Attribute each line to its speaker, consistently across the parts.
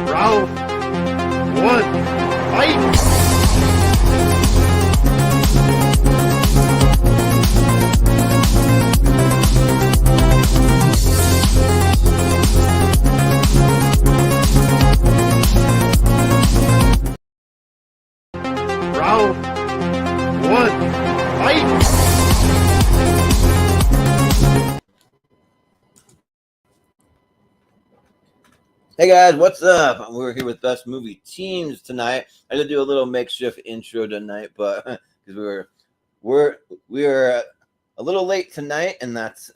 Speaker 1: Round one, fight! Round one, fight!
Speaker 2: Hey guys, what's up? We're here with Best Movie Teams tonight. I had to do a little makeshift intro tonight, but because we are a little late tonight, and that's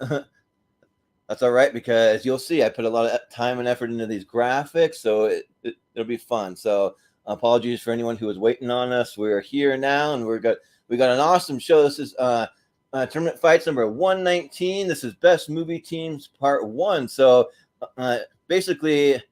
Speaker 2: that's all right because you'll see I put a lot of time and effort into these graphics, so it'll be fun. So apologies for anyone who was waiting on us. We're here now, and we got an awesome show. This is Tournament Fights number 119. This is Best Movie Teams Part 1. So basically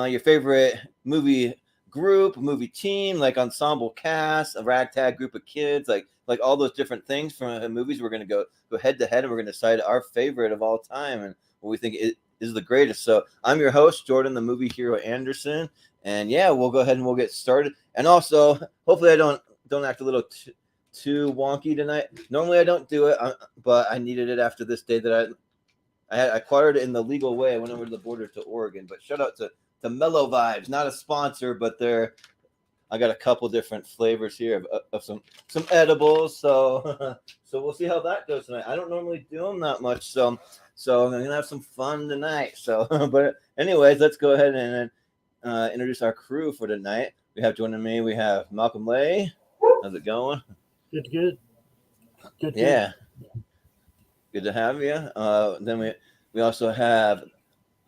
Speaker 2: your favorite movie group, movie team, like ensemble cast, a ragtag group of kids, like all those different things from movies. We're going to go head to head, and we're going to decide our favorite of all time and what we think is the greatest. So I'm your host, Jordan, the movie hero Anderson, and yeah, we'll go ahead and we'll get started. And also, hopefully I don't act a little too wonky tonight. Normally I don't do it, but I needed it after this day that I acquired it in the legal way. I went over to the border to Oregon. But shout out to Mellow Vibes, not a sponsor, but I got a couple different flavors here of some edibles. So so we'll see how that goes tonight. I don't normally do them that much, so I'm gonna have some fun tonight. So but anyways, let's go ahead and introduce our crew for tonight. We have joining me. We have Malcolm Lay. How's it going?
Speaker 3: Good.
Speaker 2: Yeah. Good to have you. Then we also have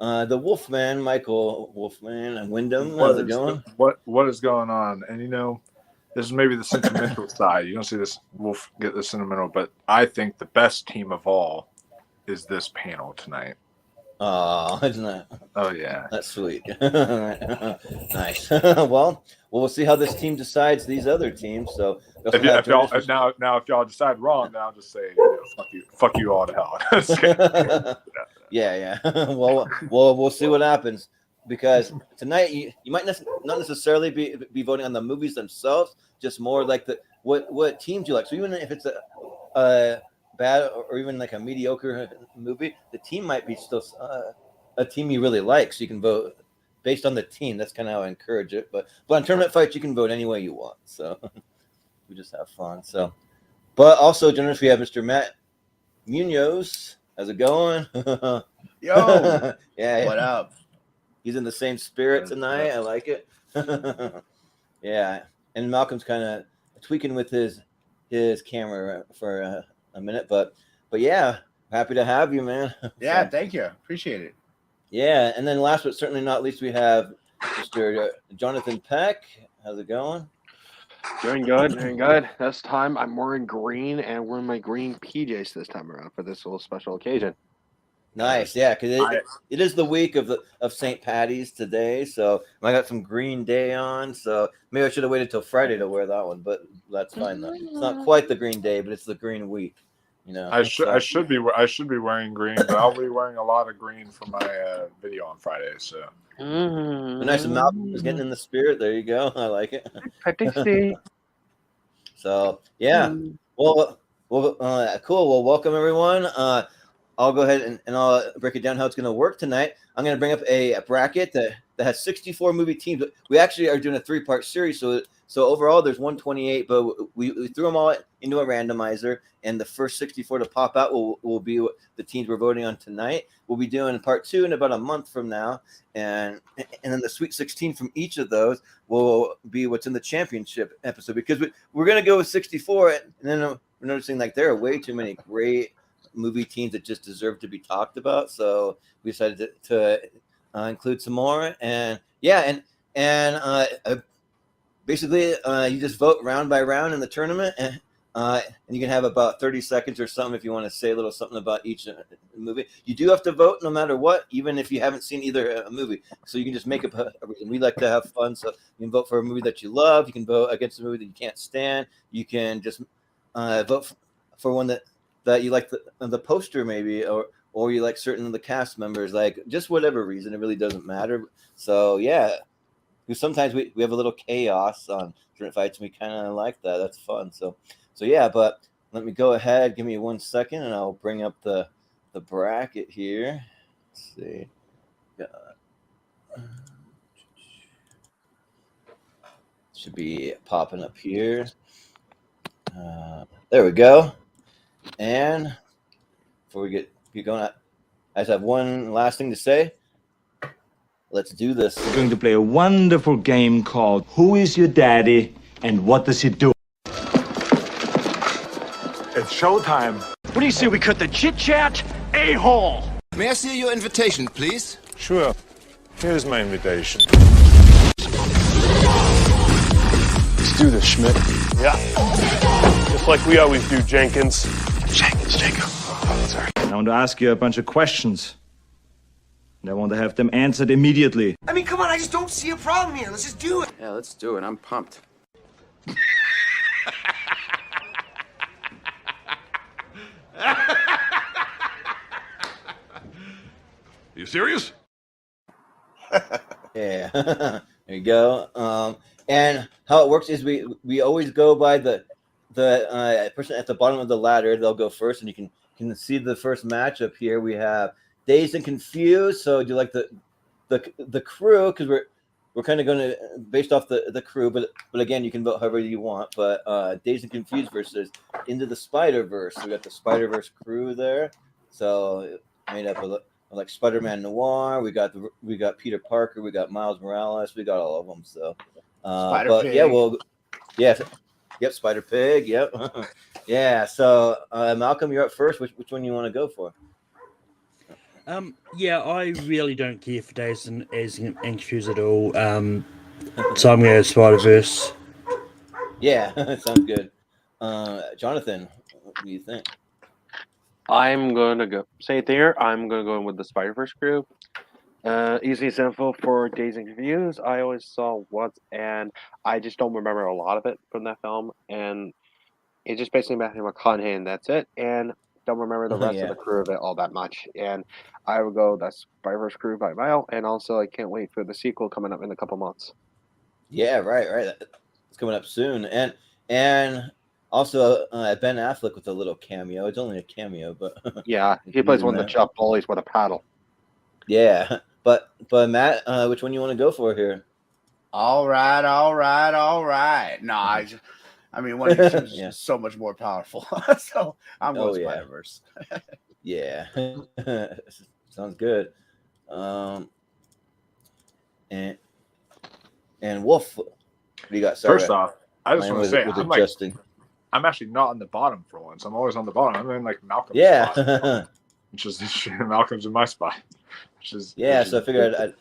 Speaker 2: the Wolfman, Michael Wolfman, and Wyndham. How's it going?
Speaker 4: What is going on? And this is maybe the sentimental side. You don't see this Wolf get the sentimental, but I think the best team of all is this panel tonight.
Speaker 2: Oh, isn't that?
Speaker 4: Oh yeah,
Speaker 2: that's sweet. Nice. Well, we'll see how this team decides these other teams. So
Speaker 4: if y'all decide wrong, now just say fuck you all to hell.
Speaker 2: Yeah. Well, we'll see what happens, because tonight you might not necessarily be voting on the movies themselves, just more like what teams you like. So even if it's a bad or even like a mediocre movie, the team might be still a team you really like, so you can vote based on the team. That's kind of how I encourage it. But on Tournament Fights, you can vote any way you want. So we just have fun. So, but also, generous, we have Mr. Matt Munoz. How's it going?
Speaker 1: Yo,
Speaker 2: yeah.
Speaker 1: What up?
Speaker 2: He's in the same spirit tonight. I like it. Yeah, and Malcolm's kind of tweaking with his camera for a minute, but yeah, happy to have you, man.
Speaker 1: Yeah, thank you. Appreciate it.
Speaker 2: Yeah, and then last but certainly not least, we have Mr. Jonathan Peck. How's it going?
Speaker 5: Doing good. This time I'm wearing green and wearing my green PJs this time around for this little special occasion.
Speaker 2: Nice, yeah, because it is the week of St. Patty's today, so I got some Green Day on. So maybe I should have waited till Friday to wear that one, but that's fine though. It's not quite the Green Day, but it's the Green Week. You know,
Speaker 4: I should be wearing green, but I'll be wearing a lot of green for my video on Friday. So
Speaker 2: nice, and Malcolm is getting in the spirit. There you go. I like it. So yeah, well, cool. Well, welcome everyone. I'll go ahead and I'll break it down how it's going to work tonight. I'm going to bring up a bracket that has 64 movie teams. We actually are doing a 3-part series, so overall there's 128, but we threw them all into a randomizer, and the first 64 to pop out will be the teams we're voting on tonight. We'll be doing part 2 in about a month from now, and then the Sweet 16 from each of those will be what's in the championship episode, because we're going to go with 64, and then we're noticing like there are way too many great movie teams that just deserve to be talked about, so we decided to include some more. And yeah, and basically you just vote round by round in the tournament, and you can have about 30 seconds or something if you want to say a little something about each movie. You do have to vote no matter what, even if you haven't seen either a movie, so you can just make up a reason. We like to have fun, so you can vote for a movie that you love, you can vote against a movie that you can't stand, you can just vote for one that you like the poster maybe, or you like certain of the cast members, like just whatever reason, it really doesn't matter. So yeah, sometimes we have a little chaos on different fights, and we kind of like that. That's fun. So yeah. But let me go ahead. Give me 1 second, and I'll bring up the bracket here. Let's see. Should be popping up here. There we go. And before we get going, I just have one last thing to say. Let's do this.
Speaker 3: We're going to play a wonderful game called Who is Your Daddy and What Does He Do? It's showtime.
Speaker 6: What do you say we cut the chit-chat a-hole?
Speaker 7: May I see your invitation, please?
Speaker 3: Sure. Here's my invitation.
Speaker 6: Let's do this, Schmidt.
Speaker 8: Yeah. Just like we always do, Jenkins.
Speaker 6: Jacob. Oh, sorry.
Speaker 3: I want to ask you a bunch of questions. And I want to have them answered immediately.
Speaker 7: I mean, come on, I just don't see a problem here. Let's just do it.
Speaker 9: Yeah, let's do it. I'm pumped.
Speaker 8: You serious?
Speaker 2: Yeah, there you go. And how it works is we always go by the person at the bottom of the ladder. They'll go first, and you can see the first matchup here. We have Dazed and Confused. So do you like the crew? Because we're kind of going to based off the crew, but again, you can vote however you want. But Dazed and Confused versus Into the Spider-Verse. So we got the Spider-Verse crew there. So made up of like Spider-Man Noir. We got Peter Parker. We got Miles Morales. We got all of them. So, but
Speaker 1: Pig.
Speaker 2: yeah, yep, Spider Pig. Yep, yeah. So Malcolm, you're up first. Which one you want to go for?
Speaker 10: Yeah, I really don't care for Dazed and Confused at all. So I'm going to go Spider-Verse.
Speaker 2: Yeah, sounds good. Jonathan, what do you think?
Speaker 5: I'm going to go. Same there. I'm going to go in with the Spider-Verse crew. Easy and simple for Dazed and Confused. I always saw once, and I just don't remember a lot of it from that film. And it's just basically Matthew McConaughey, and that's it. And don't remember the rest of the crew of it all that much. And I would go that Spider-Verse crew by mile. And also, I can't wait for the sequel coming up in a couple months.
Speaker 2: Yeah, right. It's coming up soon, and also Ben Affleck with a little cameo. It's only a cameo, but
Speaker 5: Yeah, he plays one of the chop bullies with a paddle.
Speaker 2: yeah. But Matt, which one you want to go for here?
Speaker 1: All right. No, I mean, one of these teams is just so much more powerful. So I'm going Spider-Verse.
Speaker 2: Yeah, sounds good. And Wolf, what do you got? Sorry,
Speaker 4: First off, I just want to say I'm actually not on the bottom for once. I'm always on the bottom. I'm in like Malcolm's spot, which is Malcolm's in my spot. So
Speaker 2: I figured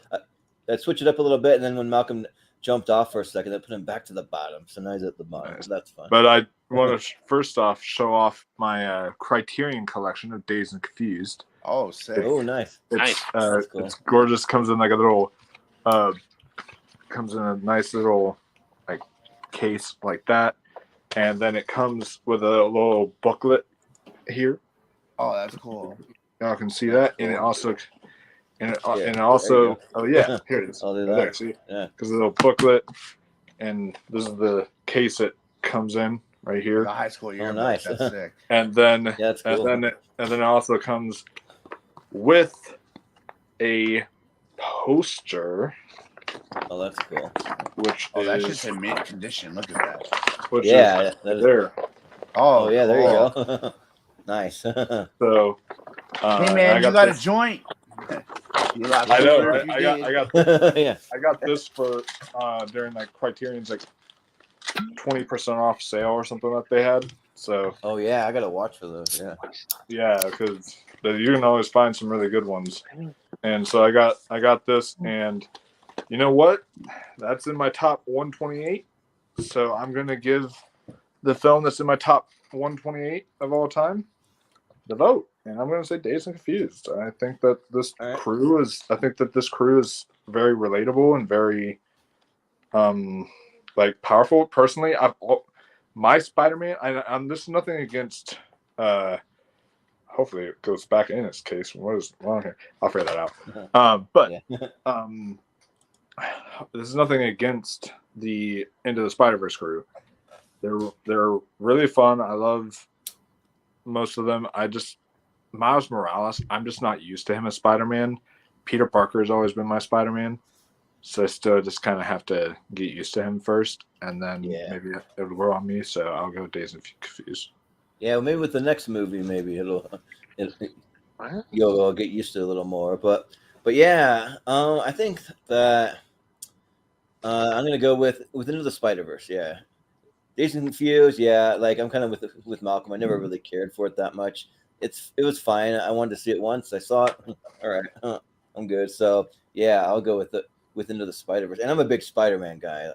Speaker 2: I'd switch it up a little bit, and then when Malcolm jumped off for a second, I put him back to the bottom. So now he's at the bottom.
Speaker 4: Nice.
Speaker 2: So that's fun.
Speaker 4: But I want to first off show off my Criterion collection of Dazed and Confused.
Speaker 1: Oh, sick.
Speaker 2: Oh, nice.
Speaker 4: It's
Speaker 2: Cool.
Speaker 4: It's gorgeous. Comes in like a little, comes in a nice little like case like that, and then it comes with a little booklet here.
Speaker 1: Oh, that's cool.
Speaker 4: Y'all can see that, and it also, here it is.
Speaker 2: I'll do
Speaker 4: Right
Speaker 2: that.
Speaker 4: there, see,
Speaker 2: Yeah.
Speaker 4: because a little booklet, and this is the case it comes in right here.
Speaker 1: The high school year.
Speaker 2: nice.
Speaker 1: That's sick.
Speaker 4: And then
Speaker 2: That's cool.
Speaker 4: and then it also comes with a poster,
Speaker 2: Oh, that's cool.
Speaker 4: which
Speaker 1: Oh, that's
Speaker 4: is
Speaker 1: just in mint condition. Look at that.
Speaker 4: which
Speaker 2: Yeah,
Speaker 4: is
Speaker 2: that is-
Speaker 4: there.
Speaker 1: Oh,
Speaker 2: yeah, there
Speaker 1: cool.
Speaker 2: you go. Nice.
Speaker 4: So,
Speaker 1: Hey man, you got a joint.
Speaker 4: I know, right? I got this for during like Criterion's like 20% off sale or something that they had. So
Speaker 2: Oh yeah, I gotta watch for those. Yeah.
Speaker 4: because you can always find some really good ones. And so I got this, and you know what? That's in my top 128. So I'm gonna give the film that's in my top 128 of all time the vote, and I'm gonna say Dazed and Confused. I think that this crew is very relatable and very like powerful. Personally, my Spider-Man. This is nothing against. Hopefully, it goes back in its case. What is wrong here? I'll figure that out. this is nothing against the Into the Spider-Verse crew. They're really fun. I love most of them. Miles Morales, I'm just not used to him as Spider-Man. Peter Parker has always been my Spider-Man. So I still just kind of have to get used to him first, and then maybe it'll grow on me. So I'll go Dazed and Confused.
Speaker 2: Yeah, well, maybe with the next movie, maybe you'll get used to it a little more. But yeah, I think that I'm gonna go with Into the Spider-Verse. Yeah, Dazed and Confused. Yeah, like I'm kind of with Malcolm. I never really cared for it that much. It was fine. I wanted to see it once. I saw it. All right, I'm good. So yeah, I'll go with Into the Spider-Verse. And I'm a big Spider-Man guy.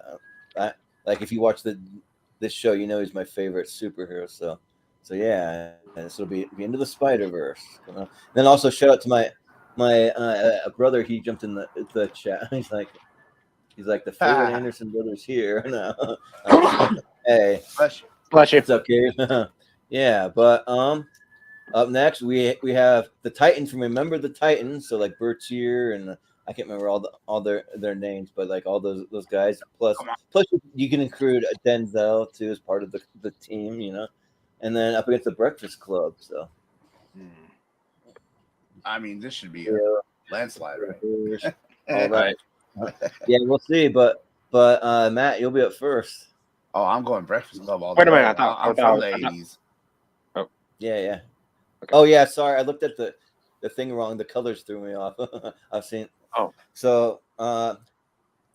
Speaker 2: Like if you watch this show, you know he's my favorite superhero. So yeah, and this will be Into the Spider-Verse. Then also shout out to my brother. He jumped in the chat. He's like the favorite Anderson brothers here. No. Hey,
Speaker 5: bless you.
Speaker 2: What's up, kids? Yeah, but up next we have the Titans from Remember the Titans. So like Bertier and I can't remember all their names, but like all those guys. Plus you can include Denzel too as part of the team, you know. And then up against the Breakfast Club. So,
Speaker 1: I mean, this should be a landslide, right?
Speaker 2: All right. Yeah, we'll see. But Matt, you'll be up first.
Speaker 1: Oh, I'm going Breakfast Club all
Speaker 5: Wait
Speaker 1: the
Speaker 5: a
Speaker 1: way.
Speaker 5: minute,
Speaker 1: I'm from the 80s.
Speaker 5: Oh.
Speaker 2: Yeah.
Speaker 5: Okay.
Speaker 2: Oh yeah, sorry. I looked at the thing wrong. The colors threw me off. I've seen.
Speaker 5: Oh.
Speaker 2: So, but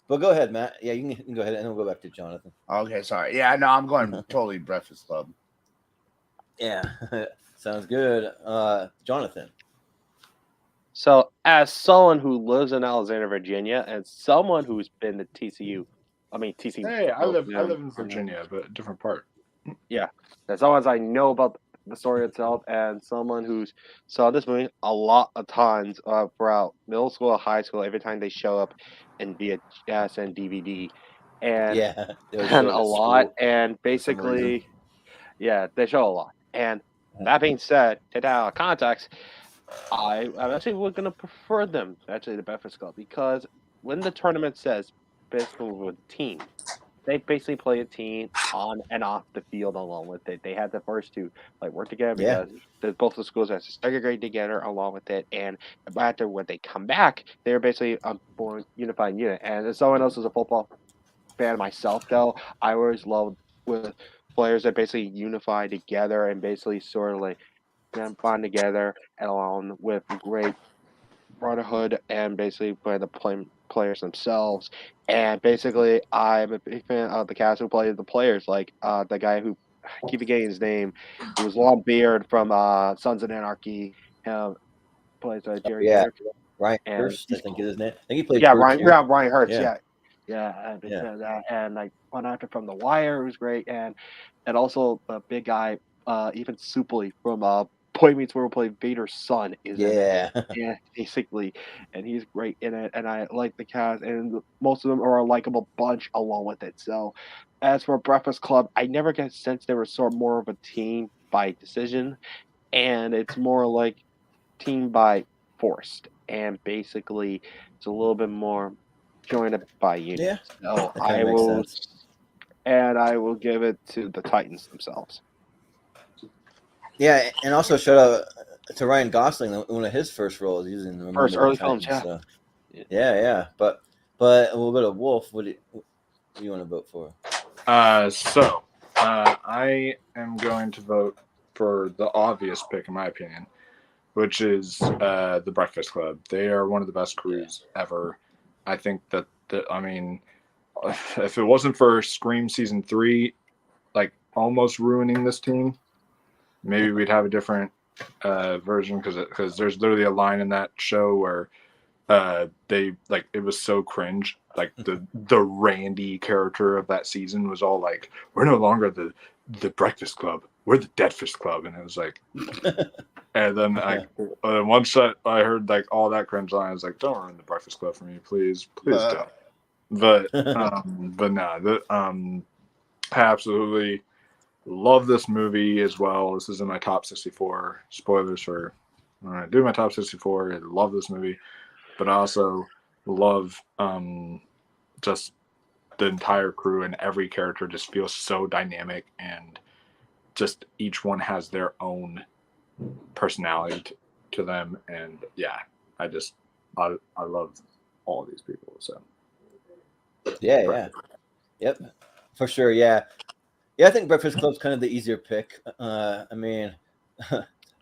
Speaker 2: go ahead, Matt. Yeah, you can go ahead, and then we'll go back to Jonathan.
Speaker 1: Okay, sorry. Yeah, no, I'm going totally Breakfast Club.
Speaker 2: Yeah, sounds good. Jonathan.
Speaker 5: So, as someone who lives in Alexandria, Virginia, and someone who's been to TCU,
Speaker 4: Hey, I live in Virginia, but a different part.
Speaker 5: Yeah, as long as I know about the story itself, and someone who's saw this movie a lot of times throughout middle school, high school, every time they show up in VHS and DVD, and a lot, and basically, they show a lot. And that being said, take that out of context, I'm actually going to prefer them actually the Breakfast Club, because when the tournament says basically with team, they basically play a team on and off the field along with it. They had the first two work together because both the schools have to second grade together along with it. And after when they come back, they're basically a more unified unit. And as someone else is a football fan myself, though, I always loved with players that basically unify together and basically sort of bond together along with great brotherhood and basically by the players themselves. And basically, I'm a big fan of the cast who played the players, like the guy who I keep forgetting his name. He was long beard from Sons of Anarchy. Plays Jerry.
Speaker 2: Ryan Hurst, I think is his name. I think he played.
Speaker 5: Ryan Hurst. Yeah. And like one actor from The Wire was great, and also the big guy, even Supley from Boy Meets World, played Vader's son. Basically, and he's great in it, and I like the cast, and most of them are a likable bunch along with it. So, as for Breakfast Club, I never get a sense they were sort of more of a team by decision, and it's more like team by forced, and basically it's a little bit more joined up by unit.
Speaker 2: Yeah,
Speaker 5: so I will give it to the Titans themselves.
Speaker 2: Yeah, and also shout out to Ryan Gosling, one of his first roles using the
Speaker 5: first early films.
Speaker 2: So. Yeah. But we'll go to Wolf. What do you want to vote for?
Speaker 4: I am going to vote for the obvious pick, in my opinion, which is the Breakfast Club. They are one of the best crews ever. I think that if it wasn't for Scream Season 3, almost ruining this team, maybe we'd have a different version, because there's literally a line in that show where they it was so cringe. The Randy character of that season was all like, "We're no longer the Breakfast Club. We're the Deadfist Club," and it was like, and then once I heard all that cringe line, I was like, "Don't ruin the Breakfast Club for me, please don't." But I absolutely love this movie as well. This is in my top 64. Spoilers for when I do my top 64. I love this movie, but I also love just the entire crew and every character just feels so dynamic, and just each one has their own personality to them. And yeah, I love all of these people. So
Speaker 2: Yep, for sure. Yeah, I think Breakfast Club's kind of the easier pick. I mean,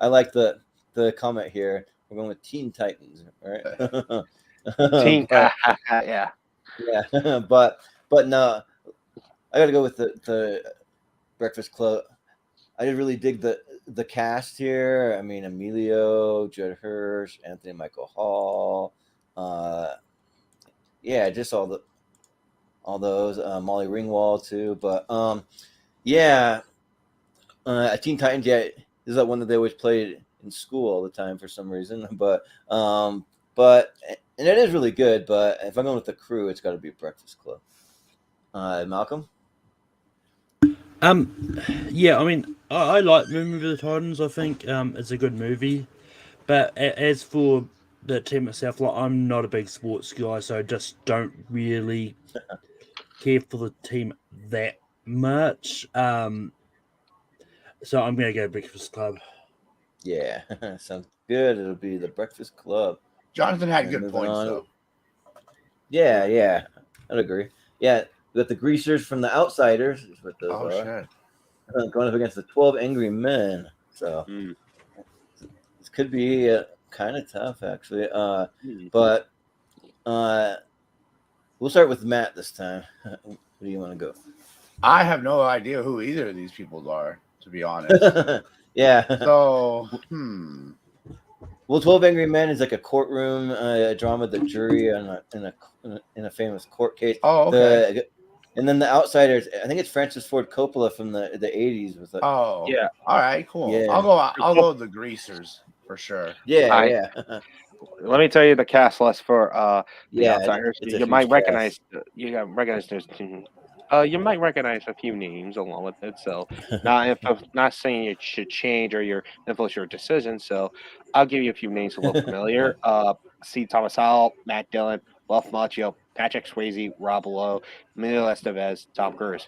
Speaker 2: I like the comment here. We're going with Teen Titans, right?
Speaker 5: Teen,
Speaker 2: but,
Speaker 5: yeah,
Speaker 2: but no, I got to go with the Breakfast Club. I just really dig the cast here. I mean, Emilio, Judd Hirsch, Anthony Michael Hall, just all those, Molly Ringwald too. But Teen Titans, this is that one that they always played in school all the time for some reason. But and it is really good. But if I'm going with the crew, it's got to be Breakfast Club. Malcolm.
Speaker 10: Yeah, I mean, I like Movie of the Titans. I think it's a good movie, but as for the team itself, like I'm not a big sports guy, so I just don't really care for the team that much. So I'm gonna go Breakfast Club.
Speaker 2: Yeah, sounds good. It'll be the Breakfast Club.
Speaker 1: Jonathan had good points, though.
Speaker 2: Yeah, I'd agree. Yeah, we got the Greasers from The Outsiders. Is what those are.
Speaker 1: Shit.
Speaker 2: Going up against the 12 Angry Men. So this could be kind of tough, actually. But we'll start with Matt this time. Where do you want to go?
Speaker 1: I have no idea who either of these people are, to be honest.
Speaker 2: Yeah.
Speaker 1: So,
Speaker 2: Well, 12 Angry Men is like a courtroom drama, the jury in a famous court case.
Speaker 1: Oh, okay.
Speaker 2: And then The Outsiders, I think it's Francis Ford Coppola from the 80s.
Speaker 5: yeah.
Speaker 1: All right, cool.
Speaker 2: Yeah.
Speaker 1: I'll go with the Greasers for sure.
Speaker 2: Yeah.
Speaker 5: Let me tell you the cast list for The Outsiders.
Speaker 2: You
Speaker 5: might recognize you might recognize a few names along with it. So not saying it should change or influence your decision. So I'll give you a few names that look familiar. C. Thomas Howell, Matt Dillon, Ralph Macchio, Patrick Swayze, Rob Lowe, Emilio Estevez, Tom Cruise.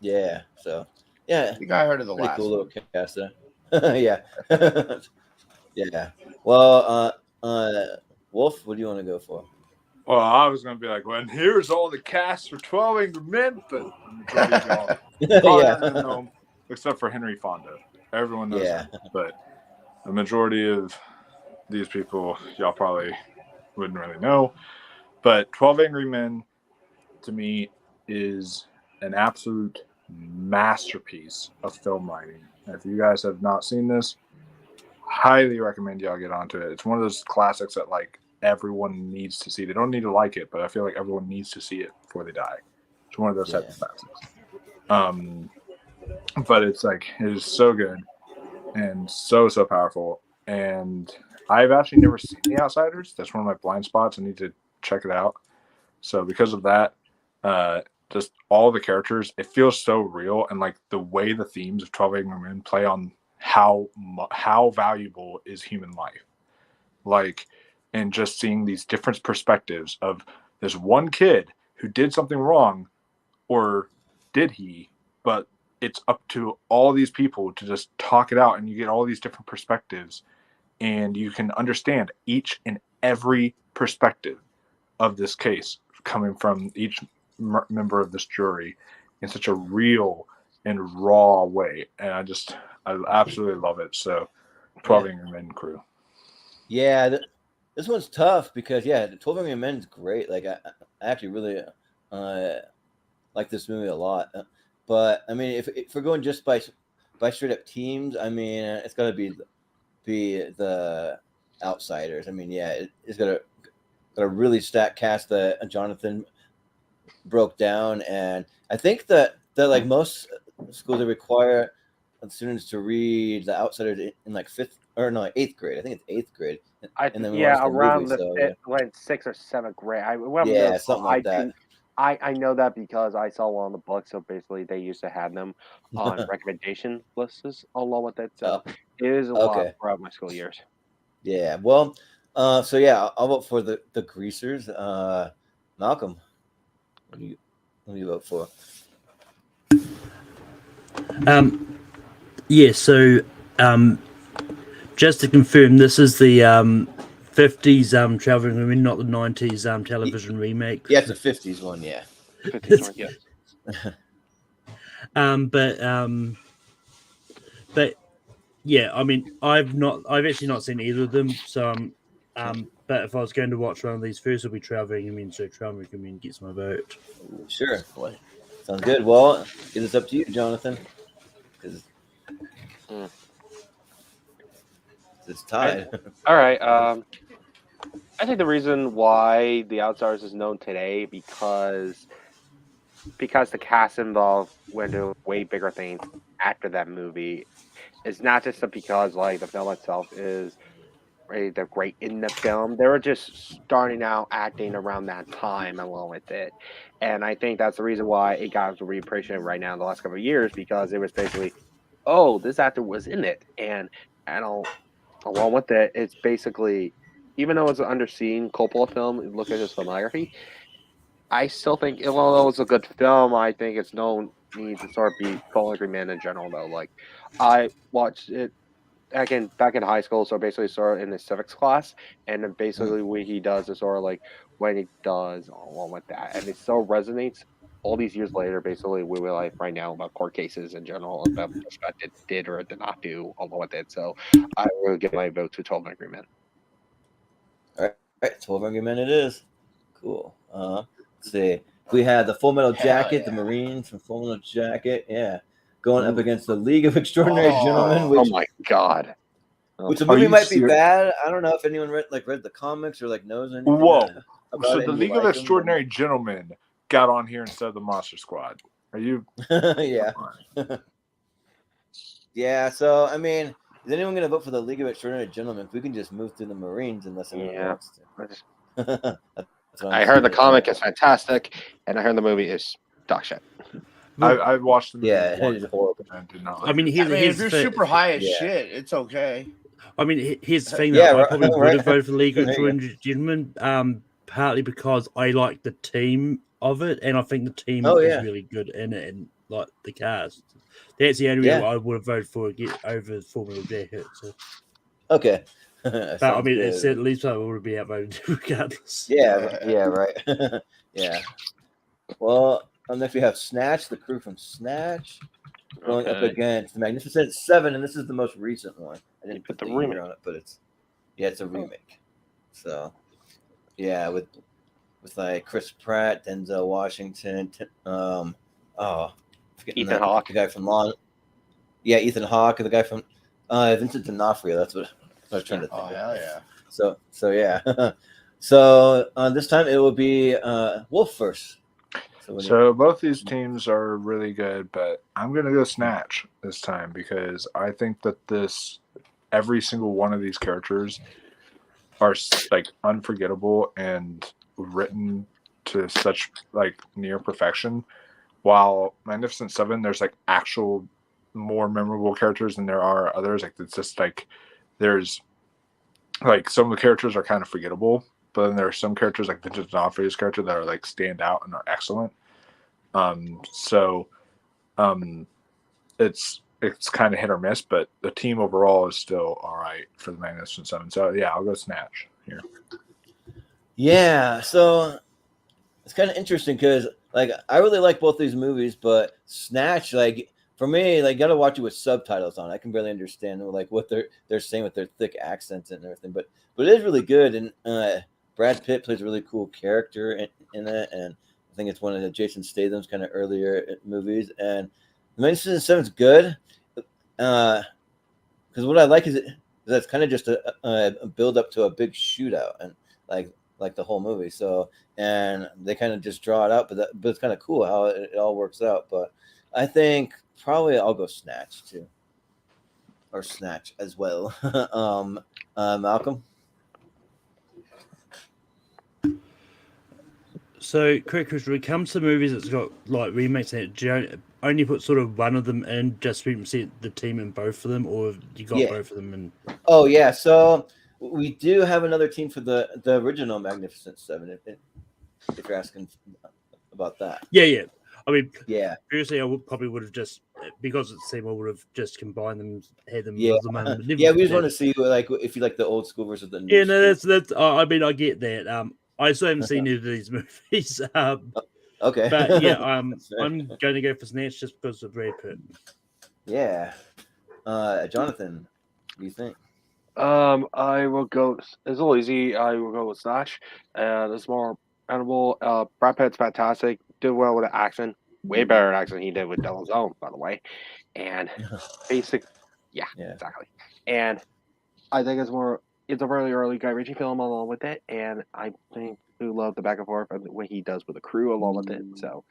Speaker 2: Yeah. So yeah,
Speaker 1: I think I heard of the
Speaker 2: pretty
Speaker 1: last
Speaker 2: cool
Speaker 1: one.
Speaker 2: little cast there. Yeah. Yeah. Well, Wolf, what do you want to go for?
Speaker 4: Well, I was going to be like, well, here's all the cast for 12 Angry Men, but the majority of y'all probably not gonna know 'em, except for Henry Fonda. Everyone knows him, but the majority of these people y'all probably wouldn't really know. But 12 Angry Men, to me, is an absolute masterpiece of film writing. If you guys have not seen this, highly recommend y'all get onto it. It's one of those classics that like everyone needs to see. They don't need to like it, but I feel like everyone needs to see it before they die. It's one of those types of classics. But it's like, it is so good and so powerful. And I've actually never seen The Outsiders. That's one of my blind spots. I need to check it out. So because of that, just all the characters, it feels so real. And like the way the themes of 12 Angry Men play on how valuable is human life. Like, and just seeing these different perspectives of this one kid who did something wrong, or did he, but it's up to all these people to just talk it out, and you get all these different perspectives, and you can understand each and every perspective of this case coming from each member of this jury in such a real and raw way. And I absolutely love it. So 12 Angry Men crew.
Speaker 2: Yeah, this one's tough because the 12 Angry Men is great. Like I actually really like this movie a lot. But I mean, if we're going just by straight up teams, I mean, it's got to be the Outsiders. I mean, it's got a really stacked cast that Jonathan broke down, and I think that like most schools, they require students to read The Outsiders in like 8th grade. I think it's 8th grade. And then
Speaker 5: around
Speaker 2: movie,
Speaker 5: when 6th or 7th grade.
Speaker 2: Something like that.
Speaker 5: I know that because I saw one on the book. So basically, they used to have them on recommendation lists along with it. So it is a lot throughout my school years.
Speaker 2: Yeah. Well, I'll vote for the Greasers. Malcolm, what do you vote for?
Speaker 10: Yeah, so just to confirm, this is the 50s Traveling Women, not the 90s television remake.
Speaker 2: Yeah, it's a 50s one, yeah.
Speaker 5: 50s one, yes.
Speaker 10: But yeah, I mean, I've actually not seen either of them, so but if I was going to watch one of these first, it'll be Traveling Women, so Traveling Women gets my vote.
Speaker 2: Sure. Sounds good. Well, it is up to you, Jonathan. Because it's tied.
Speaker 5: All right. I think the reason why The Outsiders is known today because the cast involved went to way bigger things after that movie. It's not just because like the film itself is really they're great in the film. They were just starting out acting around that time along with it. And I think that's the reason why it got reappreciated right now in the last couple of years because it was basically, oh, this actor was in it. And along with it, it's basically, even though it's an underseen Coppola film, look at his filmography, I still think, even though it's a good film, I think it's no need to sort of be full agreement in general, though. Like, I watched it again back in high school, so basically sort of in the civics class, and then basically what he does is sort of like when he does along with that, and it still resonates all these years later, basically we were like right now about court cases in general, about what it did or did not do along with it. So I will give my vote to 12 Agreement.
Speaker 2: All right, 12 Agreement it is. Cool. Let's see. We had the Full Metal Jacket, the Marines from Full Metal Jacket, going up against the League of Extraordinary Gentlemen.
Speaker 5: Oh my god!
Speaker 2: Which the movie might be bad. I don't know if anyone read the comics or like knows anything.
Speaker 4: Whoa!
Speaker 2: About
Speaker 4: So
Speaker 2: it
Speaker 4: the League of Extraordinary Gentlemen got on here instead of the Monster Squad. Are you?
Speaker 2: Yeah. Yeah. So I mean, is anyone going to vote for the League of Extraordinary Gentlemen? If we can just move through the Marines unless anyone wants to.
Speaker 5: I heard the comic is fantastic, and I heard the movie is dog shit.
Speaker 4: I watched the movie.
Speaker 2: Yeah, it is horrible.
Speaker 4: I did not.
Speaker 10: I mean,
Speaker 1: if you're super high as shit, it's okay.
Speaker 10: I mean, here's the thing. I probably would have voted for League of Extraordinary Gentlemen, partly because I like the team of it, and I think the team is really good in it, and like the cast. That's the only reason I would have voted for it over Full Metal Jacket. So.
Speaker 2: Okay.
Speaker 10: But I mean, it's at least I would be outvoted regardless.
Speaker 2: Yeah, right. Yeah. Well, next we have Snatch, the crew from Snatch, going up against the Magnificent Seven, and this is the most recent one. I didn't put the year on it, but it's a remake. So, yeah, with like Chris Pratt, Denzel Washington, Ethan
Speaker 5: Hawke,
Speaker 2: the guy from Law. Yeah, Ethan Hawke, the guy from Vincent D'Onofrio. That's what I was trying to think.
Speaker 1: Oh hell yeah!
Speaker 2: So yeah. So this time it will be Wolf first.
Speaker 4: So both these teams are really good, but I'm gonna go Snatch this time because I think that every single one of these characters are like unforgettable and written to such like near perfection. While Magnificent Seven, there's like actual more memorable characters than there are others. Like it's just like there's like some of the characters are kind of forgettable, but then there are some characters like Vincent D'Onofrio's character that are like stand out and are excellent. It's kind of hit or miss, but the team overall is still all right for the Magnificent Seven. So yeah, I'll go Snatch here.
Speaker 2: Yeah, so it's kind of interesting because like I really like both these movies, but Snatch, like for me, like gotta watch it with subtitles on. I can barely understand like what they're saying with their thick accents and everything, but it is really good. And Brad Pitt plays a really cool character in it, and I think it's one of the Jason Statham's kind of earlier movies. And the Magnificent Seven's good because what I like is that's kind of just a build up to a big shootout and like the whole movie. So and they kind of just draw it out, but it's kind of cool how it all works out. But I think probably I'll go Snatch too, or Snatch as well. Malcolm.
Speaker 10: So, Chris, when it comes to movies that's got like remakes in it, do you only put sort of one of them in just so you can see the team in both of them, or you got both of them in?
Speaker 2: Oh yeah, so we do have another team for the original Magnificent Seven. If you're asking about that.
Speaker 10: Yeah. I mean,
Speaker 2: yeah.
Speaker 10: Previously, I probably would have just, because it's the same, I would have just combined them, had them
Speaker 2: Yeah.
Speaker 10: with them.
Speaker 2: Yeah, we just want to see like if you like the old school versus the new.
Speaker 10: Yeah, no, that's. I mean, I get that. I still haven't seen either of these movies.
Speaker 2: Okay.
Speaker 10: But yeah, I'm going to go for Snatch just because of Brad Pitt.
Speaker 2: Yeah. Jonathan, what do you think?
Speaker 5: I will go. It's a little easy. I will go with Snatch. It's more edible. Brad Pitt's fantastic. Did well with the accent. Way better accent he did with Devil's Own, by the way. And yeah, exactly. And I think it's a really early Guy Ritchie film along with it. And I think we love the back and forth of what he does with the crew along with it. So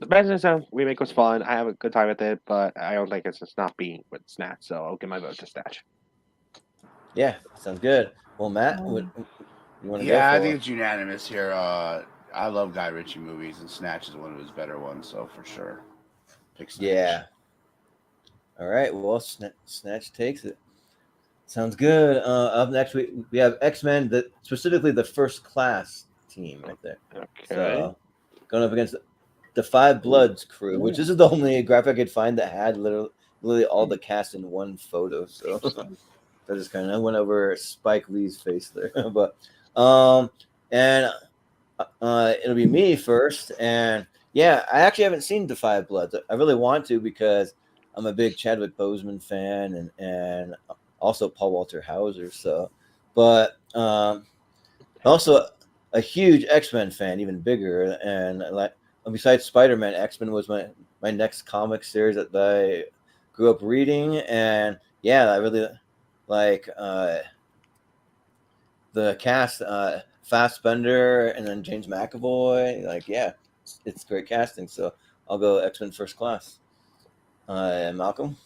Speaker 5: the Benjamin Sound remake was fun. I have a good time with it, but I don't think it's just not being with Snatch. So I'll give my vote to Snatch.
Speaker 2: Yeah, sounds good. Well, Matt, what you want to go for?
Speaker 1: I think it's unanimous here. I love Guy Ritchie movies, and Snatch is one of his better ones, so for sure. Pick Snatch.
Speaker 2: Yeah. All right. Well, Snatch takes it. Sounds good. Up next, we have X-Men, specifically the First Class team right there.
Speaker 5: Okay.
Speaker 2: So, going up against the Five Bloods crew, which this is the only graphic I could find that had literally all the cast in one photo. So I just kind of went over Spike Lee's face there. But it'll be me first. And yeah, I actually haven't seen the Five Bloods. I really want to because I'm a big Chadwick Boseman fan and also Paul Walter Hauser. So, but also a huge X-Men fan, even bigger. And like besides Spider-Man, X-Men was my next comic series that I grew up reading. And yeah, I really like the cast, Fassbender and then James McAvoy. Like, yeah, it's great casting. So I'll go X-Men First Class. Malcolm?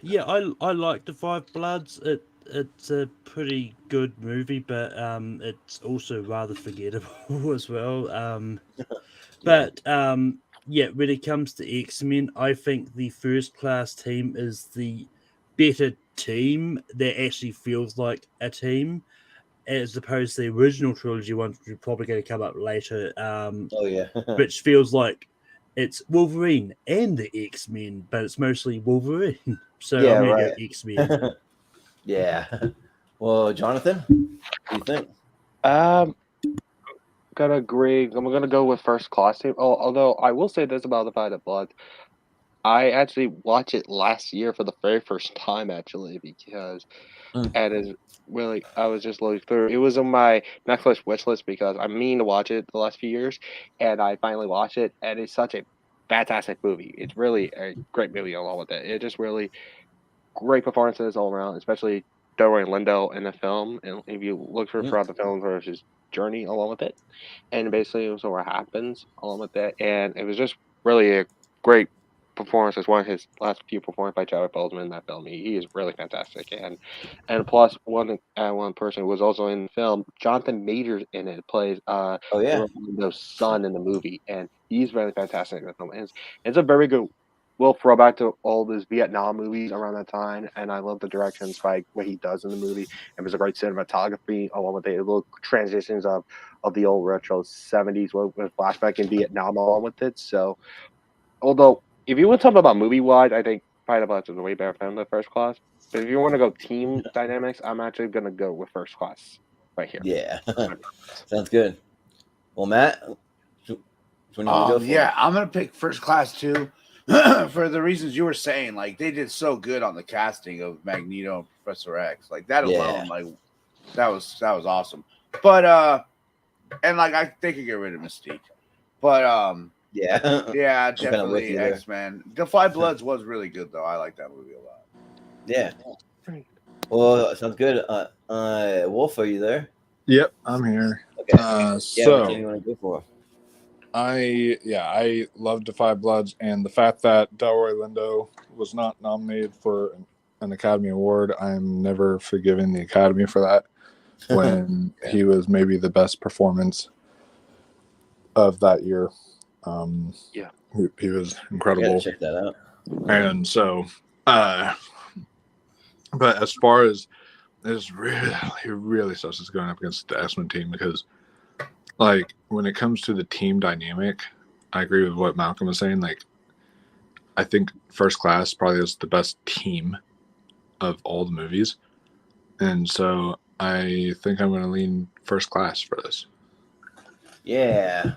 Speaker 10: Yeah, I like the Five Bloods. It's a pretty good movie, but it's also rather forgettable as well. But yeah, when it comes to X-Men, I think the First Class team is the better team that actually feels like a team, as opposed to the original trilogy ones, which are probably going to come up later. Which feels like it's Wolverine and the X-Men, but it's mostly Wolverine. So
Speaker 2: yeah,
Speaker 10: I'm going
Speaker 2: right.
Speaker 10: to go X-Men.
Speaker 2: Yeah. Well, Jonathan, what do you think?
Speaker 5: Gotta agree. I'm gonna go with First Class team. Although I will say this about the Five Bloods. I actually watched it last year for the very first time, actually, because it is really. I was just looking through. It was on my Netflix wish list because I mean to watch it the last few years, and I finally watched it, and it's such a fantastic movie. It's really a great movie along with it. It just really great performances all around, especially Delroy Lindo in the film. And if you look throughout the film, there's his journey along with it, and basically also what happens along with that. And it was just really a great performance. It's one of his last few performances by Chadwick Boseman in that film. He is really fantastic, and plus one person who was also in the film, Jonathan Majors in it plays Lindo's son in the movie, and he's really fantastic in the film. And it's a very good. We'll throw back to all those Vietnam movies around that time, and I love the directions by what he does in the movie. And there's a great cinematography along with the little transitions of the old retro 70s with flashback in Vietnam along with it. So, although if you want to talk about movie wise, I think Fight Bloods is a way better film than First Class. But if you want to go team dynamics, I'm actually gonna go with First Class right here.
Speaker 2: Yeah, sounds good. Well, Matt, which one do you go for?
Speaker 1: Yeah, I'm gonna pick First Class too. For the reasons you were saying, like they did so good on the casting of Magneto and Professor X, like that alone, like that was awesome. But and like they could get rid of Mystique, but yeah, definitely X-Men. The Five Bloods was really good though. I like that movie a lot.
Speaker 2: Yeah. Well, sounds good. Wolf, are you there?
Speaker 4: Yep, I'm here.
Speaker 2: Okay.
Speaker 4: So
Speaker 2: what do you want to go for?
Speaker 4: I loved the Five Bloods, and the fact that Delroy Lindo was not nominated for an Academy Award, I'm never forgiving the Academy for that. When he was maybe the best performance of that year, he was incredible.
Speaker 2: Check that out.
Speaker 4: And so, but as far as It's really sucks it's going up against the X-Men team because, like, when it comes to the team dynamic, I agree with what Malcolm was saying. Like, I think First Class probably is the best team of all the movies. And so I think I'm going to lean First Class for this.
Speaker 2: Yeah.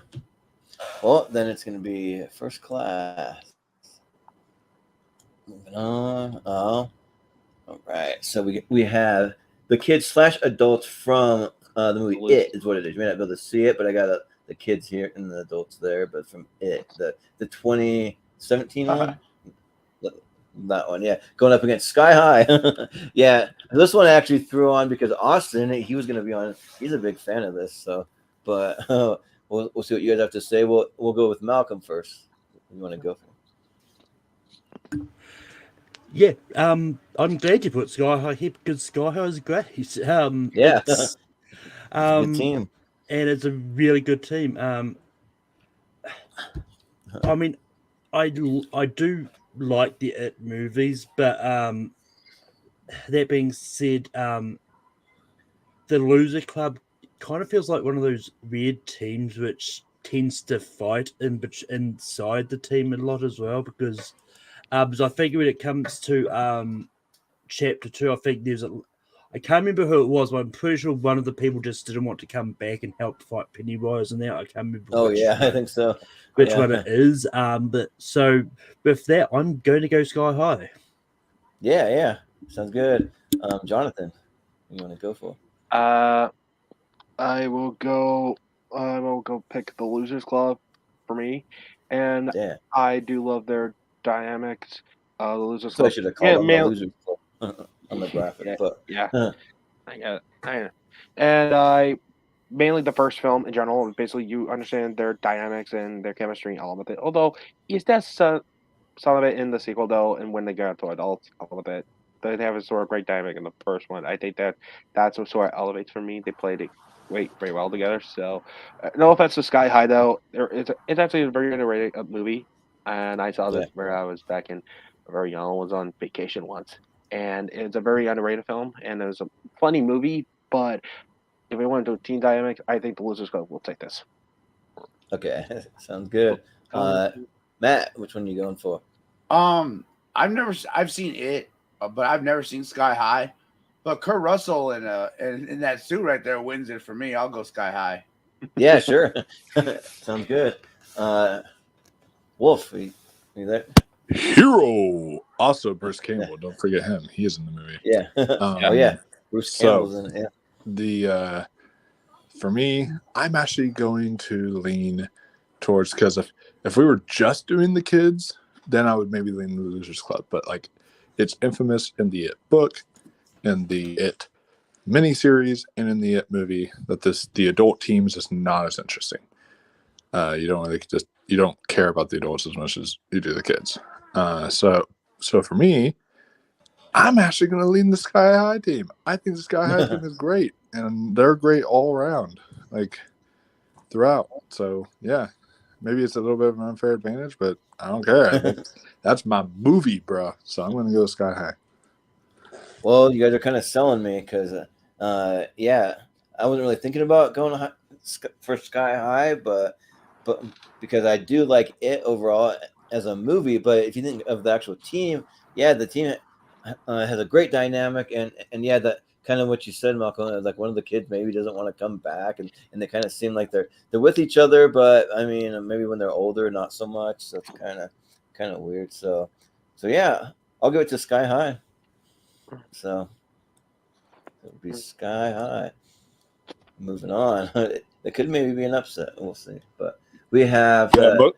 Speaker 2: Well, then it's going to be First Class. Moving on. Oh. All right. So we have the kids / adults from the movie It is what it is. You may not be able to see it, but I got the kids here and the adults there. But from It, the 2017 one. That one, yeah, going up against Sky High. Yeah, this one I actually threw on because Austin, he was going to be on. He's a big fan of this, so. But we'll see what you guys have to say. We'll go with Malcolm first. You want to go for?
Speaker 10: Yeah, I'm glad you put Sky High here because Sky High is great.
Speaker 2: Yeah,
Speaker 10: it's
Speaker 2: a good team,
Speaker 10: and it's a really good team. I mean, I do like the It movies, but that being said, the Loser Club kind of feels like one of those weird teams which tends to fight inside the team a lot as well because I think when it comes to chapter 2, I think I can't remember who it was, but I'm pretty sure one of the people just didn't want to come back and help fight Pennywise, and now I can't remember.
Speaker 2: Oh yeah, I think so.
Speaker 10: Which one it is? But so with that, I'm going to go Sky High.
Speaker 2: Yeah, sounds good. Jonathan, you want to go for?
Speaker 5: I will go pick the Losers Club for me, and I do love their dynamics. The Losers Club.
Speaker 2: I should have called them the Losers Club on the graphic, but
Speaker 5: I got it. And I mainly the first film in general. Basically, you understand their dynamics and their chemistry and all of it. Although, is that some of it in the sequel though? And when they get to adults, all of it, they have a sort of great dynamic in the first one. I think that's what sort of elevates for me. They played it very well together. So, no offense to Sky High though, it's actually a very underrated movie, and I saw this where I was back in very young. I was on vacation once, and it's a very underrated film, and it was a funny movie. But if we want to do teen dynamics, I think the Losers Club will take this.
Speaker 2: Okay, sounds good. Matt, which one are you going for?
Speaker 1: I've seen It, but I've never seen Sky High. But Kurt Russell in that suit right there wins it for me. I'll go Sky High.
Speaker 2: Yeah, sure. Sounds good. Wolf, are you there?
Speaker 4: Hero, also Bruce Campbell. Don't forget him. He is in the movie.
Speaker 2: Yeah. Bruce Campbell's in it.
Speaker 4: Yeah. For me, I'm actually going to lean towards because if we were just doing the kids, then I would maybe lean the Losers Club. But like, it's infamous in the It book, in the It miniseries, and in the It movie that the adult team is just not as interesting. You don't care about the adults as much as you do the kids. So for me, I'm actually going to lean the Sky High team. I think the Sky High team is great, and they're great all around, like throughout. So yeah, maybe it's a little bit of an unfair advantage, but I don't care. That's my movie, bro. So I'm going to go Sky High.
Speaker 2: Well, you guys are kind of selling me because, I wasn't really thinking about going for Sky High, but because I do like It overall as a movie. But if you think of the actual team, the team has a great dynamic, and that kind of what you said, Malcolm. Like one of the kids maybe doesn't want to come back, and they kind of seem like they're with each other, but I mean maybe when they're older, not so much. So it's kind of weird. So yeah, I'll give it to Sky High. So it would be Sky High. Moving on, it could maybe be an upset. We'll see, but we have.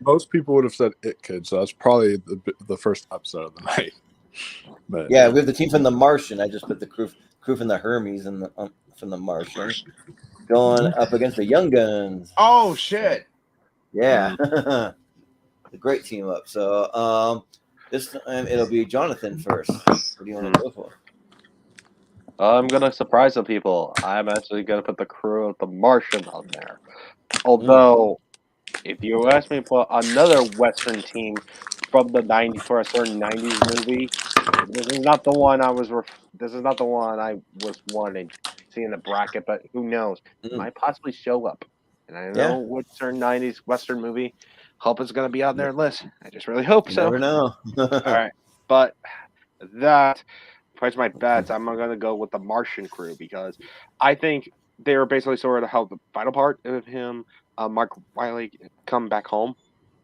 Speaker 4: Most people would have said It Kid, so that's probably the first upset of the night. But
Speaker 2: we have the team from The Martian. I just put the crew from the Hermes and from The Martian going up against the Young Guns.
Speaker 1: Oh shit!
Speaker 2: Yeah, the great team up. So this time it'll be Jonathan first. What do you want to go for?
Speaker 5: I'm gonna surprise some people. I'm actually gonna put the crew of The Martian on there. Although, if you ask me for another Western team from the 90s for a certain 90s movie. This is not the one I was. This is not the one I was wanting to see in the bracket, but who knows? It might possibly show up. And I know what certain 90s Western movie. Hope it's going to be on their list. I just really hope
Speaker 2: You
Speaker 5: so.
Speaker 2: never know.
Speaker 5: All right, but that price my bets. I'm going to go with the Martian crew because I think they were basically sort of help the final part of him, Mark Wiley, come back home.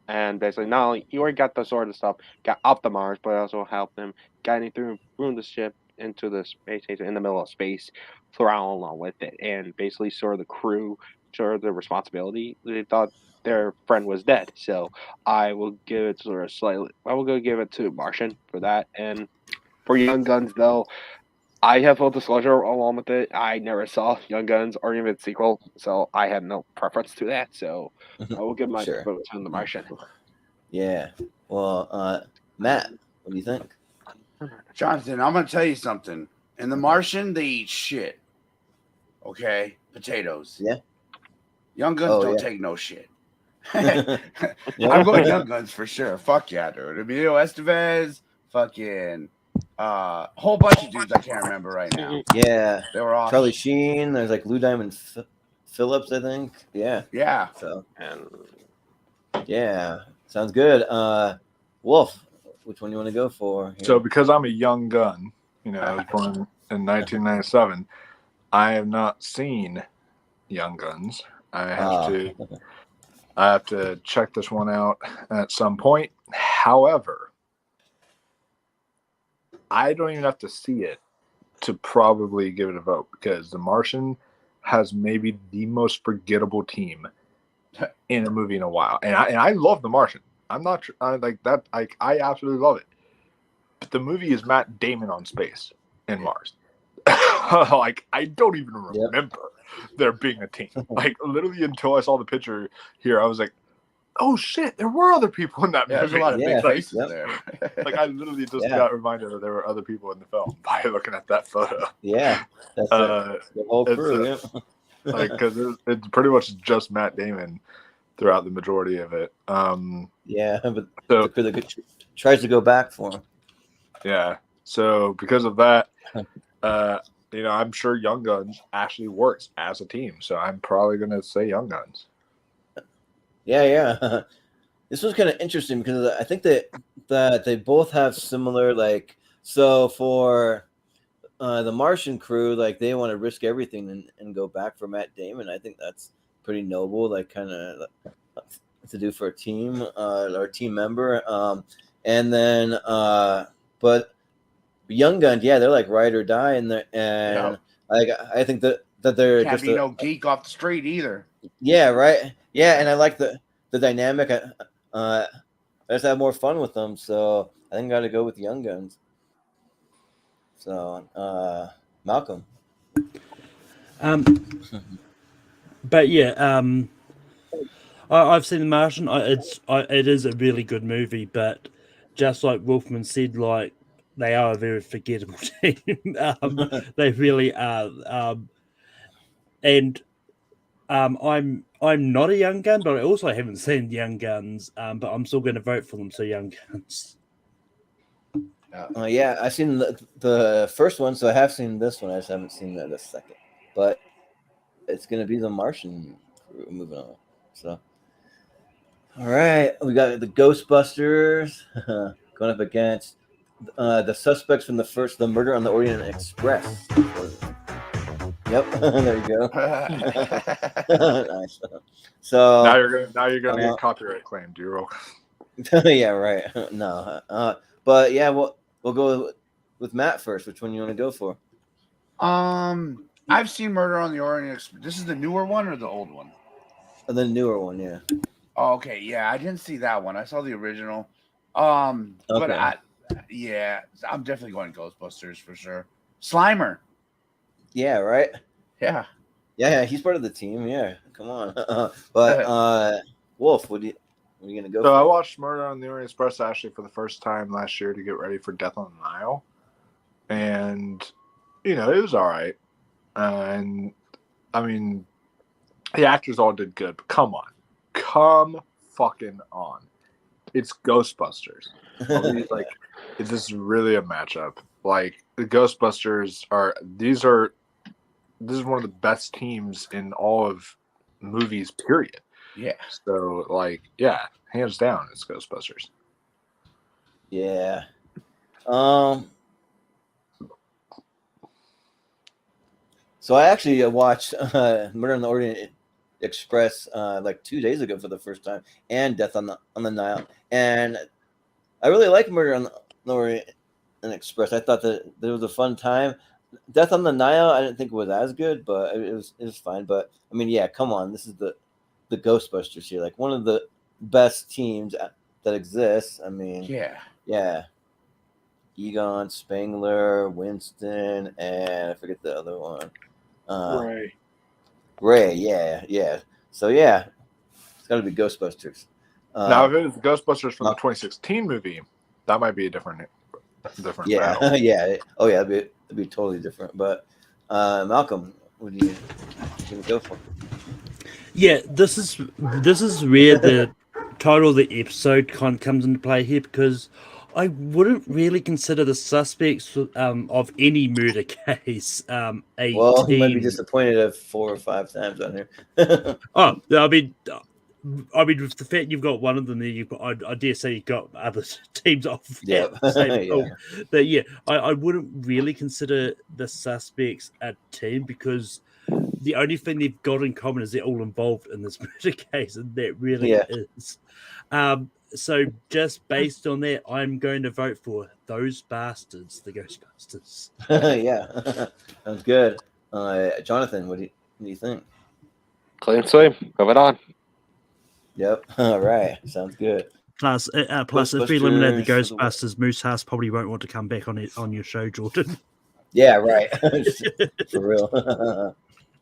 Speaker 5: And basically, not only he already got the sort of stuff, got off the Mars, but also helped them guiding through the ship into the space station in the middle of space, throughout along with it, and basically sort of the crew, sort of the responsibility. They thought their friend was dead, so I will give it sort of slightly. I will go give it to Martian for that, and for Young Guns though. I have full disclosure along with it. I never saw Young Guns or even its sequel, so I had no preference to that. So I will give my vote to The Martian.
Speaker 2: Yeah. Well, Matt, what do you think?
Speaker 1: Jonathan, I'm gonna tell you something. In The Martian, they eat shit. Okay, potatoes.
Speaker 2: Yeah.
Speaker 1: Young Guns don't take no shit. I'm going Young Guns for sure. Fuck yeah, dude. Emilio Estevez, fucking whole bunch of dudes I can't remember right now.
Speaker 2: Yeah,
Speaker 1: they were awesome.
Speaker 2: Charlie Sheen. There's like Lou Diamond Phillips, I think. Yeah.
Speaker 1: Yeah.
Speaker 2: So yeah, sounds good. Wolf, which one you want to go for? Here?
Speaker 4: So because I'm a young gun, I was born in 1997. I have not seen Young Guns. I have to check this one out at some point. However, I don't even have to see it to probably give it a vote because The Martian has maybe the most forgettable team in a movie in a while, and I love The Martian. I'm not like that. I absolutely love it. But the movie is Matt Damon on space in Mars. Like I don't even remember there being a team. Like literally until I saw the picture here, I was like, "Oh shit, there were other people in that movie."
Speaker 1: There's a lot of big faces there.
Speaker 4: Like I literally just got reminded that there were other people in the film by looking at that photo.
Speaker 2: Yeah, that's the whole crew.
Speaker 4: Like because it's pretty much just Matt Damon throughout the majority of it.
Speaker 2: Yeah, but the crew that tries to go back for him. Yeah,
Speaker 4: so because of that, I'm sure Young Guns actually works as a team. So I'm probably gonna say Young Guns.
Speaker 2: Yeah. This was kind of interesting because I think that they both have similar so for the Martian crew, like they want to risk everything and go back for Matt Damon. I think that's pretty noble, kind of to do for a team or a team member. And then but Young Guns, they're like ride or die, and I think that they're
Speaker 1: can't
Speaker 2: just
Speaker 1: be no geek off the street either.
Speaker 2: Yeah, right. Yeah, and I like the dynamic. I just have more fun with them, so I think I got to go with Young Guns. So, Malcolm.
Speaker 10: But yeah, I've seen The Martian. It is a really good movie, but just like Wolfman said, like they are a very forgettable team. They really are. And I'm not a Young Gun, but I also haven't seen Young Guns. But I'm still going to vote for them. So Young Guns.
Speaker 2: I've seen the first one, so I have seen this one. I just haven't seen the second. But it's going to be The Martian crew moving on. So, all right, we got the Ghostbusters going up against the suspects from the Murder on the Orient Express. Yep, there you go. Nice. So
Speaker 4: now you're gonna get copyright claimed. You're welcome.
Speaker 2: Yeah, right. No, but yeah, we'll go with Matt first. Which one you want to go for?
Speaker 1: I've seen Murder on the Orient Express. This is the newer one or the old one?
Speaker 2: The newer one, yeah.
Speaker 1: Oh, okay, yeah, I didn't see that one. I saw the original.
Speaker 2: Okay.
Speaker 1: But I'm definitely going Ghostbusters for sure. Slimer.
Speaker 2: Yeah, right.
Speaker 1: Yeah,
Speaker 2: he's part of the team. Yeah, come on. But Wolf, what are you gonna go?
Speaker 4: So
Speaker 2: for?
Speaker 4: I watched Murder on the Orient Express actually for the first time last year to get ready for Death on the Nile, and it was all right. And I mean, the actors all did good, but come fucking on. it's Ghostbusters. Like, this is really a matchup. Like, the Ghostbusters this is one of the best teams in all of movies, period.
Speaker 1: Yeah.
Speaker 4: So, like, yeah, hands down, it's Ghostbusters.
Speaker 2: Yeah. So I actually watched Murder on the Orient Express like 2 days ago for the first time, and Death on the Nile, and I really like Murder on the Orient Express. I thought that it was a fun time. Death on the Nile, I didn't think it was as good, but it was fine. But I mean, yeah, come on, this is the Ghostbusters here, like one of the best teams that exists. I mean, yeah. Egon, Spengler, Winston, and I forget the other one. Ray, yeah. So yeah, it's got to be Ghostbusters.
Speaker 4: Now, if it was Ghostbusters from the 2016 movie, that might be a different
Speaker 2: yeah,
Speaker 4: battle.
Speaker 2: yeah. Oh yeah, it'd be totally different. But Malcolm, what do you go for?
Speaker 10: Yeah, this is where the title of the episode kind of comes into play here, because I wouldn't really consider the suspects of any murder case a
Speaker 2: Well, you might be
Speaker 10: team.
Speaker 2: disappointed at 4 or 5 times on here.
Speaker 10: Oh, I mean, with the fact you've got one of them there, you've got, I dare say you've got other teams off.
Speaker 2: Yeah.
Speaker 10: But yeah, I wouldn't really consider the suspects a team, because the only thing they've got in common is they're all involved in this murder case, and that really is. So just based on that, I'm going to vote for those bastards, the Ghostbusters.
Speaker 2: Yeah, sounds good. Jonathan, what do you think?
Speaker 5: Clean sweep. Moving on.
Speaker 2: Yep. All right. Sounds good.
Speaker 10: Plus, if we eliminate the Ghostbusters, Moose House probably won't want to come back on your show, Jordan.
Speaker 2: Yeah, right. For real.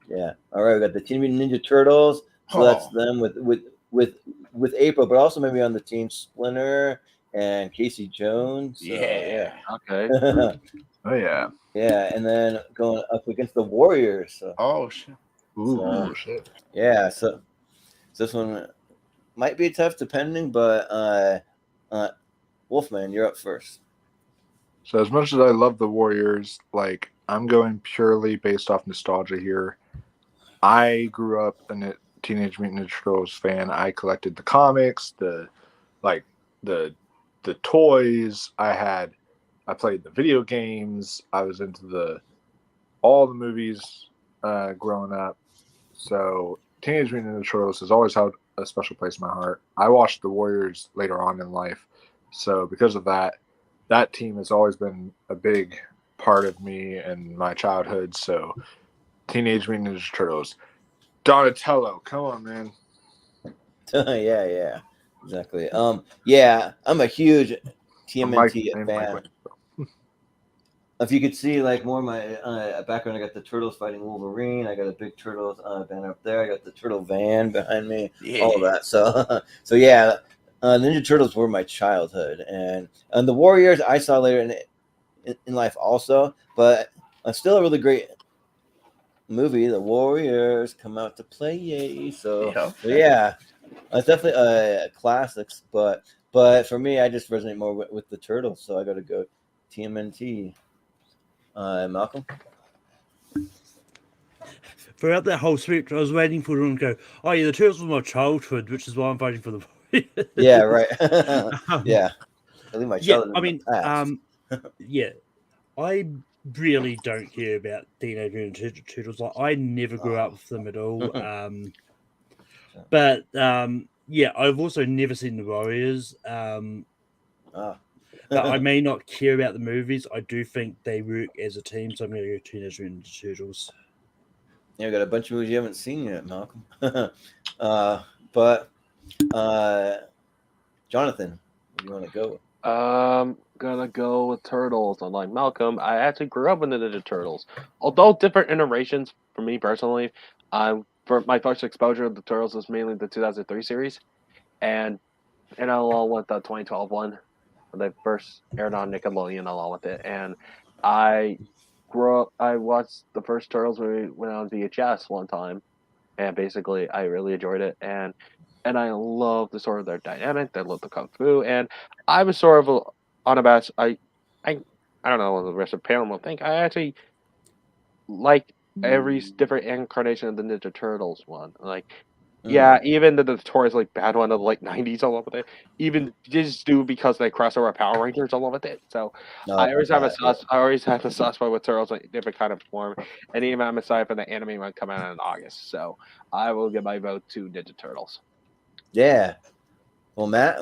Speaker 2: Yeah. All right. We got the Teenage Mutant Ninja Turtles. So that's them with April, but also maybe on the team Splinter and Casey Jones. So,
Speaker 1: Yeah.
Speaker 5: Okay.
Speaker 4: Oh yeah.
Speaker 2: Yeah, and then going up against the Warriors. So,
Speaker 1: oh shit.
Speaker 4: Ooh, shit.
Speaker 2: Yeah. So this one might be tough depending, but Wolfman, you're up first.
Speaker 4: So as much as I love the Warriors, like, I'm going purely based off nostalgia here. I grew up a Teenage Mutant Ninja Turtles fan. I collected the comics, the toys. I played the video games. I was into all the movies growing up. So Teenage Mutant Ninja Turtles has always held a special place in my heart. I watched the Warriors later on in life. So because of that team has always been a big part of me and my childhood. So Teenage Mutant Ninja Turtles. Donatello, come on, man.
Speaker 2: Yeah, exactly. Yeah, I'm a huge TMNT fan. If you could see like more of my background, I got the Turtles fighting Wolverine. I got a big Turtles banner up there. I got the Turtle van behind me. All of that. So yeah, Ninja Turtles were my childhood, and the Warriors I saw later in life also, but still a really great movie. The Warriors come out to play. So yeah, it's definitely classics, but for me, I just resonate more with the Turtles, so I got to go TMNT. Malcolm?
Speaker 10: Throughout that whole script, I was waiting for them to go, oh yeah, the Turtles were my childhood, which is why I'm voting for the Warriors.
Speaker 2: Yeah, right. Yeah. I think my childhood.
Speaker 10: Yeah, I mean, yeah, I really don't care about Teenage Mutant Ninja Turtles. Like, I never grew up with them at all. But yeah, I've also never seen the Warriors. But I may not care about the movies. I do think they work as a team, so I'm going to go Teenage Mutant Ninja Turtles.
Speaker 2: Yeah, we got a bunch of movies you haven't seen yet, Malcolm. But Jonathan, what do you want to go with?
Speaker 5: Gonna go with Turtles. Unlike Malcolm, I actually grew up with the Ninja Turtles. Although different iterations for me personally, for my first exposure of the Turtles was mainly the 2003 series, and along with the 2012 one, when they first aired on Nickelodeon along with it. And I watched the first Turtles when we went on VHS one time, and basically I really enjoyed it. And and I love the sort of their dynamic. I love the kung fu, and I was sort of on a best. I don't know what the rest of the panel will think. I actually like every different incarnation of the Ninja Turtles one. Like, yeah, even the notoriously bad one of the late '90s, I love it. Even just do because they cross over Power Rangers, I love it. So I always have I always have a soft spot with Turtles in different kind of form, and even I'm excited for the anime one coming out in August. So I will give my vote to Ninja Turtles.
Speaker 2: Yeah. Well, Matt.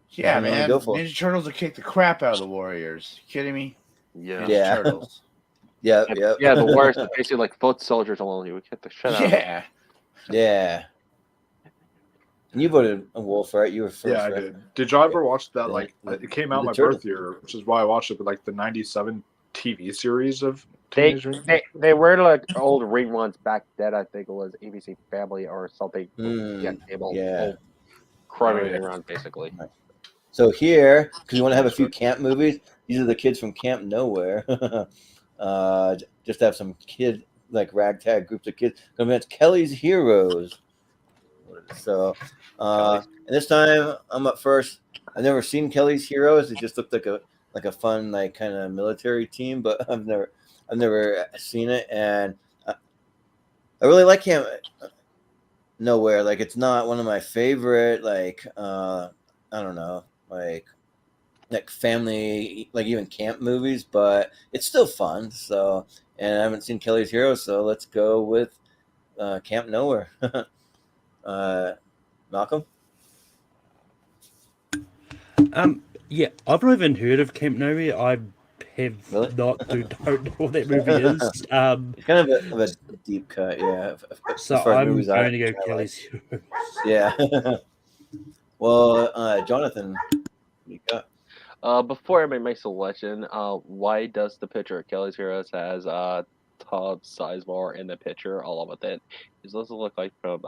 Speaker 1: Yeah, man. Ninja Turtles will kick the crap out of the Warriors. You kidding me?
Speaker 5: Yeah.
Speaker 1: Ninja Turtles.
Speaker 2: Yep.
Speaker 5: Yeah, the worst. Basically, like foot soldiers alone. You would get the shit out.
Speaker 1: Yeah.
Speaker 2: Yeah. And you voted a Wolf, right? You were first.
Speaker 4: Yeah, I
Speaker 2: right?
Speaker 4: did. Did y'all ever watch that? Like, it came out my birth year, which is why I watched it. But like the '97 TV series of Teenage Mutant.
Speaker 5: They were like old reruns back then. I think it was ABC Family or something. Old crummy reruns, basically.
Speaker 2: So here, because you want to have a few camp movies, these are the kids from Camp Nowhere. Just have some kid like ragtag groups of kids. It's Kelly's Heroes. So, and this time I'm up first. I've never seen Kelly's Heroes. It just looked like a fun like kind of military team, but I've never seen it, and I really like Camp Nowhere. Like it's not one of my favorite like I don't know like family like even camp movies, but it's still fun. So, and I haven't seen Kelly's Heroes, so let's go with Camp Nowhere. Malcolm?
Speaker 10: Yeah, I've not even heard of Camp Nowhere. I have don't know what that movie is.
Speaker 2: It's kind of a deep cut, yeah.
Speaker 10: So I'm going to go Kelly's Heroes.
Speaker 2: Yeah. Well, Jonathan, what you got?
Speaker 5: Before I make my selection, why does the picture of Kelly's Heroes has Todd Sizemore in the picture all of it? It doesn't look like from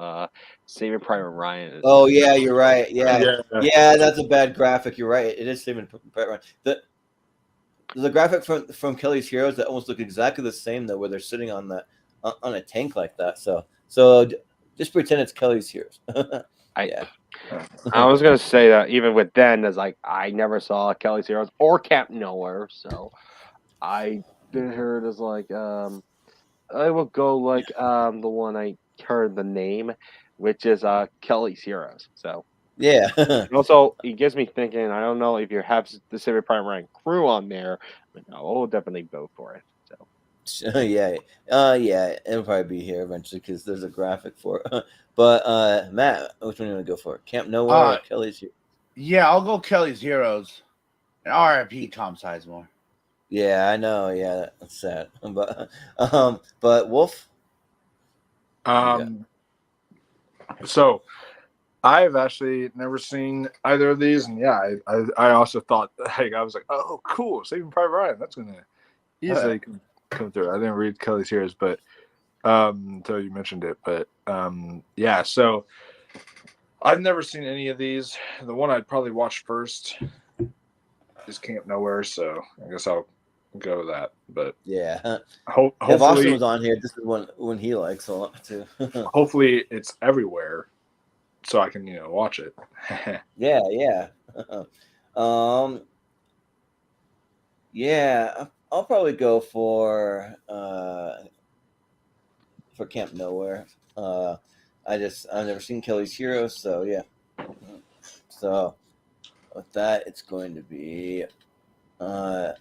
Speaker 5: Saving Private Ryan.
Speaker 2: Oh yeah, you're right. Yeah, that's a bad graphic. You're right. It is Saving Private Ryan. There's a graphic from Kelly's Heroes that almost look exactly the same though, where they're sitting on a tank like that. So just pretend it's Kelly's Heroes.
Speaker 5: I was gonna say that even with then, as like I never saw Kelly's Heroes or Camp Nowhere, so I heard as like I will go like the one I heard the name, which is Kelly's Heroes. So
Speaker 2: yeah.
Speaker 5: Also, it gets me thinking. I don't know if you have the Saving Private Ryan crew on there, but I will definitely vote for it. So
Speaker 2: yeah, it'll probably be here eventually because there's a graphic for it. But Matt, which one do you want to go for? Camp Nowhere or Kelly's Heroes?
Speaker 1: Yeah, I'll go Kelly's Heroes. And R.I.P. Tom Sizemore.
Speaker 2: Yeah, I know. Yeah, that's sad. But Wolf.
Speaker 4: So I've actually never seen either of these, and yeah, I also thought like I was like, oh, cool, Saving Private Ryan. That's gonna easily come through. I didn't read Kelly's Heroes, but until you mentioned it, but yeah. So I've never seen any of these. The one I'd probably watch first is Camp Nowhere, so I guess I'll go with that. But
Speaker 2: yeah,
Speaker 4: hopefully,
Speaker 2: if Austin was on here, this is one he likes a lot too.
Speaker 4: Hopefully, it's everywhere, so I can watch it.
Speaker 2: Yeah. Yeah, I'll probably go for Camp Nowhere. I've never seen Kelly's Heroes, so yeah. So with that, it's going to be I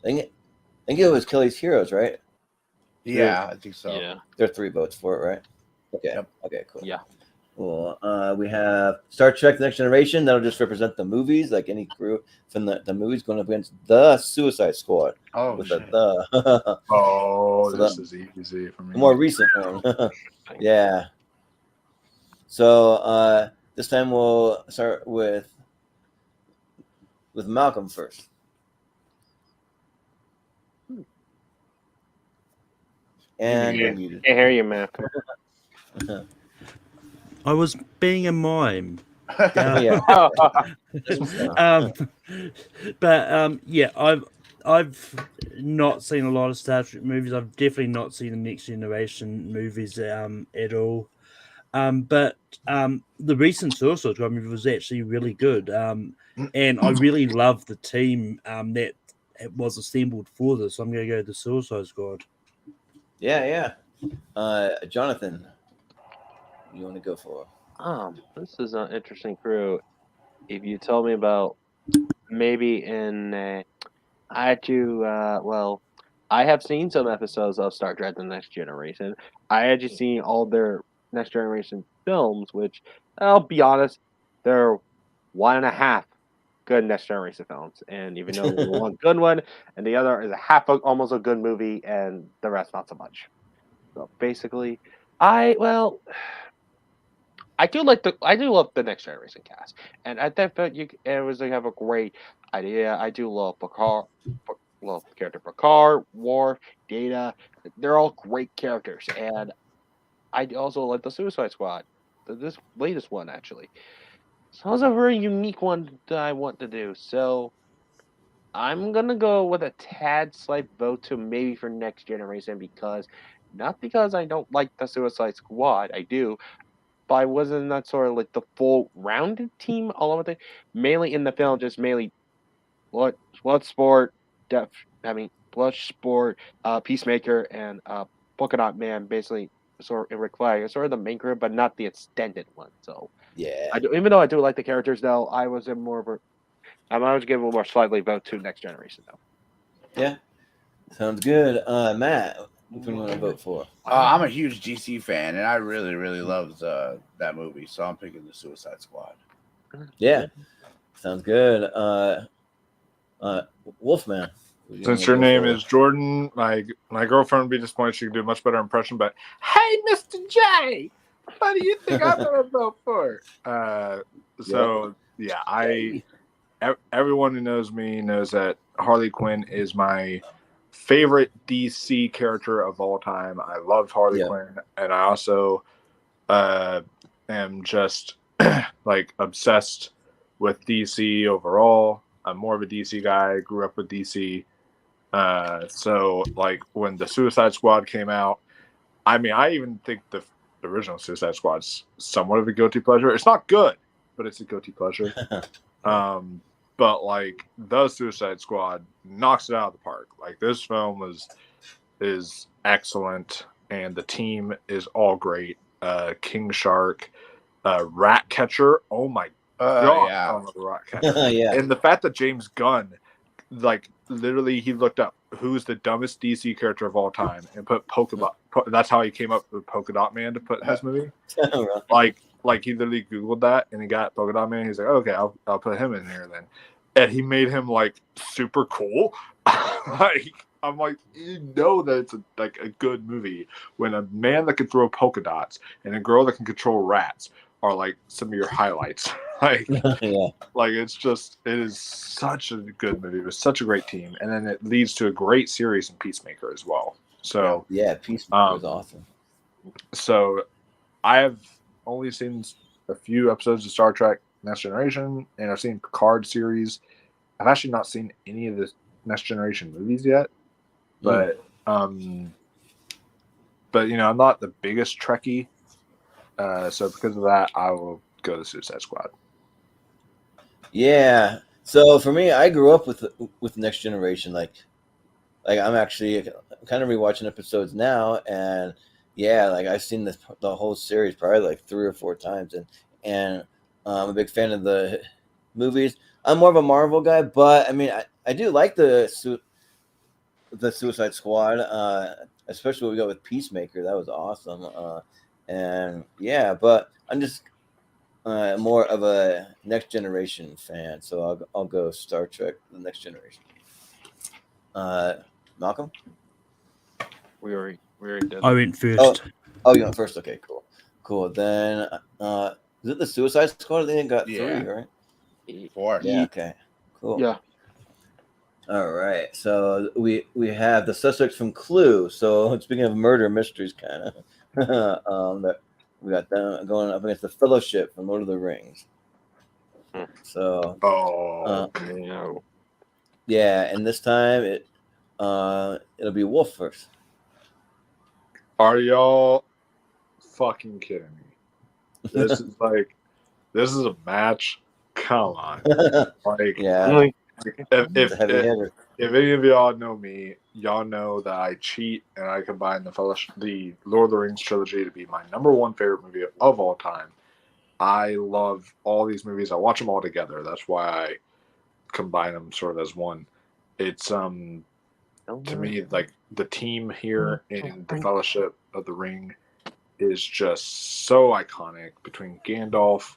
Speaker 2: think it was Kelly's Heroes, right?
Speaker 1: Yeah, I think so.
Speaker 5: Yeah,
Speaker 2: there are 3 votes for it, right? Okay.
Speaker 1: Yep.
Speaker 2: Okay, cool.
Speaker 5: Yeah.
Speaker 2: Cool. We have Star Trek: The Next Generation. That'll just represent the movies, like any crew from the movies going up against the Suicide Squad.
Speaker 1: Oh,
Speaker 2: with
Speaker 1: shit.
Speaker 4: Oh,
Speaker 2: So
Speaker 4: this is easy for me.
Speaker 2: the more recent one. Yeah. So this time we'll start with Malcolm first. And you're muted.
Speaker 5: I hear you, Malcolm.
Speaker 10: I was being a mime.
Speaker 2: Yeah.
Speaker 10: Yeah, I've not seen a lot of Star Trek movies. I've definitely not seen the Next Generation movies at all. But the recent Suicide Squad movie was actually really good. And I really love the team that was assembled for this. I'm going to go the Suicide Squad.
Speaker 2: Yeah. Jonathan, you want to go for?
Speaker 5: This is an interesting crew. If you tell me about maybe I do well, I have seen some episodes of Star Trek: The Next Generation. I had just seen all their Next Generation films, which I'll be honest, they're one and a half good Next Generation films. And even though there's one good one and the other is a almost a good movie, and the rest not so much. So basically, I well, I do love the Next Generation cast, and I think that it was they have a great idea. I do love Picard, love the character Picard, Worf, Data. They're all great characters, and I also like the Suicide Squad, this latest one actually. So it's a very unique one that I want to do. So I'm gonna go with a tad slight vote to maybe for Next Generation because not because I don't like the Suicide Squad, I do, but I wasn't not sort of like the full rounded team all over the mainly in the film, just mainly blood sport, def blood sport, Peacemaker and Polka Dot Man basically sort of Rick Flag is sort of the main group, but not the extended one. So
Speaker 2: Yeah.
Speaker 5: even though I do like the characters though, I was in more of a I was giving a more slightly vote to Next Generation though.
Speaker 2: Yeah. Sounds good. Matt, which one you want to vote for?
Speaker 1: I'm a huge DC fan, and I really, really loved that movie, so I'm picking the Suicide Squad.
Speaker 2: Yeah. Sounds good. Wolfman.
Speaker 4: Since your name is Jordan, my girlfriend would be disappointed. She could do a much better impression. But hey, Mr. J, what do you think I'm gonna vote for? Everyone who knows me knows that Harley Quinn is my favorite DC character of all time. I loved Harley Quinn, and I also am just like obsessed with DC overall. I'm more of a DC guy. I grew up with DC. So like when the Suicide Squad came out, I mean, I even think the original Suicide Squad's somewhat of a guilty pleasure. It's not good, but it's a guilty pleasure. But like the Suicide Squad knocks it out of the park. Like this film is excellent, and the team is all great. King Shark, Ratcatcher. Oh my god!
Speaker 1: Yeah.
Speaker 4: I love the Ratcatcher. Yeah. And the fact that James Gunn, like literally, he looked up who's the dumbest DC character of all time and put Polka Dot. That's how he came up with Polka Dot Man to put in his movie. Like he literally Googled that and he got Polka Dot Man. He's like, okay, I'll put him in here then, and he made him like super cool. Like I'm like, you know that it's a good movie when a man that can throw polka dots and a girl that can control rats are like some of your highlights. Like it is such a good movie. It was such a great team, and then it leads to a great series in Peacemaker as well. So
Speaker 2: Peacemaker was awesome.
Speaker 4: So I have only seen a few episodes of Star Trek Next Generation, and I've seen Picard series. I've actually not seen any of the Next Generation movies yet, but I'm not the biggest Trekkie, so because of that, I will go to Suicide Squad.
Speaker 2: Yeah. So for me, I grew up with Next Generation. Like I'm actually kind of rewatching episodes now, and like I've seen the whole series probably like 3 or 4 times, and I'm a big fan of the movies. I'm more of a Marvel guy, but I mean I do like the Suicide Squad, especially what we got with Peacemaker. That was awesome. But I'm just more of a Next Generation fan, so I'll go Star Trek: The Next Generation. Malcolm?
Speaker 5: We already did.
Speaker 10: I went first.
Speaker 2: Oh, you went first. Okay, cool. Then is it the Suicide Squad? They got 3, right?
Speaker 1: 4.
Speaker 2: Yeah. Okay. Cool.
Speaker 5: Yeah.
Speaker 2: All right. So we have the suspects from Clue. So speaking of murder mysteries, kind of, that we got them going up against the Fellowship from Lord of the Rings. So.
Speaker 5: No.
Speaker 2: Yeah, and this time it'll be Wolf first.
Speaker 4: Are y'all fucking kidding me? This is a match. Come on, like
Speaker 2: yeah,
Speaker 4: if
Speaker 2: heavy hitter.
Speaker 4: if any of y'all know me, y'all know that I cheat and I combine the Lord of the Rings trilogy to be my number one favorite movie of all time. I love all these movies. I watch them all together. That's why I combine them sort of as one. It's to me like the team here in the Fellowship of the Ring is just so iconic between Gandalf,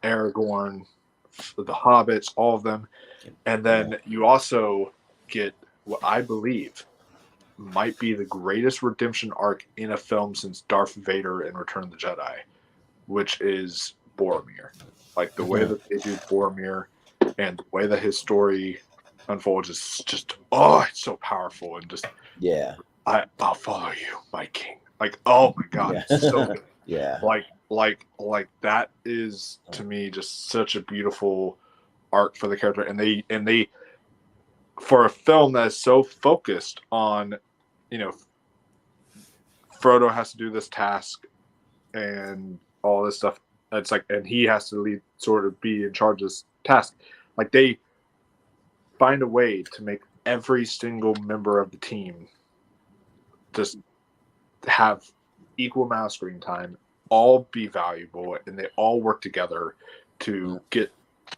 Speaker 4: Aragorn, the Hobbits, all of them. And then you also get what I believe might be the greatest redemption arc in a film since Darth Vader in Return of the Jedi, which is Boromir. Like the way that they do Boromir and the way that his story unfolds is just, it's so powerful. And just, I'll follow you, my king. Like, oh my God, so good.
Speaker 2: Yeah.
Speaker 4: Like that is to me just such a beautiful arc for the character, and they for a film that is so focused on, Frodo has to do this task and all this stuff. It's like, and he has to be in charge of this task. Like they find a way to make every single member of the team just have equal amount of screen time, all be valuable, and they all work together to get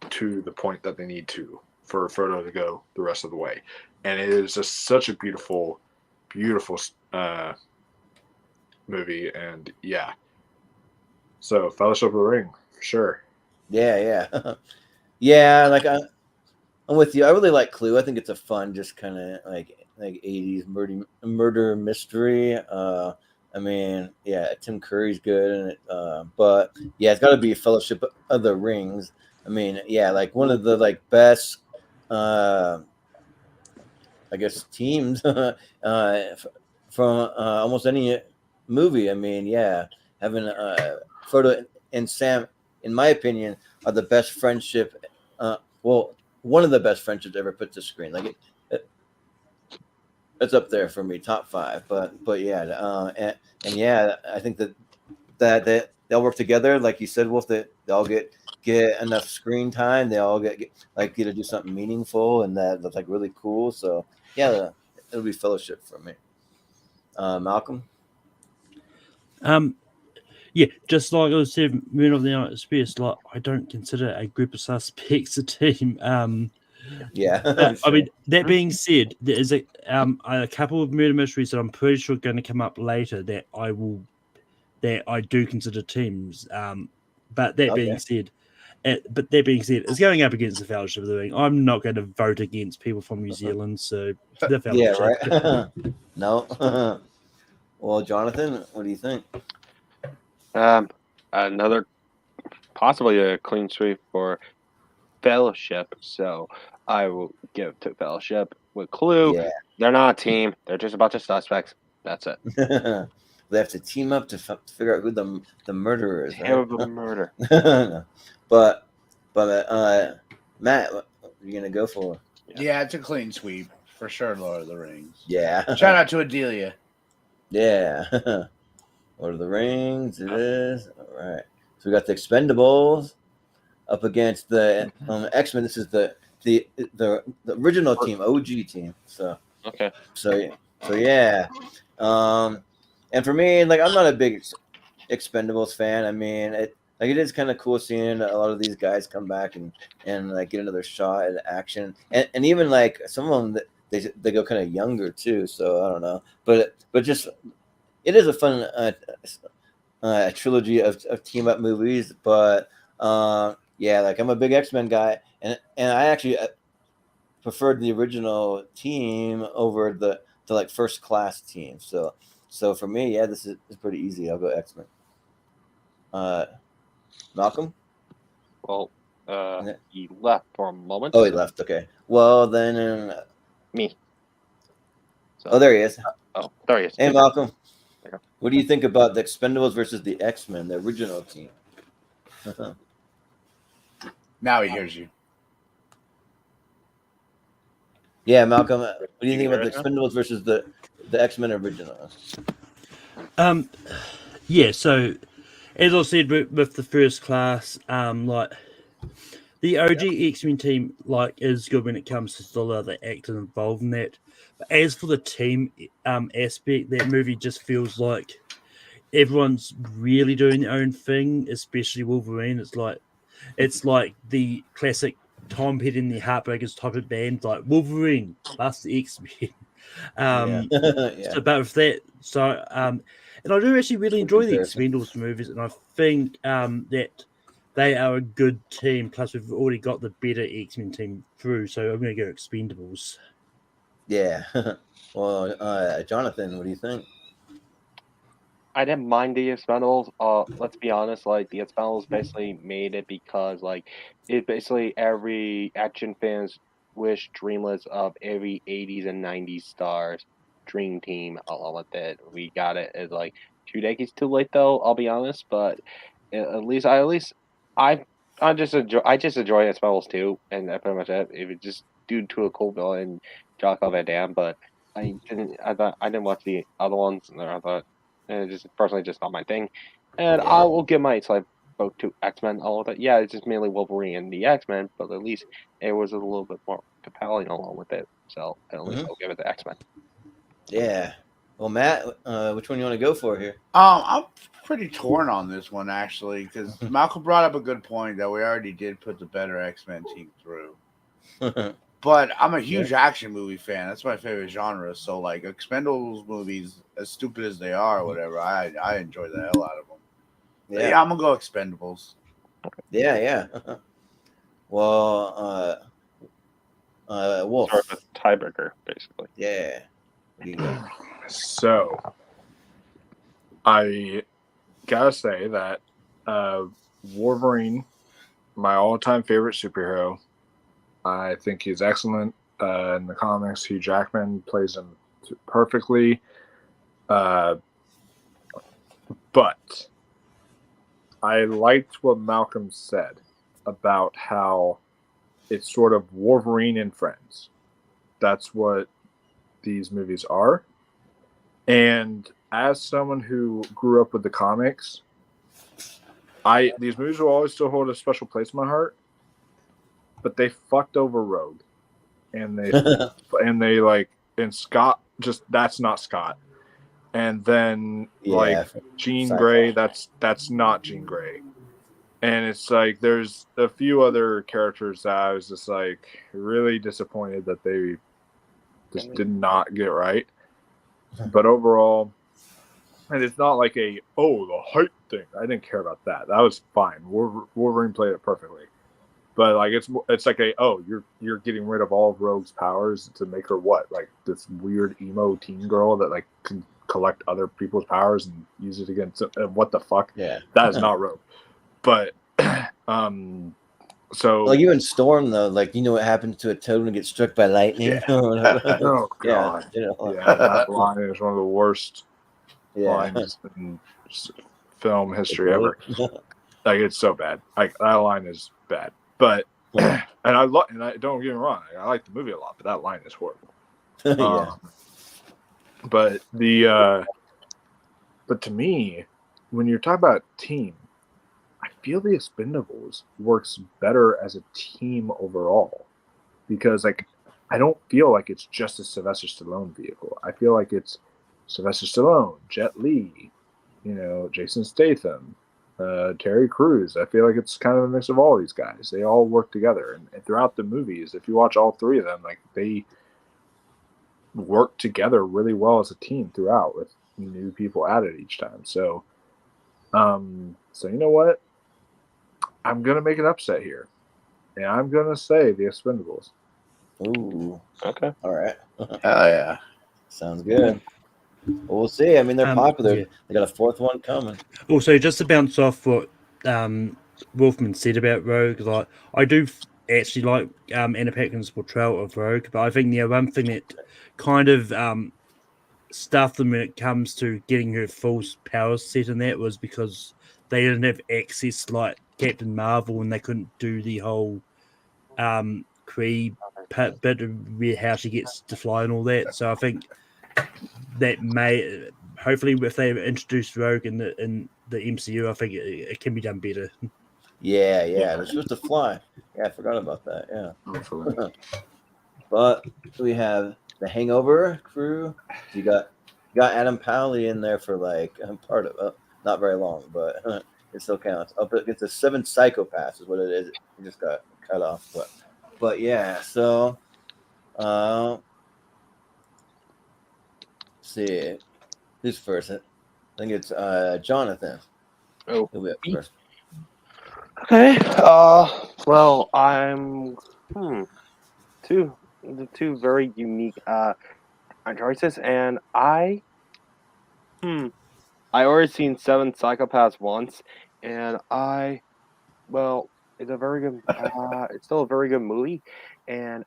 Speaker 4: to the point that they need to for Frodo to go the rest of the way. And it is just such a beautiful, beautiful movie. And so Fellowship of the Ring for sure.
Speaker 2: Yeah. Like I'm with you. I really like Clue. I think it's a fun, just kind of like 80s murder mystery. I mean, Tim Curry's good in it, but it's got to be Fellowship of the Rings. I mean, like one of the best, I guess, teams from almost any movie. I mean, having Frodo and Sam, in my opinion, are the best friendship. One of the best friendships ever put to screen. Like it's up there for me, top 5. But I think that they'll work together, like you said, Wolf. That they'll get enough screen time. They all get to do something meaningful, and that's like really cool. So it'll be Fellowship for me. Malcolm.
Speaker 10: Just like I said, Men of the United Space, like I don't consider a group of suspects a team.
Speaker 2: I
Speaker 10: mean, that being said, there is a couple of murder mysteries that I'm pretty sure are going to come up later that I do consider teams. But that being said, it's going up against the Fellowship of the Ring. I'm not going to vote against people from New Zealand, so the Fellowship.
Speaker 2: Yeah, right. No. Well, Jonathan, what do you think?
Speaker 5: Another possibly a clean sweep for Fellowship, so I will give to Fellowship with Clue.
Speaker 2: Yeah.
Speaker 5: They're not a team; they're just a bunch of suspects. That's it.
Speaker 2: They have to team up to figure out who the murderer is.
Speaker 5: Right? The murder.
Speaker 2: No. But Matt, what are you gonna go for?
Speaker 1: Yeah, it's a clean sweep for sure. Lord of the Rings.
Speaker 2: Yeah.
Speaker 1: Shout out to Adelia.
Speaker 2: Yeah. Lord of the Rings, it is. All right. So we got the Expendables up against the X-Men. This is the original team, OG team. So
Speaker 5: okay.
Speaker 2: So yeah. And for me, like I'm not a big Expendables fan. I mean, it is kind of cool seeing a lot of these guys come back and like get another shot at action, and even like some of them they go kind of younger too. So I don't know, but just. It is a fun trilogy of team up movies, but like I'm a big X-Men guy, and I actually preferred the original team over the like first class team. So for me, this is pretty easy. I'll go X-Men. Malcolm?
Speaker 5: Well, he left for a moment.
Speaker 2: Oh, he left. Okay. Well, then
Speaker 5: me.
Speaker 2: So, oh, there he is.
Speaker 5: Oh, there he is.
Speaker 2: Hey, Malcolm. What do you think about the Expendables versus the X-Men, the original team?
Speaker 1: Now he hears you.
Speaker 2: Yeah, Malcolm. What do you think about the Expendables versus the X-Men original?
Speaker 10: Yeah, so as I said with the first class, like the OG X-Men team, like is good when it comes to still the actors involved in that. But as for the team aspect, that movie just feels like everyone's really doing their own thing, especially Wolverine. It's like the classic Tom Petty and the Heartbreakers type of band, like Wolverine, that's the X-Men. So, but with that, and I do actually really enjoy the Expendables movies, and I think that they are a good team. Plus, we've already got the better X-Men team through, so I'm going to go Expendables.
Speaker 2: Yeah. Well, Jonathan, what do you think?
Speaker 5: I didn't mind the Expendables. Let's be honest, like the Expendables basically made it because like it basically every action fan's wish dreamless of every 80s and 90s stars dream team along with it. We got it. It's like 2 decades too late though, I'll be honest, but at least I I just enjoy Expendables too, and that's pretty much it. If it just due to a cool villain, Jock Van Dam, but I didn't watch the other ones and I thought just personally just not my thing. And I will give my slight vote to X-Men all of that. Yeah, it's just mainly Wolverine and the X-Men, but at least it was a little bit more compelling along with it. So at least I'll give it to X-Men.
Speaker 2: Yeah. Well, Matt, which one you want to go for here?
Speaker 1: I'm pretty torn on this one actually, because Malcolm brought up a good point that we already did put the better X-Men team through. But I'm a huge action movie fan. That's my favorite genre. So like Expendables movies, as stupid as they are or whatever, I enjoy the hell out of them. Yeah, I'm gonna go Expendables.
Speaker 2: Yeah. Well, Wolf.
Speaker 5: Sort of a tiebreaker, basically.
Speaker 2: Yeah.
Speaker 4: So I gotta say that Wolverine, my all-time favorite superhero. I think he's excellent in the comics. Hugh Jackman plays him perfectly. But I liked what Malcolm said about how it's sort of Wolverine and friends. That's what these movies are. And as someone who grew up with the comics, these movies will always still hold a special place in my heart. But they fucked over Rogue, and and Scott that's not Scott, and then Jean Grey, that's not Jean Grey, and it's like there's a few other characters that I was just like really disappointed that they just did not get right, but overall, and it's not like the height thing. I didn't care about that. That was fine. Wolverine played it perfectly. But like it's like you're getting rid of all of Rogue's powers to make her what, like this weird emo teen girl that like can collect other people's powers and use it against what the fuck?
Speaker 2: Yeah,
Speaker 4: that is not Rogue. But so
Speaker 2: like even Storm though, like you know what happens to a toad when it gets struck by lightning?
Speaker 4: Oh god, that line is one of the worst lines in film history ever. Like it's so bad. Like that line is bad. But and I don't get me wrong, I like the movie a lot, but that line is horrible. But but to me, when you're talking about team, I feel the Expendables works better as a team overall because like I don't feel like it's just a Sylvester Stallone vehicle. I feel like it's Sylvester Stallone, Jet Li, Jason Statham. Terry Crews. I feel like it's kind of a mix of all these guys. They all work together, and throughout the movies, if you watch all three of them, like they work together really well as a team throughout, with new people added each time. So, so you know what? I'm gonna make an upset here, and I'm gonna say the Expendables.
Speaker 2: Ooh,
Speaker 5: okay,
Speaker 2: all right.
Speaker 1: Hell yeah,
Speaker 2: sounds good. Well, we'll see. I mean, they're popular.
Speaker 10: Yeah.
Speaker 2: They got a fourth one coming.
Speaker 10: Also, just to bounce off what Wolfman said about Rogue, like I do actually like Anna Paquin's portrayal of Rogue, but I think the one thing that kind of stuffed them when it comes to getting her full power set in that was because they didn't have access like Captain Marvel, and they couldn't do the whole Kree bit of how she gets to fly and all that. So I think that may hopefully if they introduce Rogue in the MCU, I think it can be done better.
Speaker 2: Yeah. They're supposed to fly. Yeah, I forgot about that. Yeah.
Speaker 4: Hopefully.
Speaker 2: But we have the Hangover crew. You got Adam Pally in there for like part of not very long, but it still counts. Up against the 7 Psychopaths is what it is. It just got cut off, but yeah. So, let's see who's first. I think it's Jonathan.
Speaker 5: Oh,
Speaker 2: He'll be up first.
Speaker 5: okay. Well, I'm the two very unique choices, and I already seen 7 Psychopaths once, and it's a very good. It's still a very good movie, and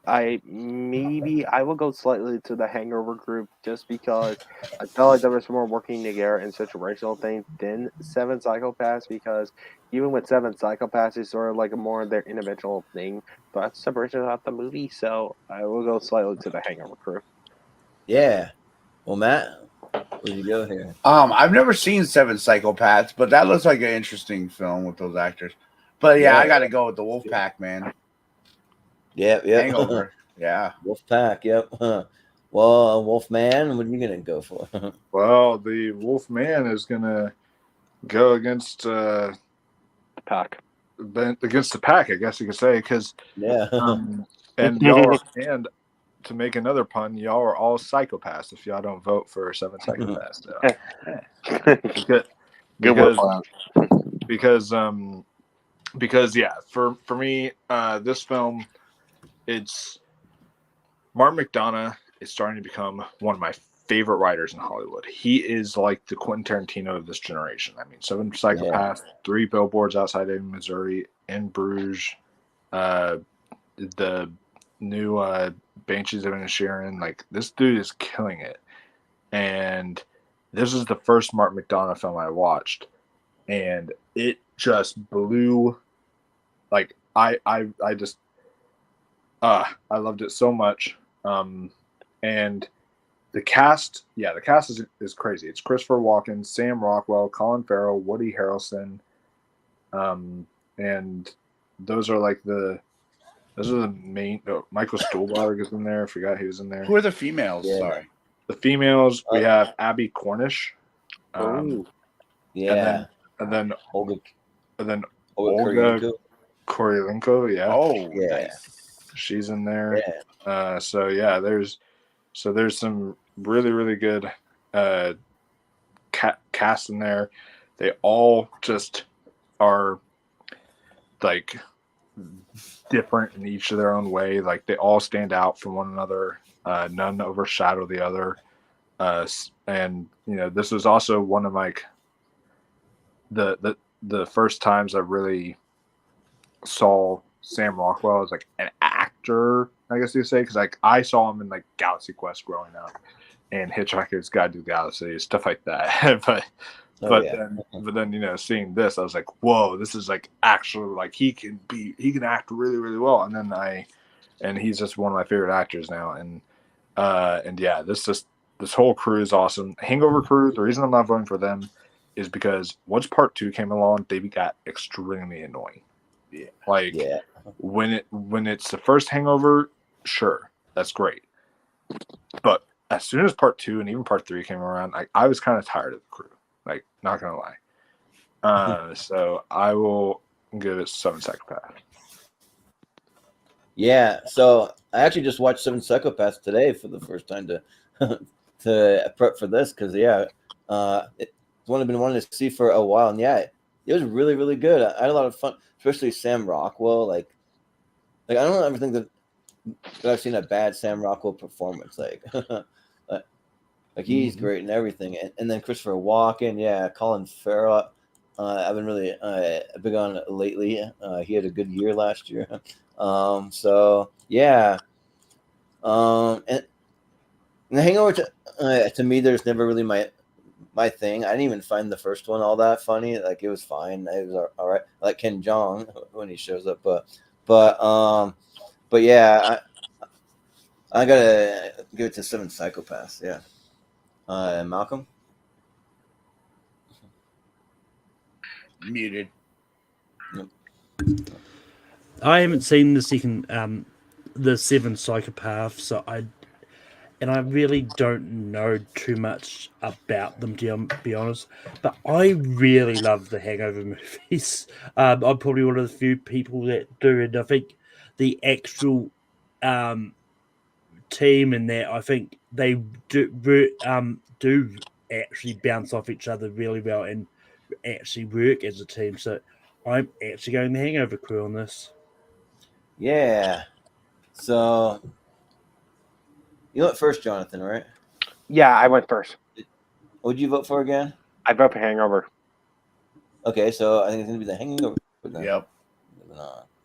Speaker 5: I will go slightly to the Hangover group just because I felt like there was more working together and situational things than 7 Psychopaths, because even with 7 Psychopaths, it's sort of like a more of their individual thing, but that's separation of the movie, so I will go slightly to the Hangover crew.
Speaker 2: Yeah. Well, Matt, where'd you go here?
Speaker 1: I've never seen 7 Psychopaths, but that looks like an interesting film with those actors. But yeah, I got to go with the Wolfpack, man.
Speaker 2: Yep.
Speaker 1: Hangover. Yeah.
Speaker 2: Wolfpack. Yep. Well, Wolfman, what are you gonna go for?
Speaker 4: Well, the Wolfman is gonna go against
Speaker 5: Pack.
Speaker 4: Against the pack, I guess you could say, because and y'all and to make another pun, y'all are all psychopaths if y'all don't vote for 7 Psychopaths. Because yeah, for me, this film, it's Martin McDonagh is starting to become one of my favorite writers in Hollywood. He is like the Quentin Tarantino of this generation. I mean, 7 Psychopaths, 3 Billboards Outside of Missouri, In Bruges, the new Banshees of Inisherin. Like, this dude is killing it. And this is the first Martin McDonagh film I watched, and it just blew. Like, I just I loved it so much. And the cast is crazy. It's Christopher Walken, Sam Rockwell, Colin Farrell, Woody Harrelson, and those are the main. Michael Stuhlbarg is in there. I forgot he was in there.
Speaker 1: Who are the females? Yeah. Sorry,
Speaker 4: the females. We have Abby Cornish.
Speaker 2: And
Speaker 4: then
Speaker 2: Olga
Speaker 4: Kurylenko. Yeah.
Speaker 1: Oh, yeah. Nice.
Speaker 4: She's in there.
Speaker 2: Yeah.
Speaker 4: There's some really, really good cast in there. They all just are like different in each of their own way. Like, they all stand out from one another. None overshadow the other. And this was also one of the first times I really saw Sam Rockwell as like an actor, I guess you'd say, because like I saw him in like Galaxy Quest growing up and Hitchhiker's Guide to the Galaxy, stuff like that. but then seeing this, I was like, whoa, this is like actually like he can act really, really well. And he's just one of my favorite actors now. And yeah, this whole crew is awesome. Hangover crew, the reason I'm not voting for them is because once part 2 came along, they got extremely annoying. Yeah. When it's the first Hangover, sure, that's great. But as soon as part 2 and even part 3 came around, I was kind of tired of the crew. Like, not gonna lie. So I will give it 7 Psychopaths.
Speaker 2: Yeah. So I actually just watched 7 Psychopaths today for the first time to prep for this, because it's one I've been wanting to see for a while, and yeah, it was really, really good. I had a lot of fun, especially Sam Rockwell. Like I don't ever think that I've seen a bad Sam Rockwell performance. Like he's great and everything. And then Christopher Walken, yeah, Colin Farrell. I've been really big on it lately. He had a good year last year. So yeah. And The Hangover to me, there's never really my thing. I didn't even find the first one all that funny. Like, it was fine. It was all right. I like Ken Jeong when he shows up, but yeah, I gotta give it to Seven Psychopaths. Yeah. Malcolm.
Speaker 1: Muted.
Speaker 10: I haven't seen the second, the Seven Psychopaths, so I really don't know too much about them, to be honest. But I really love the Hangover movies. I'm probably one of the few people that do, and I think the actual team in that, I think they do actually bounce off each other really well and actually work as a team. So I'm actually going the Hangover crew on this.
Speaker 2: Yeah. So you went first, Jonathan, right?
Speaker 5: Yeah, I went first.
Speaker 2: What would you vote for again?
Speaker 5: I vote for Hangover.
Speaker 2: Okay, so I think it's gonna be the Hangover.
Speaker 1: Yep.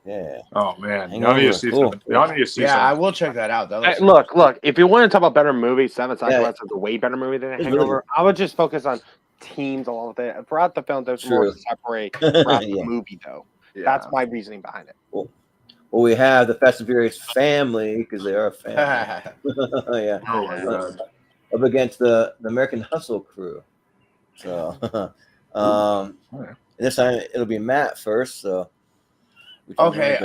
Speaker 2: Yeah.
Speaker 4: Oh man,
Speaker 2: Hangover,
Speaker 4: y'all need to see
Speaker 2: cool.
Speaker 4: something. Y'all need to see
Speaker 1: Yeah, I
Speaker 4: something.
Speaker 1: will check that out. That looks
Speaker 5: Look. If you want to talk about better movies, Seven Psychopaths
Speaker 2: Yeah.
Speaker 5: is a way better movie than
Speaker 2: It's
Speaker 5: Hangover.
Speaker 2: really
Speaker 5: I would just focus on teams along with it. Throughout the film, there's more to separate throughout the movie, though.
Speaker 4: Yeah.
Speaker 5: That's my reasoning behind it.
Speaker 2: Well, we have the Fast and Furious family because they are a family. Yeah.
Speaker 4: Oh my god.
Speaker 2: Up against the American Hustle crew. So, this time it'll be Matt first. So,
Speaker 1: okay.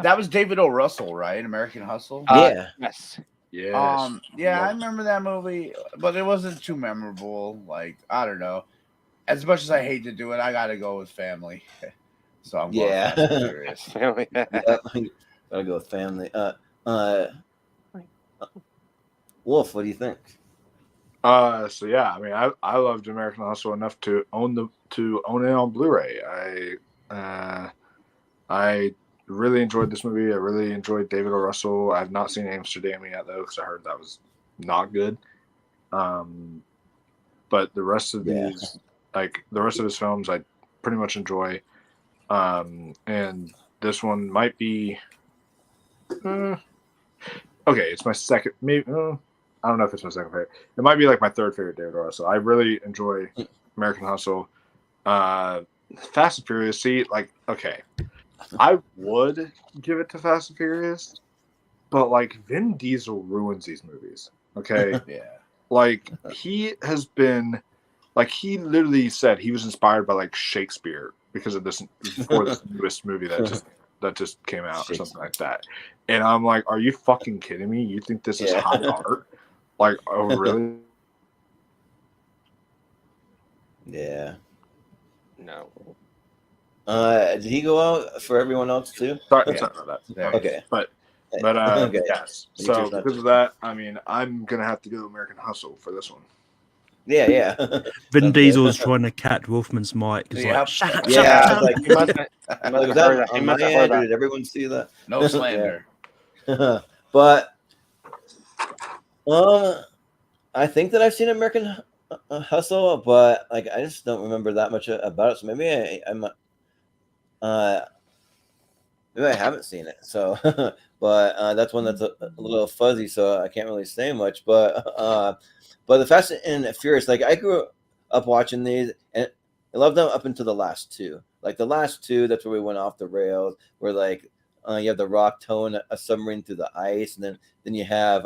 Speaker 1: That was David O. Russell, right? American Hustle.
Speaker 2: Yeah.
Speaker 5: Yes.
Speaker 4: Yes.
Speaker 1: Yeah, I remember that movie, but it wasn't too memorable. Like, I don't know. As much as I hate to do it, I gotta go with family. So I'm going Fast and Furious.
Speaker 2: Gotta go with family. Wolf, what do you think?
Speaker 4: So yeah, I mean, I loved American Hustle enough to own it on Blu-ray. I really enjoyed this movie. I really enjoyed David O. Russell. I've not seen Amsterdam yet though, because I heard that was not good. But the rest of these, like the rest of his films, I pretty much enjoy. And this one might be okay. It's my second, maybe. I don't know if it's my second favorite. It might be like my third favorite David O. Russell. I really enjoy American Hustle. Fast and Furious. See, like, okay, I would give it to Fast and Furious, but like Vin Diesel ruins these movies. Okay,
Speaker 1: Yeah.
Speaker 4: Like he has been, like he literally said he was inspired by like Shakespeare because of this for this newest movie that just came out or something like that. And I'm like, are you fucking kidding me? You think this is high art? Like, oh really?
Speaker 2: Yeah.
Speaker 5: No.
Speaker 2: Did he go out for everyone else too?
Speaker 4: Sorry about that.
Speaker 2: Okay.
Speaker 4: But
Speaker 2: Okay.
Speaker 4: yes. So because of that, I mean, I'm gonna have to go American Hustle for this one.
Speaker 2: Yeah.
Speaker 10: Vin Diesel is trying to cut Wolfman's mic. He's like, shut up,
Speaker 2: Yeah.
Speaker 10: shut up.
Speaker 2: Like,
Speaker 5: He must have
Speaker 2: on my end, or did everyone see that?
Speaker 1: No slander.
Speaker 2: But I think that I've seen American Hustle, but like I just don't remember that much about it. So maybe maybe I haven't seen it. So, but that's one that's a little fuzzy, so I can't really say much. But the Fast and Furious, like I grew up watching these, and I loved them up until the last two. Like the last two, that's where we went off the rails. Where like you have the Rock towing a submarine through the ice, and then you have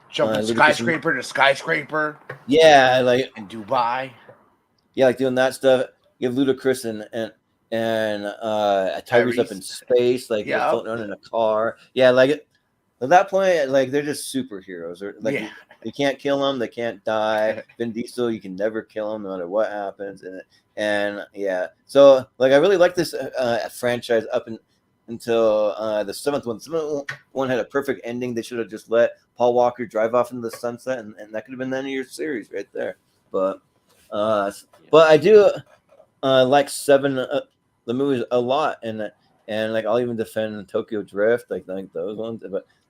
Speaker 1: jumping skyscraper to skyscraper.
Speaker 2: Yeah, like
Speaker 1: in Dubai.
Speaker 2: Yeah, like doing that stuff. You have Ludacris and Tyrese up in space, like they're floating around in a car. Yeah, like at that point, like they're just superheroes. Like you can't kill them, they can't die. Vin Diesel, you can never kill him no matter what happens. And yeah, so like I really like this franchise up until the seventh one. The seventh one had a perfect ending. They should have just let Paul Walker drive off into the sunset, and that could have been the end of your series right there. But I do like seven the movies a lot, and like I'll even defend Tokyo Drift, like those ones.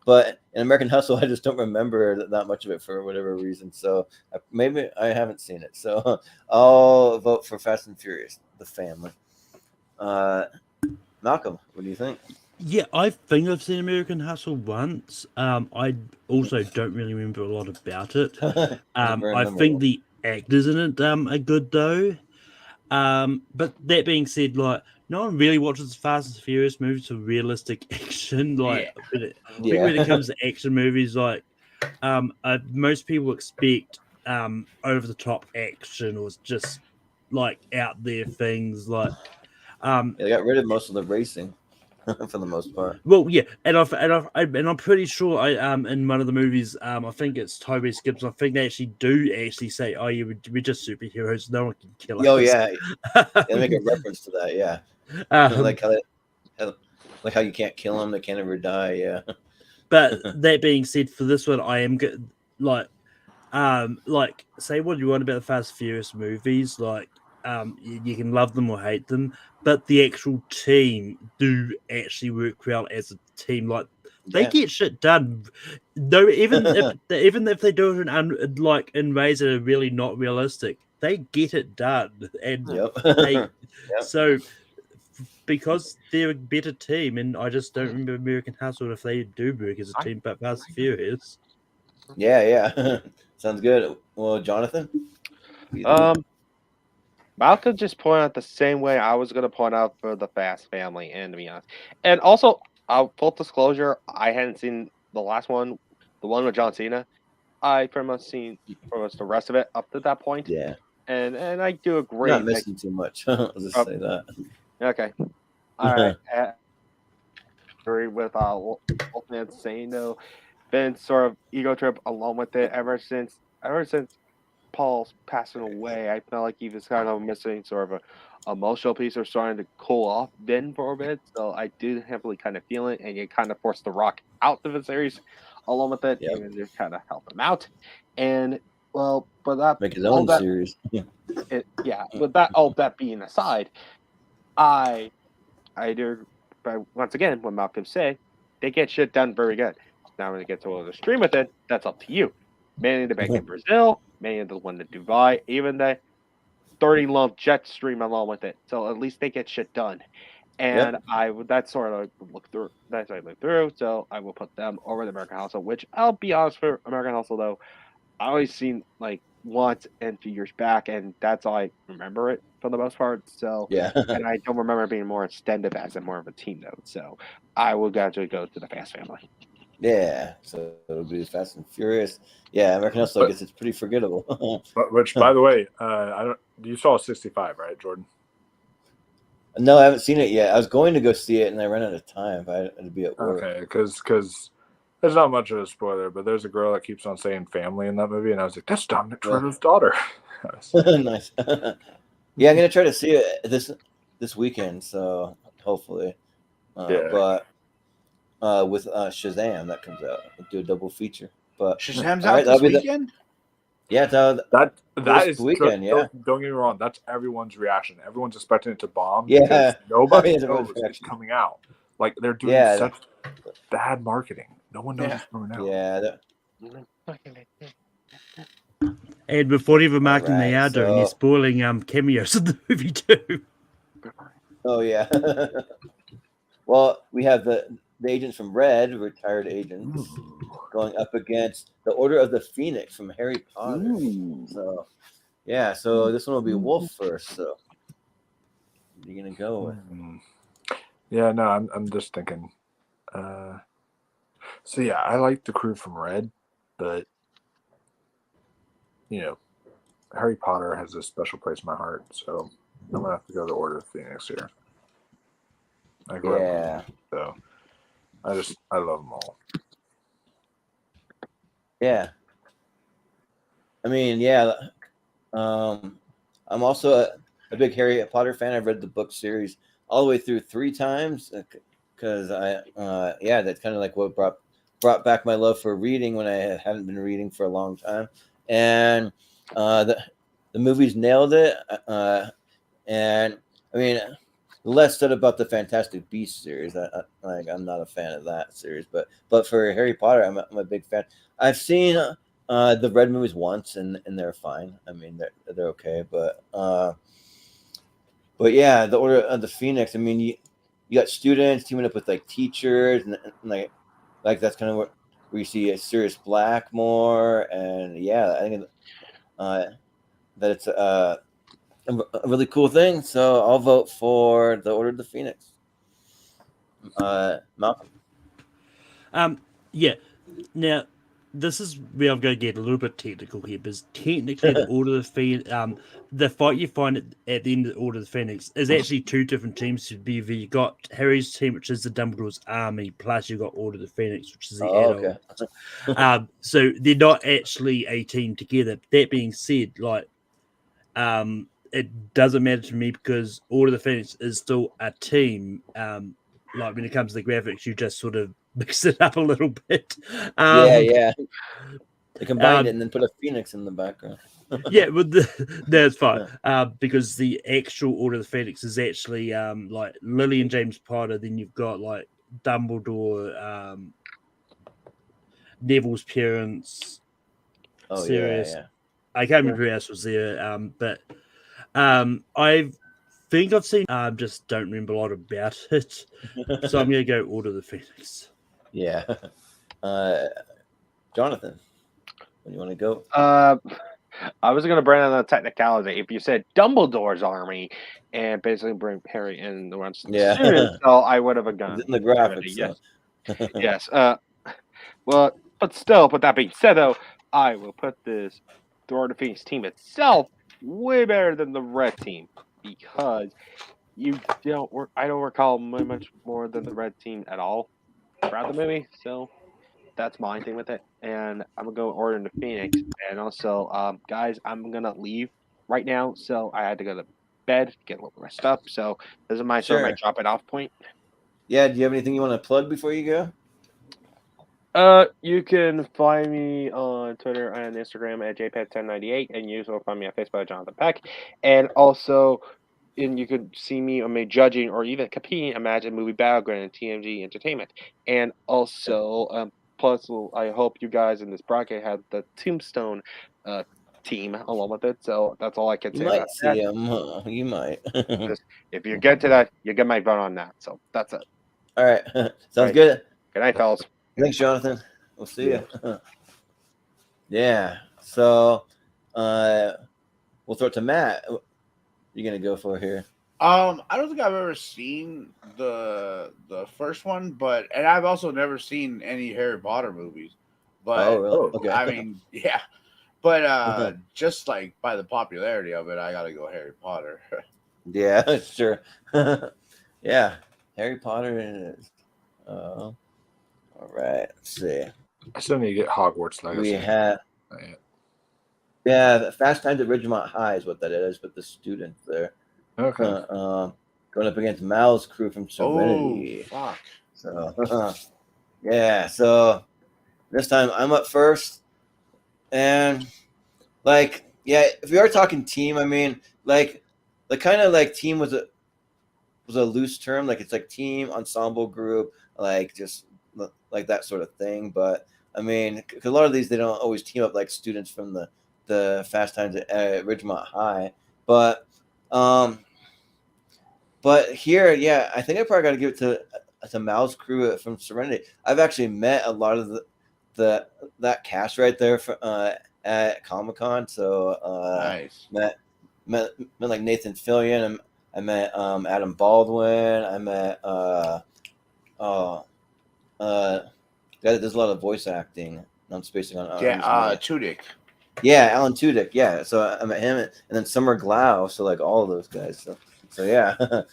Speaker 2: But in American Hustle, I just don't remember that much of it for whatever reason. So maybe I haven't seen it. So I'll vote for Fast and Furious, the family. Malcolm, what do you think?
Speaker 10: Yeah, I think I've seen American Hustle once. I also don't really remember a lot about it. I think the actors in it are good though. But that being said, like no one really watches Fast and Furious movies for realistic action. Like, I think when it comes to action movies, like, most people expect over the top action or just like out there things like
Speaker 2: They got rid of most of the racing for the most part.
Speaker 10: Well, yeah, and I'm pretty sure in one of the movies I think it's Toby Skips. I think they do say, "Oh, we're just superheroes. No one can kill us."
Speaker 2: Oh yeah, they make a reference to that. Yeah, like how you can't kill them, they can't ever die. Yeah.
Speaker 10: But that being said, for this one, I am good. Like say what you want about the Fast and Furious movies, like you can love them or hate them, but the actual team do actually work well as a team. Like they get shit done. No, even if they do it in ways that are really not realistic, they get it done, and so because they're a better team. And I just don't remember American Hustle if they do work as a team, but Fast and Furious.
Speaker 2: Yeah. Sounds good. Well, Jonathan?
Speaker 5: Mal could just point out the same way I was going to point out for the Fast family, and to be honest. And also, full disclosure, I hadn't seen the last one, the one with John Cena. I pretty much seen the rest of it up to that point.
Speaker 2: Yeah.
Speaker 5: And I do agree.
Speaker 2: Not missing too much. I'll just say that.
Speaker 5: Okay. All right. Agree with Wolfman saying though, been sort of ego trip along with it ever since Paul's passing away. I felt like he was kind of missing sort of a emotional piece or starting to cool off Ben for a bit. So I do heavily kind of feel it, and you kind of forced The Rock out of the series along with it, even to kind of help him out. And well, but that
Speaker 2: make his own series.
Speaker 5: With that all that being aside, I do. But once again, what Malcolm said, they get shit done very good. Now, when it gets to the stream with it, that's up to you. Manning the bank in Brazil, manning the one in Dubai, even the 30 lump jet stream along with it. So at least they get shit done. And that's sort of look through. That's what I look through. So I will put them over the American Hustle, which I'll be honest for American Hustle though, I always seen like once and 2 years back, and that's all I remember it for the most part. So and I don't remember it being more extended as more of a team though. So I will gradually go to the Fast family.
Speaker 2: Yeah, so it'll be Fast and Furious. Yeah, American Hustle, I guess it's pretty forgettable.
Speaker 4: Which, by the way, you saw 65, right, Jordan?
Speaker 2: No, I haven't seen it yet. I was going to go see it, and I ran out of time. I had to be at work.
Speaker 4: Okay, because there's not much of a spoiler, but there's a girl that keeps on saying family in that movie, and I was like, that's Dominic Toretto's daughter.
Speaker 2: Nice. Yeah, I'm gonna try to see it this weekend. So hopefully, but with Shazam that comes out, we'll do a double feature. But
Speaker 1: Shazam's out this weekend.
Speaker 2: Yeah,
Speaker 4: that is
Speaker 2: weekend.
Speaker 4: Don't get me wrong. That's everyone's reaction. Everyone's expecting it to bomb.
Speaker 2: Yeah,
Speaker 4: nobody knows it's coming out. Like they're doing such bad marketing. No one knows it's coming out.
Speaker 2: Yeah.
Speaker 10: And before even marking they are doing, they're spoiling cameos in the movie too.
Speaker 2: Oh yeah. Well, we have the agents from Red, retired agents, going up against the Order of the Phoenix from Harry Potter. So yeah, so this one will be Wolf first. So what are you gonna go with?
Speaker 4: Yeah, no, I'm just thinking. So yeah, I like the crew from Red, but Harry Potter has a special place in my heart, so I'm gonna have to go to Order of Phoenix here. I grew up, so I love them all.
Speaker 2: Yeah, I mean, I'm also a big Harry Potter fan. I've read the book series all the way through 3 times because that's kind of like what brought back my love for reading when I hadn't been reading for a long time. And the movies nailed it. And I mean, less said about the Fantastic Beasts series. I'm not a fan of that series, but for Harry Potter, I'm a big fan. I've seen the Red movies once, and they're fine. I mean, they're okay, but yeah, the Order of the Phoenix. I mean, you got students teaming up with like teachers, and like that's kind of where you see a Sirius Black more, and I think that it's a really cool thing. So I'll vote for the Order of the Phoenix. Malcolm.
Speaker 10: Yeah. Now, this is where I'm going to get a little bit technical here, because technically the Order of the Phoenix, the fight you find at the end of the Order of the Phoenix is actually two different teams. You got Harry's team, which is the Dumbledore's army, plus you got Order of the Phoenix, which is the adults. So they're not actually a team together. That being said, like, it doesn't matter to me because Order of the Phoenix is still a team. Like when it comes to the graphics, you just sort of mix it up a little bit.
Speaker 2: Yeah. They combined it and then put a phoenix in the background.
Speaker 10: Yeah, but that's fine. Because the actual Order of the Phoenix is actually like Lily and James Potter. Then you've got like Dumbledore, Neville's parents. Sirius.
Speaker 2: Yeah.
Speaker 10: I can't remember who else was there. But I think I've seen. Just don't remember a lot about it. So I'm gonna go Order of the Phoenix.
Speaker 2: Yeah. Jonathan, when you want to go?
Speaker 5: I was going to bring on the technicality. If you said Dumbledore's army and basically bring Harry in the rest of the students, so I would have gone
Speaker 2: in the graphics.
Speaker 5: Yes. Yes. Well, but still, with that being said, though, I will put the Order of the Phoenix team itself way better than the red team because I don't recall much more than the red team at all throughout the movie. So that's my thing with it. And I'm gonna go Order of the Phoenix. And also, guys, I'm gonna leave right now. So I had to go to bed, get a little rest up. So this is my drop it off point.
Speaker 2: Yeah. Do you have anything you want to plug before you go?
Speaker 5: You can find me on Twitter and Instagram at jpet1098, and you can find me on Facebook at Jonathan Peck, and also, you can see me on me judging or even competing in Imagine Movie Battleground and TMG Entertainment, and also, plus, I hope you guys in this bracket have the Tombstone team along with it. So that's all I can say.
Speaker 2: You might see them. You might.
Speaker 5: If you get to that, you get my vote on that. So that's it.
Speaker 2: All right. Sounds good.
Speaker 5: Good night, fellas.
Speaker 2: Thanks, Jonathan. We'll see you. Yeah. So we'll throw it to Matt. What are you gonna go for here?
Speaker 1: I don't think I've ever seen the first one, and I've also never seen any Harry Potter movies. But
Speaker 2: really? Okay.
Speaker 1: I mean, yeah. But just like by the popularity of it, I gotta go Harry Potter.
Speaker 2: Yeah, sure. Yeah, Harry Potter is. All right, let's see.
Speaker 4: I still need to get Hogwarts Legacy.
Speaker 2: We have. Yeah, Fast Times at Ridgemont High is what that is, with the students there.
Speaker 4: Okay.
Speaker 2: Going up against Mal's crew from Serenity.
Speaker 1: Oh, fuck.
Speaker 2: So, yeah. So this time I'm up first, and if we are talking team, I mean, the kind of team was a loose term. It's like team, ensemble, group, just like that sort of thing. But I mean, because a lot of these they don't always team up like students from the Fast Times at Ridgemont High, but here, yeah, I think I probably got to give it to Mal's crew from Serenity. I've actually met a lot of that cast right there at Comic-Con. So
Speaker 1: nice.
Speaker 2: Met like Nathan Fillion. I met Adam Baldwin. I met there's a lot of voice acting. I'm spacing on.
Speaker 1: Tudyk.
Speaker 2: Yeah, Alan Tudyk. Yeah, so I met him, and then Summer Glau. So all of those guys. So yeah, I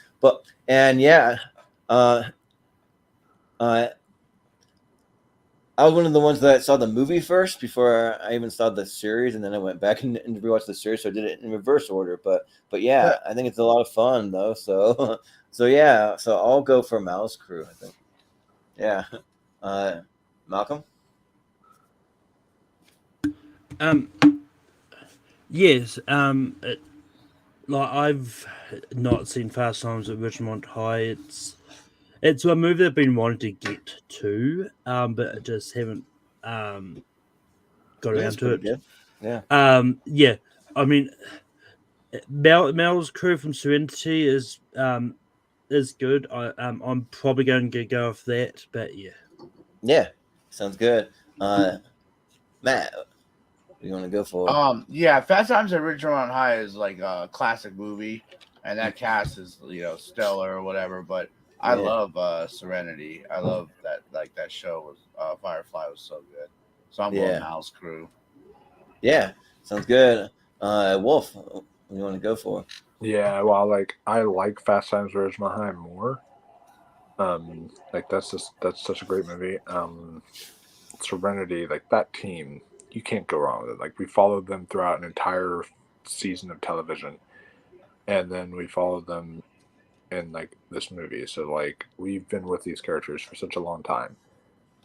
Speaker 2: was one of the ones that saw the movie first before I even saw the series, and then I went back and rewatched the series. So I did it in reverse order. But yeah, I think it's a lot of fun though. So yeah, so I'll go for Mal's crew. I think. Yeah, Malcolm.
Speaker 10: Yes. I've not seen Fast Times at Ridgemont High. It's a movie I've been wanting to get to, but I just haven't got around to it.
Speaker 2: Good. Yeah.
Speaker 10: Yeah. I mean, Mel's crew from Serenity is good. I'm probably going to go off that, but yeah.
Speaker 2: Yeah, sounds good. Matt, you want to go for?
Speaker 1: Yeah, Fast Times at Ridgemont High is like a classic movie, and that cast is stellar or whatever. But I love Serenity. I love that show was Firefly was so good. So I'm going Mal's Crew.
Speaker 2: Yeah, sounds good. Wolf, what do you want to go for?
Speaker 4: Yeah, well, I like Fast Times at Ridgemont High more. That's such a great movie. Serenity, like that team, you can't go wrong with it. Like we followed them throughout an entire season of television, and then we followed them in like this movie. So like we've been with these characters for such a long time,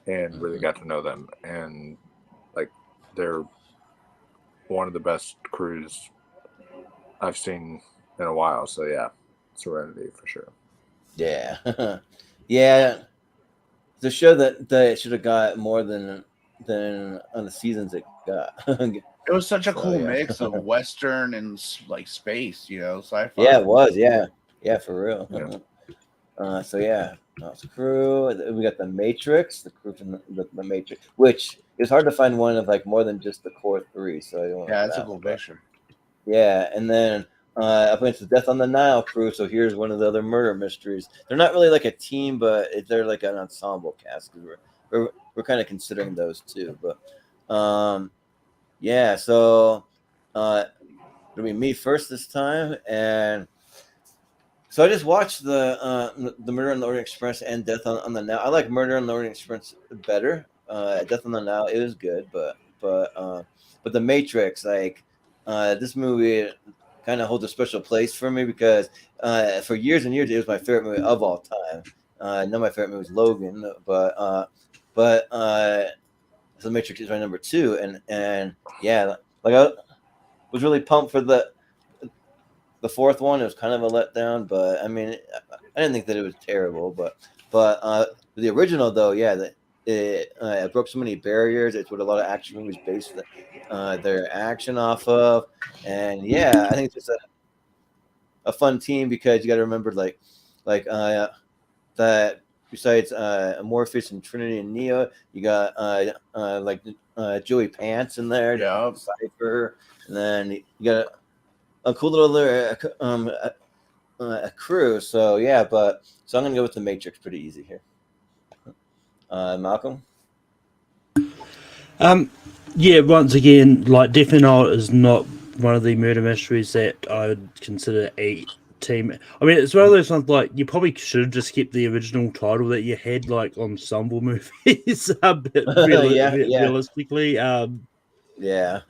Speaker 4: and really got to know them, and like they're one of the best crews I've seen in a while. So yeah, Serenity for sure.
Speaker 2: Yeah, yeah. The show that should have got more than on the seasons it got.
Speaker 1: It was such a cool mix of Western and like space, sci-fi.
Speaker 2: Yeah, it was. Yeah, for real. Yeah. So yeah, Crew. We got the Matrix, the crew from the Matrix, which is hard to find one of like more than just the core three. So I don't
Speaker 1: that's a cool picture.
Speaker 2: Yeah, and then up against the Death on the Nile crew. So here's one of the other murder mysteries. They're not really like a team, but they're like an ensemble cast because we're kind of considering those too. But yeah, so it'll be me first this time, and so I just watched the Murder on the Orient Express and Death on the Nile. I like Murder on the Orient Express better. Death on the Nile, it was good, but the Matrix, like this movie kind of holds a special place for me because for years and years it was my favorite movie of all time. Now my favorite movie is Logan, but so Matrix is my number 2, and yeah, like I was really pumped for the fourth one. It was kind of a letdown, but I mean, I didn't think that it was terrible, but the original though, yeah, it broke so many barriers. It's what a lot of action movies base their action off of, and yeah, I think it's just a fun team because you got to remember that besides Morpheus and Trinity and Neo, you got Joey Pants in there, Cypher, and then you got a cool little a crew. So yeah, so I'm gonna go with the Matrix pretty easy here. Malcolm.
Speaker 10: Yeah, once again, like Death and All is not one of the murder mysteries that I would consider a team. I mean, it's one of those ones like you probably should have just kept the original title that you had, like ensemble movies. Realistically,
Speaker 2: yeah,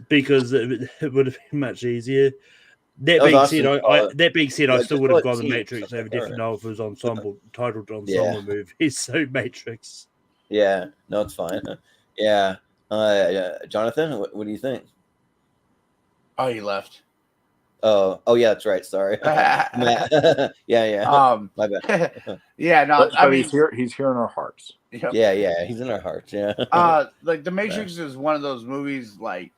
Speaker 10: because it would have been much easier. That being said, I still would have gone the Matrix over Death and All if it was titled ensemble movies. So Matrix.
Speaker 2: Yeah, no, it's fine. Yeah. Jonathan, what do you think?
Speaker 1: Oh, he left.
Speaker 2: Oh yeah, that's right. Sorry. yeah. My bad.
Speaker 1: Yeah, no,
Speaker 4: I mean, he's here in our hearts.
Speaker 2: Yep. Yeah, he's in our hearts. Yeah.
Speaker 1: Like The Matrix is one of those movies. Like,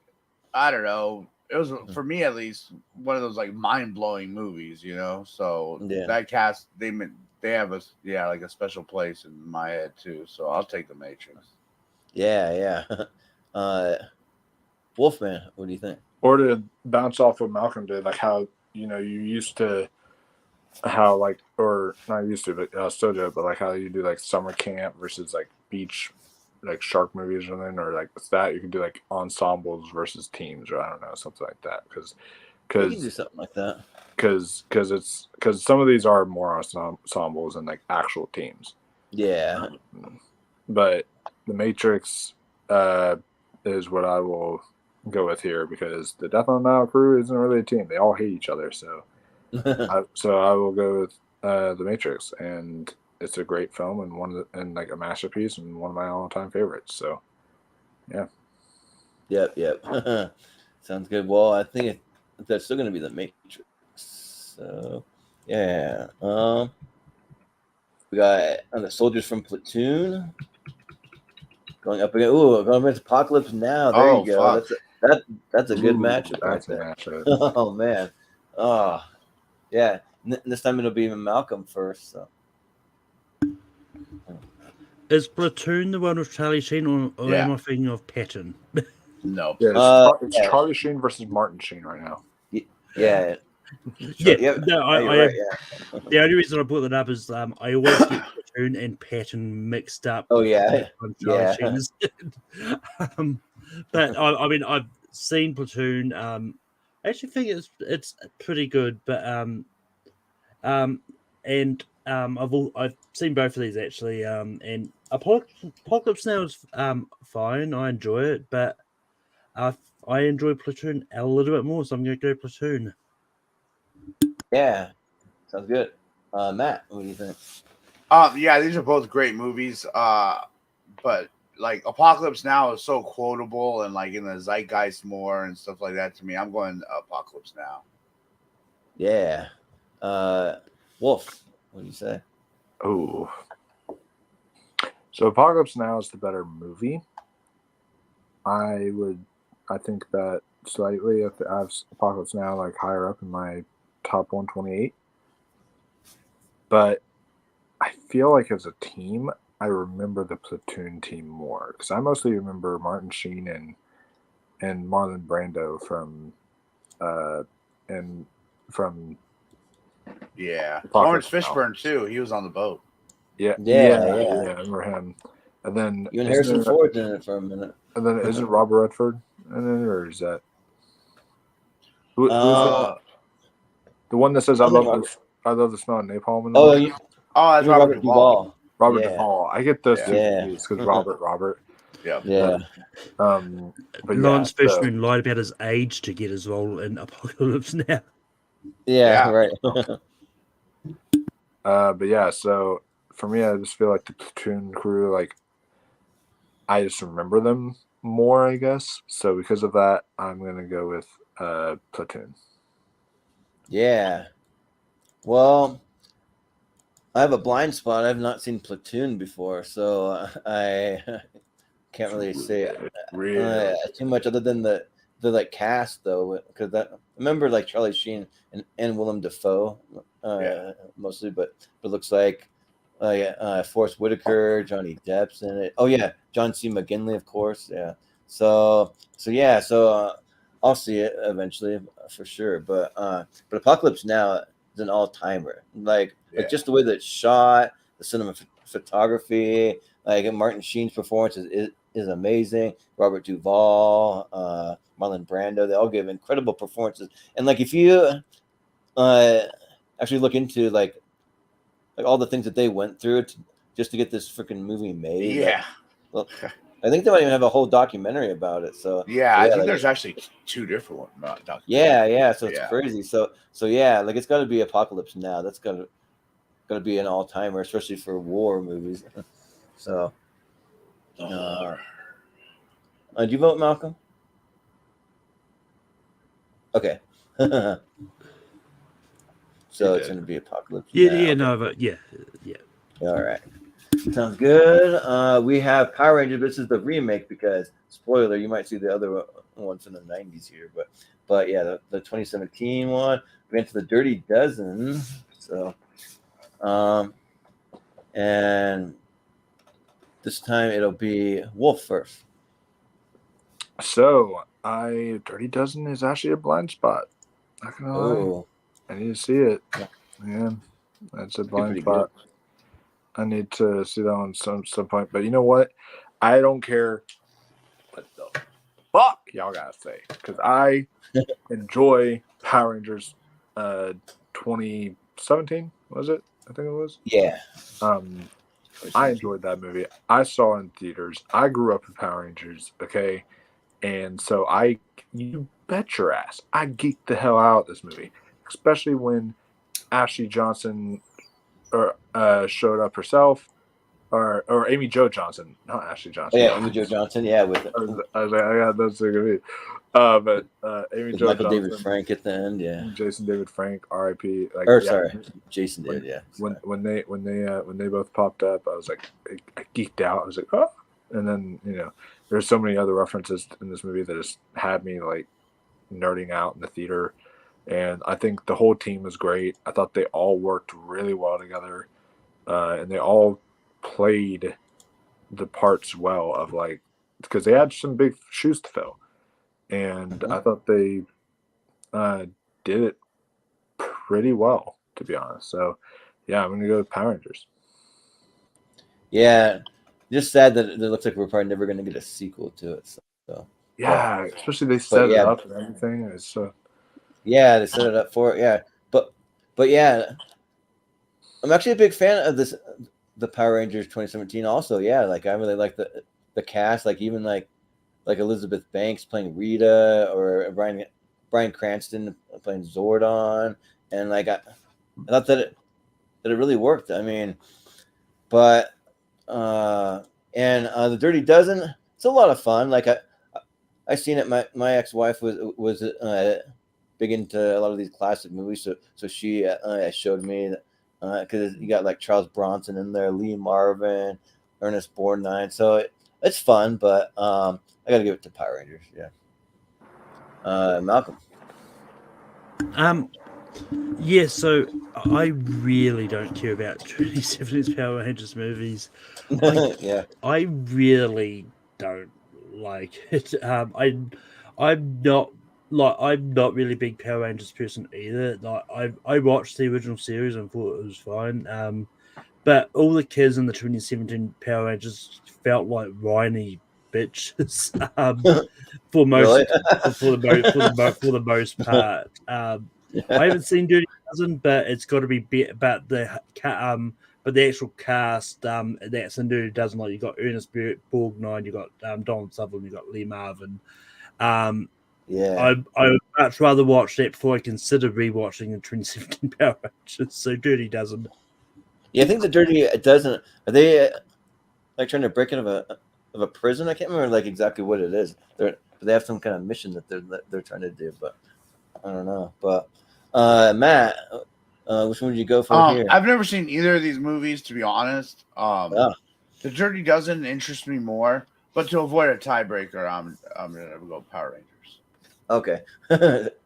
Speaker 1: I don't know. It was, for me at least, one of those like mind-blowing movies. So that cast, they have a special place in my head too. So I'll take The Matrix.
Speaker 2: Yeah. Wolfman, what do you think?
Speaker 4: Or to bounce off what Malcolm did, like how you used to, how like, or not used to, but still do it, but like how you do like summer camp versus like beach, like shark movies or something, or like that you can do like ensembles versus teams, or I don't know, something like that, because
Speaker 2: you can do something like that.
Speaker 4: Because some of these are more ensembles and like actual teams.
Speaker 2: Yeah.
Speaker 4: But The Matrix is what I will go with here because the Death on the Nile crew isn't really a team. They all hate each other. So I will go with The Matrix, and it's a great film and like a masterpiece and one of my all-time favorites. So yeah.
Speaker 2: Yep. Sounds good. Well, I think that's still going to be The Matrix. So yeah. We got the soldiers from Platoon going up again. Going against Apocalypse Now. There you go.
Speaker 1: Fuck.
Speaker 2: That's a good matchup right there. Oh man. Oh yeah. This time it'll be Malcolm first. So.
Speaker 10: Is Platoon the one with Charlie Sheen, or am I thinking of Patton?
Speaker 1: No.
Speaker 4: Yeah, it's Charlie Sheen versus Martin Sheen right now.
Speaker 2: Yeah.
Speaker 10: No,
Speaker 2: you're right. Yeah.
Speaker 10: The only reason I brought that up is I always get Platoon and Patton mixed up.
Speaker 2: Oh yeah,
Speaker 10: Charlie Sheen is but I mean, I've seen Platoon. I actually think it's pretty good, but and I've seen both of these actually. And Apocalypse Now is fine. I enjoy it, but I enjoy Platoon a little bit more, so I'm going to go Platoon.
Speaker 2: Yeah, sounds good. Matt, what do you think?
Speaker 1: Yeah, these are both great movies. But like Apocalypse Now is so quotable and like in the zeitgeist more and stuff like that to me. I'm going Apocalypse Now.
Speaker 2: Yeah. Wolf, what do you say?
Speaker 4: Oh. So Apocalypse Now is the better movie. I think that slightly if I have Apocalypse Now like higher up in my top 128. But I feel like as a team, I remember the Platoon team more because I mostly remember Martin Sheen and Marlon Brando from
Speaker 1: Lawrence Fishburne too. He was on the boat.
Speaker 2: Yeah.
Speaker 4: I remember him. And then
Speaker 2: even Harrison Ford in it for a minute.
Speaker 4: And then isn't Robert Redford in it, or is that who's the one that says I love the smell of napalm?
Speaker 1: That's Robert Duvall.
Speaker 4: Robert Duvall. I get those two confused because Robert.
Speaker 1: Yeah.
Speaker 4: But
Speaker 10: Lawrence Fishburne lied about his age to get his role in Apocalypse Now.
Speaker 2: Yeah. Right.
Speaker 4: But yeah, so for me, I just feel like the Platoon crew, like I just remember them more, I guess. So because of that, I'm gonna go with Platoon.
Speaker 2: Yeah. Well, I have a blind spot. I've not seen Platoon before, so I can't really say too much other than the like cast though, because I remember like Charlie Sheen and Willem Dafoe mostly, but it looks like Forrest Whitaker, Johnny Depp's in it. Oh yeah, John C. McGinley, of course. Yeah. So I'll see it eventually for sure. But Apocalypse Now is an all-timer. Like just the way that it's shot, the cinematography, like Martin Sheen's performance is amazing. Robert Duvall, Marlon Brando, they all give incredible performances. And like if you actually look into like all the things that they went through just to get this freaking movie made.
Speaker 1: Yeah.
Speaker 2: Well, I think they might even have a whole documentary about it. So
Speaker 1: I think there's actually two different ones.
Speaker 2: Yeah. So it's crazy. So yeah, like it's got to be Apocalypse Now. That's gotta be an all timer, especially for war movies. So, did you vote, Malcolm? Okay. So it's going to be Apocalypse Now.
Speaker 10: Yeah.
Speaker 2: All right. Sounds good. We have Power Rangers. This is the remake because, spoiler, you might see the other ones in the 90s here. But yeah, the 2017 one. We went to the Dirty Dozen. So, and this time it'll be Wolf first.
Speaker 4: So, Dirty Dozen is actually a blind spot. Not gonna lie. I need to see it. Man, that's a blind spot. Good. I need to see that one some point. But you know what? I don't care what the fuck y'all gotta say. Because I enjoy Power Rangers 2017, was it? I think it was.
Speaker 2: Yeah.
Speaker 4: I enjoyed that movie. I saw it in theaters. I grew up with Power Rangers, okay? And so you bet your ass, I geeked the hell out of this movie. Especially when Ashley Johnson showed up herself, or Amy Jo Johnson, not Ashley Johnson.
Speaker 2: Yeah, Amy Jo Johnson. Yeah, with it.
Speaker 4: I was like, I got that's so good. But Amy Jo
Speaker 2: Michael
Speaker 4: Johnson,
Speaker 2: David Frank at the end. Yeah,
Speaker 4: Jason David Frank, R.I.P.
Speaker 2: Jason did. Yeah.
Speaker 4: When they both popped up, I was like, I geeked out. I was like, oh, and then there's so many other references in this movie that just had me like nerding out in the theater. And I think the whole team was great. I thought they all worked really well together, and they all played the parts well. Of like, because they had some big shoes to fill. and I thought they did it pretty well, to be honest. So, yeah, I'm gonna go with Power Rangers.
Speaker 2: Yeah, just sad that it looks like we're probably never gonna get a sequel to it. So
Speaker 4: yeah, especially they set it up and everything. It's
Speaker 2: yeah, they set it up for it. Yeah, but yeah, I'm actually a big fan of the Power Rangers 2017. Also, yeah, like I really like the cast, like even like Elizabeth Banks playing Rita, or Bryan Cranston playing Zordon, and like I thought that it really worked. I mean, but the Dirty Dozen, it's a lot of fun. Like I seen it. My ex-wife was big into a lot of these classic movies, so she showed me that because you got like Charles Bronson in there, Lee Marvin, Ernest Borgnine. So it's fun, but I got to give it to Power Rangers. Yeah. Malcolm.
Speaker 10: Yeah, so I really don't care about 2017's Power Rangers movies.
Speaker 2: Yeah,
Speaker 10: I really don't like it. I'm not really a big Power Rangers person either. Like I watched the original series and thought it was fine. But all the kids in the 2017 Power Rangers felt like whiny bitches. For the most part. I haven't seen Dirty Dozen, but it's got to be about but the actual cast that's in Dirty Dozen. Like you got Ernest Borgnine, you got Donald Sutherland, you got Lee Marvin.
Speaker 2: yeah.
Speaker 10: I would much rather watch that before I consider rewatching the 2017 Power Rangers. So Dirty Dozen.
Speaker 2: Yeah, I think the Dirty Dozen, are they like trying to break out of a prison? I can't remember like exactly what it is. They have some kind of mission that they're trying to do, but I don't know. But Matt, which one would you go for here?
Speaker 1: I've never seen either of these movies, to be honest. The Dirty Dozen interests me more, but to avoid a tiebreaker, I'm gonna go Power Rangers.
Speaker 2: Okay,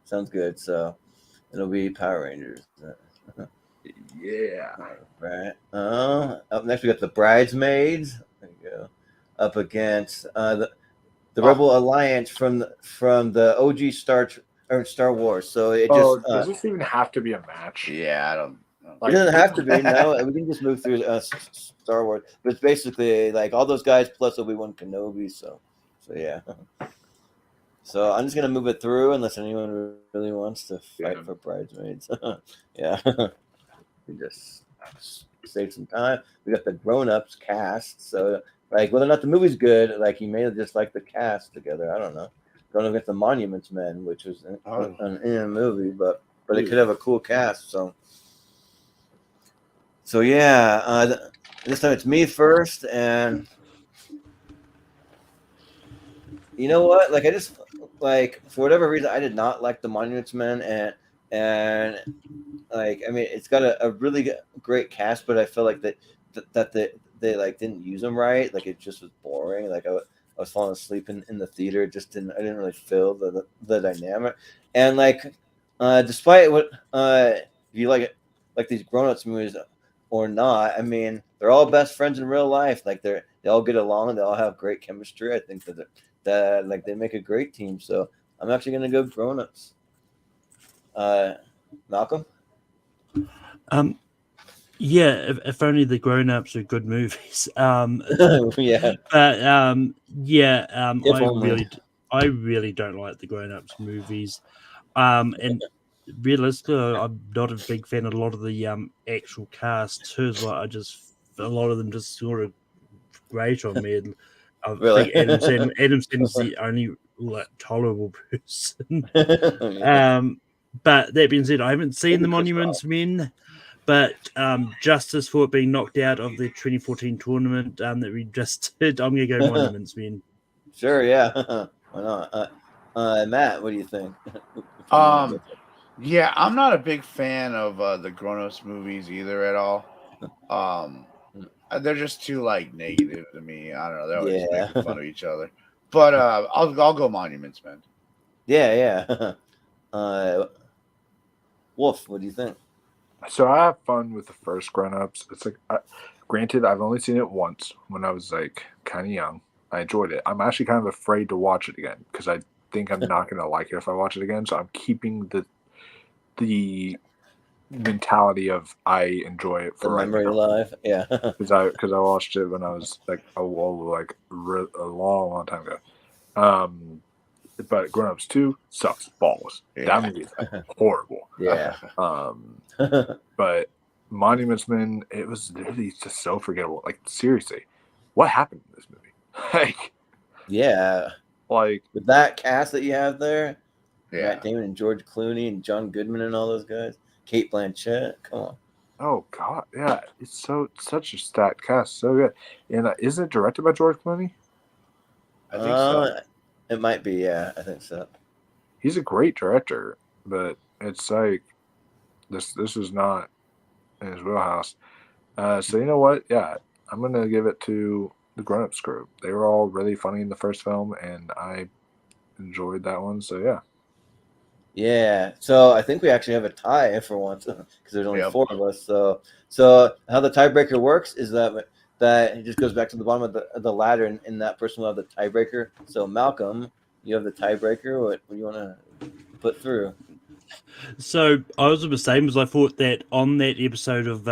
Speaker 2: sounds good. So it'll be Power Rangers.
Speaker 4: Yeah.
Speaker 2: Right. Up next we got the Bridesmaids. There you go. Up against the Rebel Alliance from the OG Star Wars. So it just
Speaker 4: does this even have to be a match?
Speaker 1: Yeah, I don't.
Speaker 2: It doesn't have to be. No, we can just move through Star Wars. But it's basically like all those guys plus Obi-Wan Kenobi. So yeah. So I'm just gonna move it through unless anyone really wants to fight for Bridesmaids. Yeah. We just save some time. We got the grown-ups cast. So like whether or not the movie's good, like you may just like the cast together. I don't know. Going against the Monuments Men, which was in a movie, but it could have a cool cast. So yeah, this time it's me first, and you know what? Like I just like for whatever reason I did not like the Monuments Men, and like I mean it's got a really great cast, but I feel like that they like didn't use them right. Like it just was boring. Like I was falling asleep in the theater. I didn't really feel the dynamic. And like, despite what if you like these grown-ups movies or not, I mean, they're all best friends in real life. Like they all get along and they all have great chemistry. I think that like they make a great team. So I'm actually gonna go grown-ups. Malcolm.
Speaker 10: Yeah, if only the grown-ups are good movies.
Speaker 2: Yeah.
Speaker 10: But I really don't like the grown-ups movies. And realistically, I'm not a big fan of a lot of the actual cast too. Like a lot of them just sort of grate on me. And I
Speaker 2: Really?
Speaker 10: think Adam Sandler's the only like tolerable person. But that being said, I haven't seen the Monuments Men. But justice for it being knocked out of the 2014 tournament that we just did, I'm going to go Monuments Men.
Speaker 2: Sure, yeah. Why not? Matt, what do you think?
Speaker 1: Yeah, I'm not a big fan of the grown-ups movies either at all. They're just too like negative to me. I don't know. They're always making fun of each other. But I'll go Monuments Men.
Speaker 2: Yeah. Wolf, what do you think?
Speaker 4: So I have fun with the first grown-ups. It's like, granted, I've only seen it once when I was like kind of young. I enjoyed it. I'm actually kind of afraid to watch it again because I think I'm not gonna like it if I watch it again. So I'm keeping the mentality of I enjoy it
Speaker 2: The
Speaker 4: for
Speaker 2: memory alive. Yeah.
Speaker 4: because I watched it when I was like a long time ago. But Grown Ups 2 sucks balls.
Speaker 1: Yeah.
Speaker 4: That movie is horrible.
Speaker 2: Yeah.
Speaker 4: But Monuments Men, it was literally just so forgettable. Like seriously, what happened in this movie?
Speaker 2: Yeah.
Speaker 4: Like
Speaker 2: with that cast that you have there,
Speaker 1: Yeah.
Speaker 2: Matt Damon and George Clooney and John Goodman and all those guys, Kate Blanchett, come on.
Speaker 4: Oh God, yeah, it's such a stacked cast, so good. And isn't it directed by George Clooney?
Speaker 1: I think so.
Speaker 2: It might be, yeah, I think so.
Speaker 4: He's a great director, but it's like this is not in his wheelhouse. So you know what? Yeah, I'm gonna give it to the Grown Ups group. They were all really funny in the first film, and I enjoyed that one. So yeah.
Speaker 2: Yeah, so I think we actually have a tie for once because there's only 4 of us. So how the tiebreaker works is that it just goes back to the bottom of the ladder, and that person will have the tiebreaker. So Malcolm, you have the tiebreaker. What do you want to put through?
Speaker 10: So I was the same as I thought that on that episode of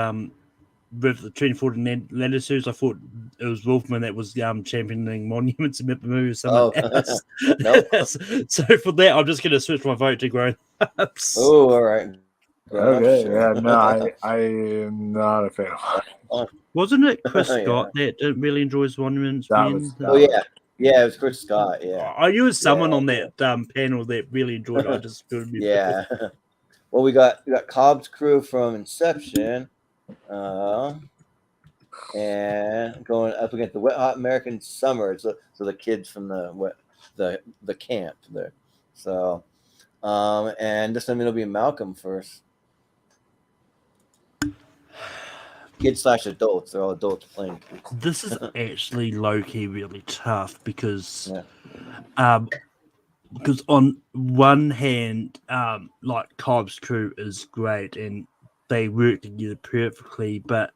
Speaker 10: with the 2014 Lander series, I thought it was Wolfman that was championing Monuments and the movie with someone else.
Speaker 2: Nope.
Speaker 10: So for that, I'm just going to switch my vote to Grown Ups.
Speaker 2: Oh, all right.
Speaker 4: Okay, sure. Yeah, no, I am not a fan of it.
Speaker 10: Wasn't it Chris Scott that didn't really enjoy his Monuments?
Speaker 2: Yeah, it was Chris Scott. Yeah,
Speaker 10: I knew someone on that panel that really enjoyed it. I just couldn't remember.
Speaker 2: Yeah. Well, we got Cobb's crew from Inception, and going up against the Wet Hot American Summer. So the kids from the camp there. So, and this time it'll be Malcolm first. Kids / adults. They're all adults playing.
Speaker 10: This is actually low key really tough because on one hand, like Cobb's crew is great and they work together perfectly, but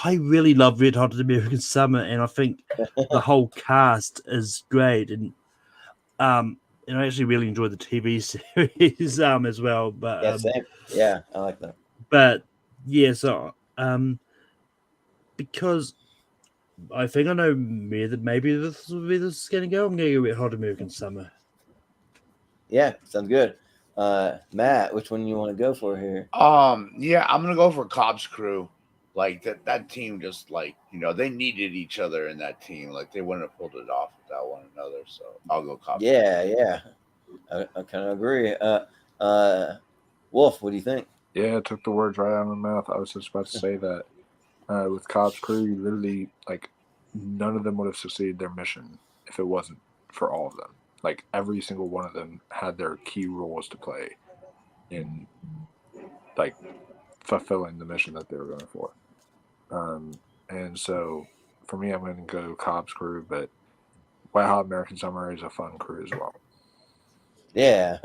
Speaker 10: I really love Red Hot American Summer, and I think the whole cast is great, and I actually really enjoy the TV series as well. But
Speaker 2: same. Yeah, I like that.
Speaker 10: But yeah, so because I think I know that maybe this will be this is going to go. I'm going to go with Hot American Summer.
Speaker 2: Yeah, sounds good. Matt, which one you want to go for here?
Speaker 1: Yeah, I'm gonna go for Cobb's crew. Like that team, just like they needed each other in that team. Like they wouldn't have pulled it off without one another. So I'll go Cobb's.
Speaker 2: Yeah, I kind of agree. Wolf, what do you think?
Speaker 4: Yeah, it took the words right out of my mouth. I was just about to say that. With Cobb's crew, literally, like, none of them would have succeeded their mission if it wasn't for all of them. Like, every single one of them had their key roles to play in, like, fulfilling the mission that they were going for. And so, for me, I'm going to go Cobb's crew, but Wet Hot American Summer is a fun crew as well.
Speaker 2: Yeah.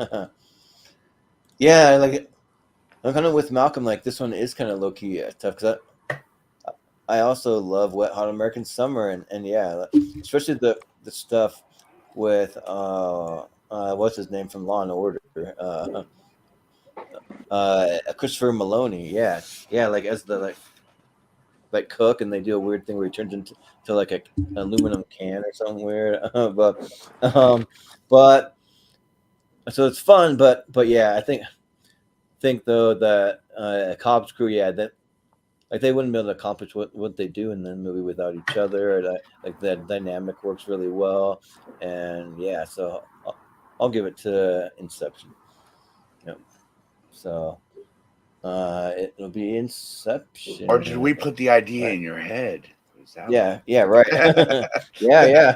Speaker 2: Yeah, like, I'm kind of with Malcolm. Like, this one is kind of low-key tough because I also love Wet Hot American Summer, and yeah, especially the stuff with what's his name from Law and Order, Christopher Maloney. Yeah, like as the like cook, and they do a weird thing where he turns into like an aluminum can or something weird. But so it's fun, but yeah, I think though that Cobb's crew, that. Like they wouldn't be able to accomplish what they do in the movie without each other. Like that dynamic works really well, and yeah, so I'll give it to Inception. Yep. So it'll be Inception.
Speaker 1: Or did we put the idea in your head?
Speaker 2: Yeah, right. yeah.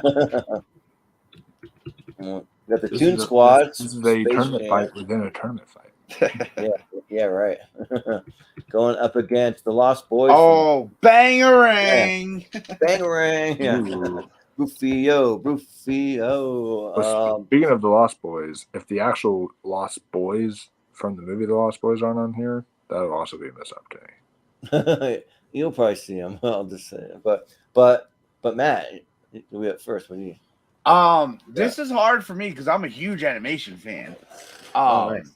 Speaker 2: We got the Toon Squad.
Speaker 4: This is a tournament fight within a tournament fight.
Speaker 2: yeah, right. Going up against the Lost Boys.
Speaker 1: Oh, bangarang!
Speaker 2: Yeah. Bangarang! Yeah. Rufio.
Speaker 4: Speaking of the Lost Boys, if the actual Lost Boys from the movie The Lost Boys aren't on here, that would also be a missed opportunity.
Speaker 2: You'll probably see them. I'll just say it. But Matt, you'll be up first. What do you?
Speaker 1: This is hard for me because I'm a huge animation fan.
Speaker 2: Nice.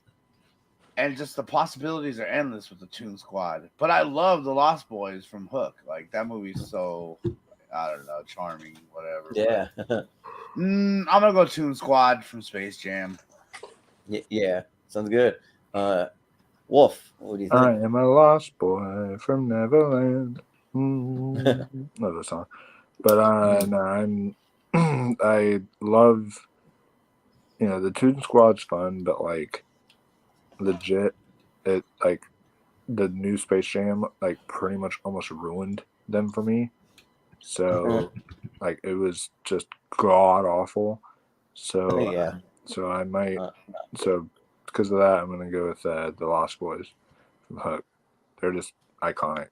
Speaker 1: And just the possibilities are endless with the Toon Squad. But I love the Lost Boys from Hook. Like that movie's so, I don't know, charming, whatever.
Speaker 2: Yeah.
Speaker 1: I'm gonna go Toon Squad from Space Jam.
Speaker 2: Yeah, sounds good. Wolf, what do you think?
Speaker 4: I am a lost boy from Neverland. Love the song, but no, I love, the Toon Squad's fun, but like legit, it like the new Space Jam like pretty much almost ruined them for me. So like it was just god awful. So
Speaker 2: Yeah.
Speaker 4: So I might because of that I'm gonna go with the Lost Boys from Hook. They're just iconic.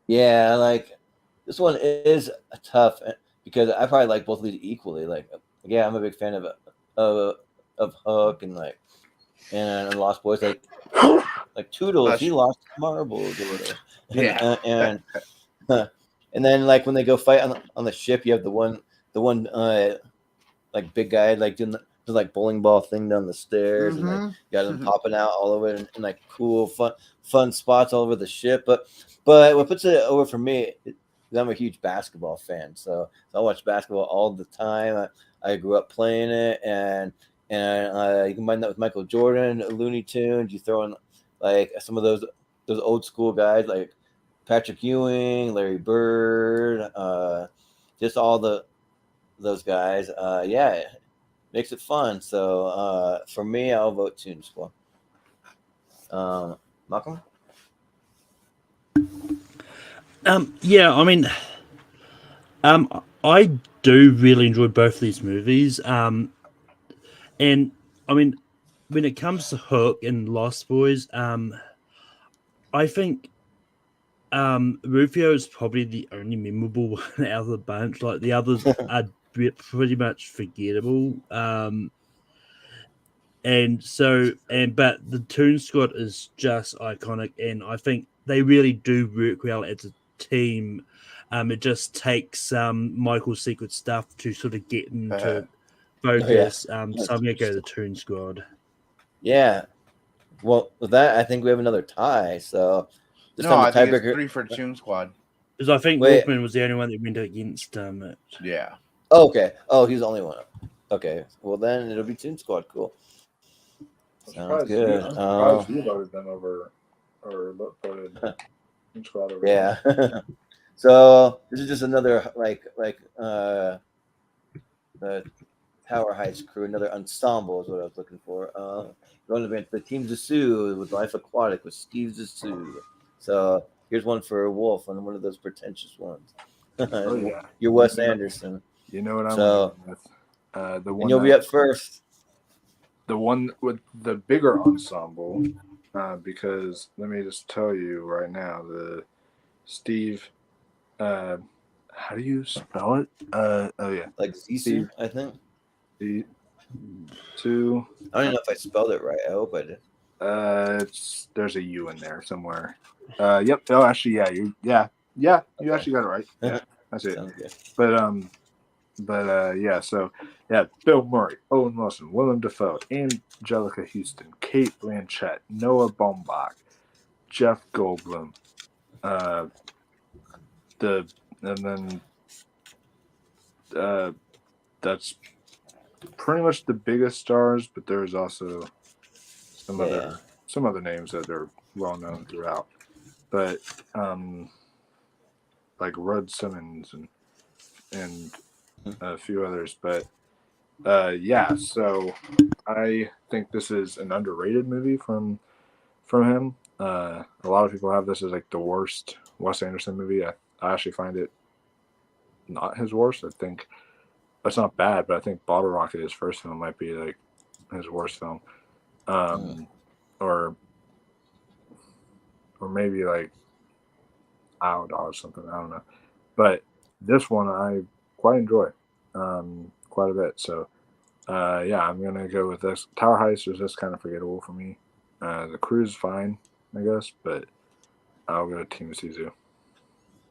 Speaker 2: Yeah, like this one is tough because I probably like both of these equally. Like, yeah, I'm a big fan of Hook and Lost Boys. Like Toodles, he lost marbles or whatever.
Speaker 1: Yeah,
Speaker 2: and then like when they go fight on the ship, you have the one like big guy like doing the like bowling ball thing down the stairs, and like you got them popping out all over it and like cool fun spots all over the ship. But what puts it over for me is I'm a huge basketball fan, so I watch basketball all the time. I grew up playing it, and you combine that with Michael Jordan, Looney Tunes. You throw in like some of those old school guys like Patrick Ewing, Larry Bird, just all those guys. Yeah, it makes it fun. So for me, I'll vote Toon Squad. Malcolm?
Speaker 10: Yeah, I mean, I do really enjoy both of these movies. And I mean, when it comes to Hook and Lost Boys, I think Rufio is probably the only memorable one out of the bunch. Like the others are pretty much forgettable. But the Toon Squad is just iconic, and I think they really do work well as a team. It just takes Michael's secret stuff to sort of get them to focus. So I'm gonna go the Toon Squad.
Speaker 2: Yeah. Well, with that, I think we have another tie. So
Speaker 1: I think it's 3 for Toon Squad.
Speaker 10: Because I think Wolfman was the only one that went against it.
Speaker 1: Yeah.
Speaker 2: Oh, okay. Oh, he's the only one. Okay. Well, then it'll be Toon Squad. Cool. Sounds good.
Speaker 4: I'm surprised you voted them over, or voted Toon Squad over.
Speaker 2: Yeah. So this is just another the Tower Heights crew, another ensemble is what I was looking for. Going to the Team Zissou with Life Aquatic with Steve Zissou. So here's one for Wolf on one of those pretentious ones. You're Wes Anderson.
Speaker 4: You know what I'm with. The one
Speaker 2: and you'll be up first.
Speaker 4: The one with the bigger ensemble, because let me just tell you right now, the Steve, how do you spell it?
Speaker 2: Like Zissou, I think.
Speaker 4: Zissou.
Speaker 2: I don't even know if I spelled it right. I hope I did.
Speaker 4: There's a U in there somewhere. Yep. Oh, actually, yeah. You actually got it right. Yeah, that's it. But so Bill Murray, Owen Wilson, Willem Dafoe, Angelica Houston, Kate Blanchett, Noah Baumbach, Jeff Goldblum, that's pretty much the biggest stars, but there's also some other names that are well known throughout. But like Rudd Simmons and a few others, but so I think this is an underrated movie from him. A lot of people have this as like the worst Wes Anderson movie. I actually find it not his worst. I think it's not bad, but I think Bottle Rocket, his first film, might be like his worst film, or maybe like Owl Dog or something. I don't know, but this one I quite enjoy quite a bit. So I'm gonna go with this. Tower Heist was just kind of forgettable for me. The Crew's fine, I guess, but I'll go Team Zissou.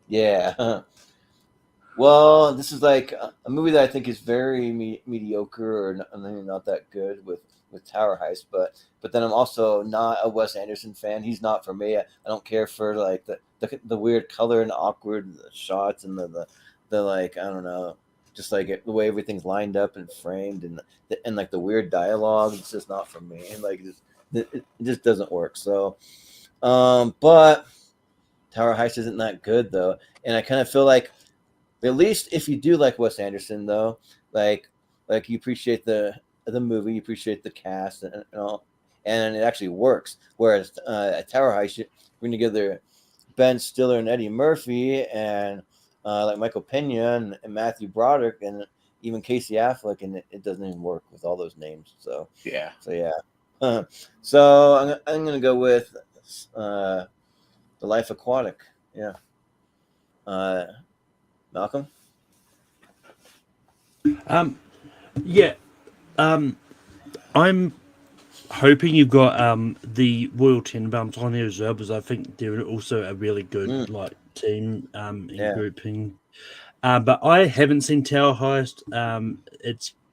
Speaker 2: Yeah. Well, this is like a movie that I think is very mediocre or not that good with Tower Heist, but then I'm also not a Wes Anderson fan. He's not for me. I don't care for like the weird color and awkward shots and the like, I don't know, just like the way everything's lined up and framed and like the weird dialogue. It's just not for me. And like it just doesn't work. So, but Tower Heist isn't that good though, and I kind of feel like at least if you do like Wes Anderson though, like you appreciate the movie, you appreciate the cast and all, and it actually works. Whereas at Tower Heist, you're going together Ben Stiller and Eddie Murphy and like Michael Pena and Matthew Broderick and even Casey Affleck, and it doesn't even work with all those names. So
Speaker 1: yeah.
Speaker 2: So I'm gonna go with The Life Aquatic. Yeah. Malcolm.
Speaker 10: Yeah. I'm hoping you've got the Royal Tenenbaums on there as well, because I think they're also a really good like team and grouping. But I haven't seen Tower Heist.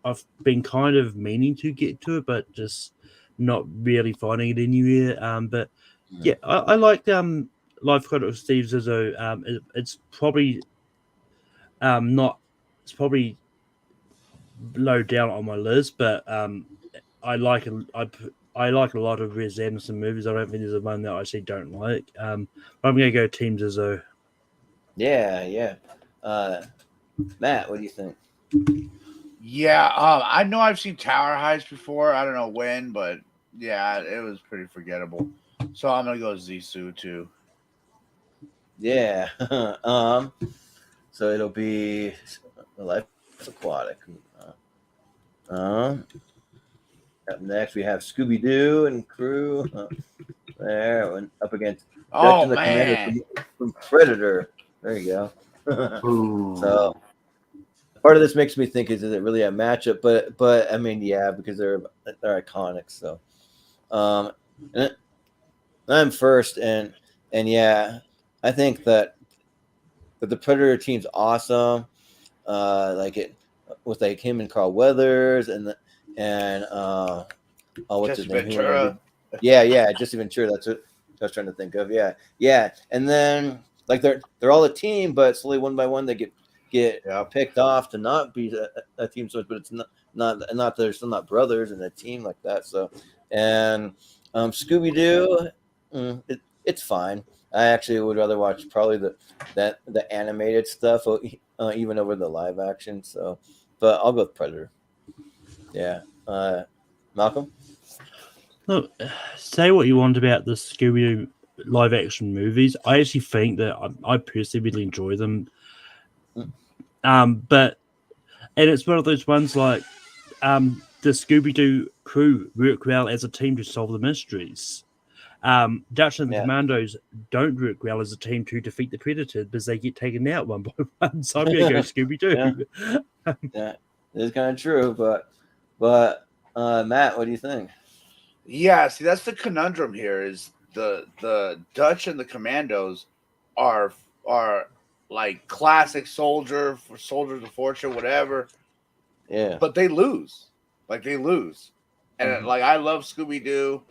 Speaker 10: I've been kind of meaning to get to it, but just not really finding it anywhere. But yeah, I like Life Aquatic with Steve Zissou. It's probably not. It's probably low down on my list, but I like a lot of Wes Anderson movies. I don't think there's one that I actually don't like. I'm gonna go Team Zissou.
Speaker 2: Yeah. Matt, what do you think?
Speaker 1: Yeah, I know I've seen Tower Heist before. I don't know when, but yeah, it was pretty forgettable. So I'm gonna go Zissou too.
Speaker 2: Yeah. So it'll be The Life Aquatic. Up next, we have Scooby Doo and crew. There, and up against Dutch and the Commander from Predator. There you go. So part of this makes me think, is it really a matchup? But I mean, yeah, because they're iconic. So, and I'm first, and yeah, I think that the Predator team's awesome. Like it with like him and Carl Weathers and what's
Speaker 1: Jesse
Speaker 2: his name?
Speaker 1: Ventura.
Speaker 2: Yeah, Jesse Ventura. That's what I was trying to think of. Yeah, and then like they're all a team, but slowly one by one they get picked off to not be a team. So, but it's not they're still not brothers in a team like that. So, and Scooby Doo, it's fine. I actually would rather watch probably the animated stuff even over the live action. So, but I'll go with Predator. Yeah, Malcolm.
Speaker 10: Look, say what you want about the Scooby-Doo live action movies. I actually think that I personally really enjoy them. But it's one of those ones like the Scooby-Doo crew work well as a team to solve the mysteries. Dutch and the Commandos don't work well as a team to defeat the Predator because they get taken out one by one. So I'm going to go Scooby-Doo.
Speaker 2: Yeah, it is kind of true, but Matt, what do you think?
Speaker 1: Yeah, see, that's the conundrum here. Is the Dutch and the Commandos are like classic soldiers of fortune, whatever.
Speaker 2: Yeah,
Speaker 1: but they lose. And like I love Scooby Doo.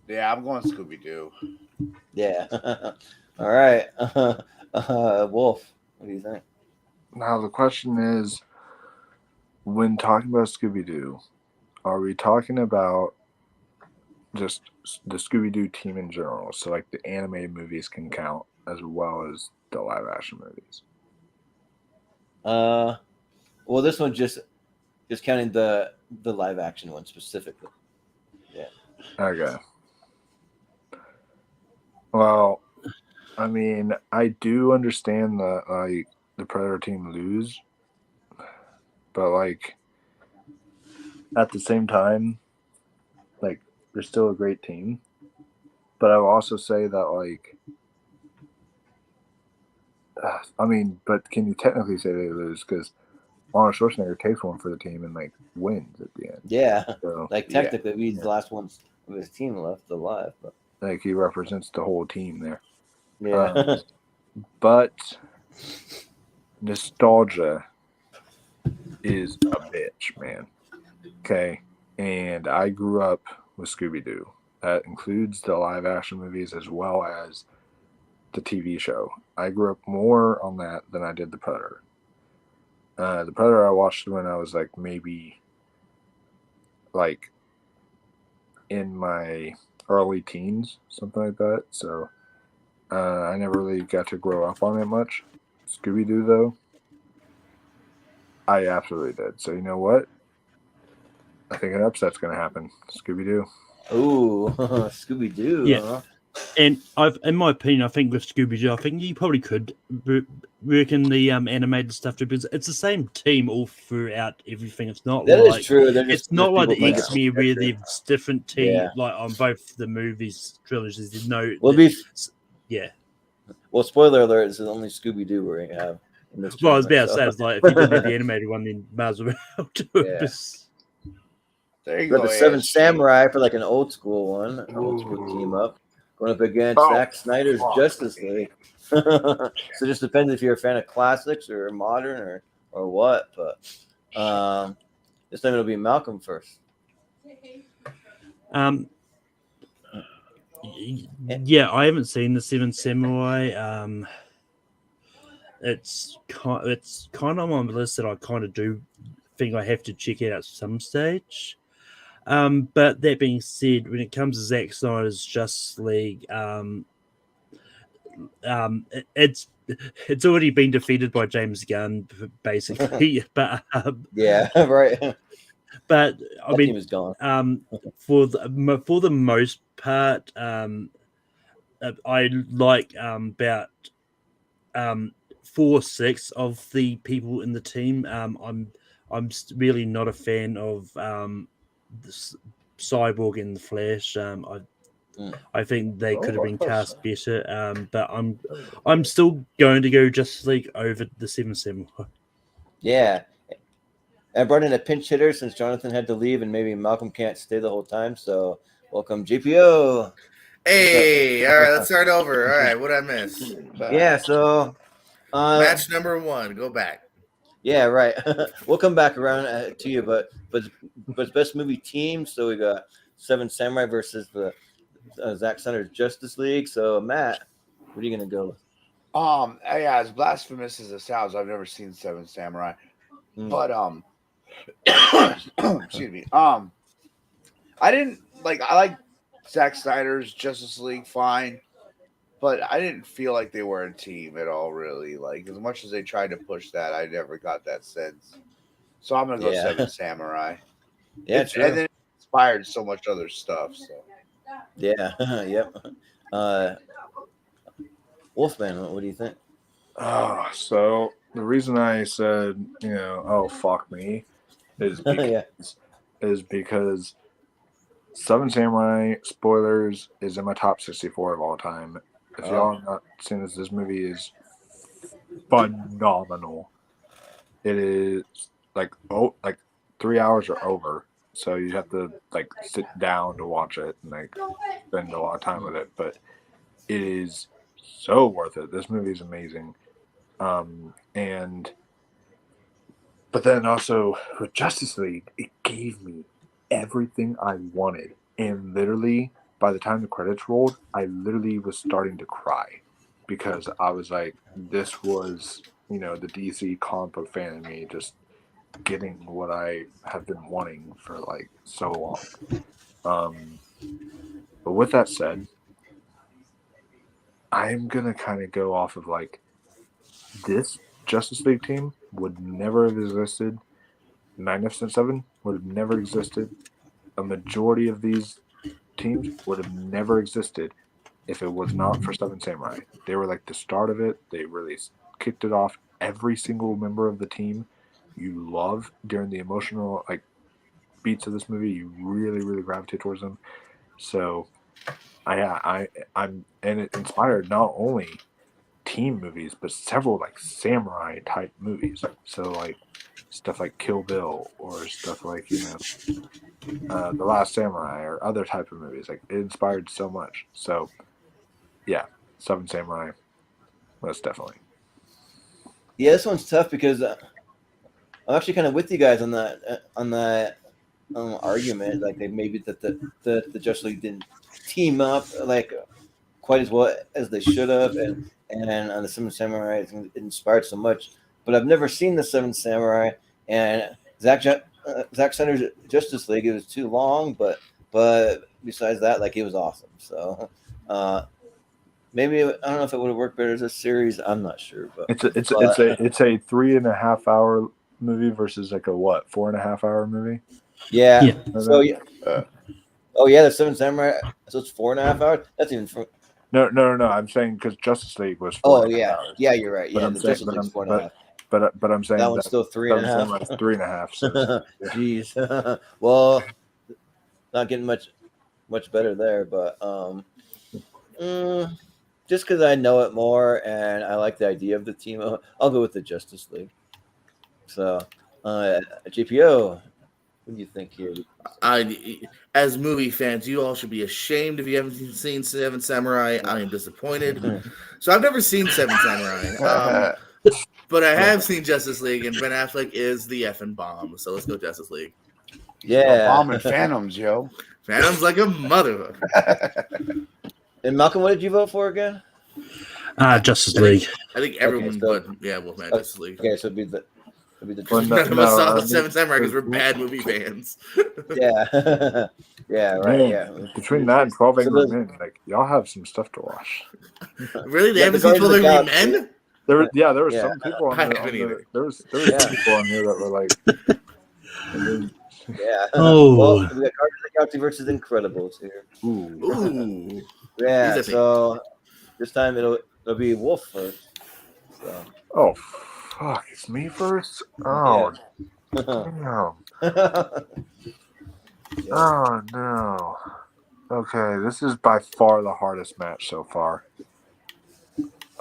Speaker 1: Yeah, I'm going Scooby Doo.
Speaker 2: Yeah. All right. Wolf, what do you think?
Speaker 4: Now the question is, when talking about Scooby Doo, are we talking about just the Scooby Doo team in general? So like the animated movies can count as well as the live action movies.
Speaker 2: Well, this one just counting the live action one specifically. Yeah.
Speaker 4: Okay. Well, I mean, I do understand that like the Predator team lose, but like at the same time, like they're still a great team. But I will also say that like, I mean, but can you technically say they lose because Arnold Schwarzenegger takes one for the team and like wins at the end?
Speaker 2: Yeah,
Speaker 4: so,
Speaker 2: like technically he's the last one of his team left alive, but
Speaker 4: like he represents the whole team there.
Speaker 2: Yeah.
Speaker 4: But nostalgia is a bitch, man. Okay, and I grew up with Scooby-Doo. That includes the live-action movies as well as the TV show. I grew up more on that than I did the Predator. The Predator I watched when I was like maybe like in my early teens, something like that. So I never really got to grow up on it much. Scooby-Doo, though, I absolutely did. So you know what? I think an upset's going to happen. Scooby-Doo.
Speaker 2: Ooh, Scooby-Doo.
Speaker 10: Yeah.
Speaker 2: Huh?
Speaker 10: And in my opinion, I think with Scooby-Doo, I think you probably could work in the animated stuff too, because it's the same team all throughout everything. It's not
Speaker 2: That
Speaker 10: like
Speaker 2: is true.
Speaker 10: it's not like the X-Men where
Speaker 2: they're
Speaker 10: there's different team like on both the movies trilogies. There's no, yeah.
Speaker 2: Well, spoiler alert: this is only Scooby-Doo where you have.
Speaker 10: Well, I was about to say, it's like if you didn't have the animated one, then might as well do it.
Speaker 1: There you
Speaker 2: go.
Speaker 1: go.
Speaker 2: The Seven Samurai for like an old school one, old school team up, going up against Zack Snyder's Justice League. So it just depends if you're a fan of classics or modern or what. But this time it'll be Malcolm first.
Speaker 10: Yeah, I haven't seen the Seven Samurai. It's kind of on the list that I kind of do think I have to check it out at some stage. But that being said, when it comes to Zack Snyder's Justice League, it's already been defeated by James Gunn, basically. But
Speaker 2: yeah, right.
Speaker 10: But I mean,
Speaker 2: team is gone.
Speaker 10: For the most part, I like about 4/6 of the people in the team. I'm really not a fan of the Cyborg and the Flash. I think they could have been cast better. But I'm still going to go Justice League over the Seven Samurai.
Speaker 2: Yeah. I brought in a pinch hitter since Jonathan had to leave and maybe Malcolm can't stay the whole time. So welcome, GPO.
Speaker 9: Hey, all right, let's start over. All right, what I miss?
Speaker 2: Yeah, so
Speaker 9: match number 1. Go back.
Speaker 2: Yeah, right. We'll come back around to you, but best movie team. So we got Seven Samurai versus the Zack Snyder's Justice League. So Matt, what are you gonna go with?
Speaker 1: Yeah, as blasphemous as it sounds, I've never seen Seven Samurai, but excuse me. I like Zack Snyder's Justice League fine, but I didn't feel like they were a team at all, really. Like, as much as they tried to push that, I never got that sense. So I'm gonna go Seven Samurai.
Speaker 2: Yeah, true.
Speaker 1: And then it inspired so much other stuff. So
Speaker 2: yeah, yep. Wolfman, what do you think?
Speaker 4: So the reason I said, oh fuck me, is because Seven Samurai, spoilers, is in my top 64 of all time. If y'all have not seen this movie is phenomenal. It is like 3 hours are over, so you have to sit down to watch it and spend a lot of time with it. But it is so worth it. This movie is amazing. But then also with Justice League, it gave me everything I wanted, and literally by the time the credits rolled, I literally was starting to cry because I was like, this was the DC comic book fan in me just getting what I have been wanting for so long. But with that said, I'm gonna kind of go off of this Justice League team would never have existed. Magnificent Seven would have never existed. A majority of these teams would have never existed if it was not for Seven Samurai. They were the start of it. They really kicked it off. Every single member of the team you love during the emotional beats of this movie, you really, really gravitate towards them. So I'm and it inspired not only team movies but several samurai type movies. So stuff like Kill Bill or stuff like The Last Samurai or other type of movies. It inspired so much. So yeah, Seven Samurai, most definitely.
Speaker 2: Yeah, this one's tough because I'm actually kind of with you guys on that argument. Like maybe that the Justice League didn't team up like quite as well as they should have, and on the Seven Samurai it inspired so much. But I've never seen the Seven Samurai, and Zack Snyder's Justice League. It was too long, but besides that, like it was awesome. So maybe I don't know if it would have worked better as a series. I'm not sure, but
Speaker 4: it's a 3.5 hour movie versus like a 4.5 hour movie.
Speaker 2: Yeah. So yeah. Oh yeah, the Seven Samurai. So it's 4.5 hours. That's even.
Speaker 4: No. I'm saying because Justice League was 4.5 hours.
Speaker 2: Yeah, you're right.
Speaker 4: But
Speaker 2: Yeah,
Speaker 4: I'm
Speaker 2: the
Speaker 4: saying,
Speaker 2: Justice League's 4.5.
Speaker 4: But I'm saying
Speaker 2: that one's still 3.5.
Speaker 4: 3.5. So, yeah.
Speaker 2: Jeez. Well, not getting much better there, but just because I know it more and I like the idea of the team, I'll go with the Justice League. So, GPO, what do you think here?
Speaker 9: As movie fans, you all should be ashamed if you haven't seen Seven Samurai. I am disappointed. So I've never seen Seven Samurai, but I have seen Justice League, and Ben Affleck is the effing bomb. So let's go Justice League.
Speaker 2: Yeah,
Speaker 1: bomb and Phantoms, yo.
Speaker 9: Phantoms like a motherfucker.
Speaker 2: And Malcolm, what did you vote for again?
Speaker 10: Justice League.
Speaker 9: I think everyone would. Yeah, Wolfman, Justice League.
Speaker 2: Okay, so it'd be the.
Speaker 9: None of us saw the Seven Samurai because we're bad movie fans.
Speaker 2: Yeah, yeah, right.
Speaker 4: Man,
Speaker 2: yeah.
Speaker 4: Between that and 12 Angry Men, like y'all have some stuff to watch.
Speaker 9: Really, they haven't seen 12 Angry Men?
Speaker 4: There were some people on there was some people on here that were like.
Speaker 2: Yeah.
Speaker 10: Oh.
Speaker 2: Well, we got Guardians of the Galaxy versus Incredibles here.
Speaker 9: Ooh.
Speaker 2: Yeah. So this time it'll be Wolf first. So.
Speaker 4: Oh fuck! It's me first. Oh.
Speaker 2: Yeah.
Speaker 4: Damn. Oh no. Okay, this is by far the hardest match so far.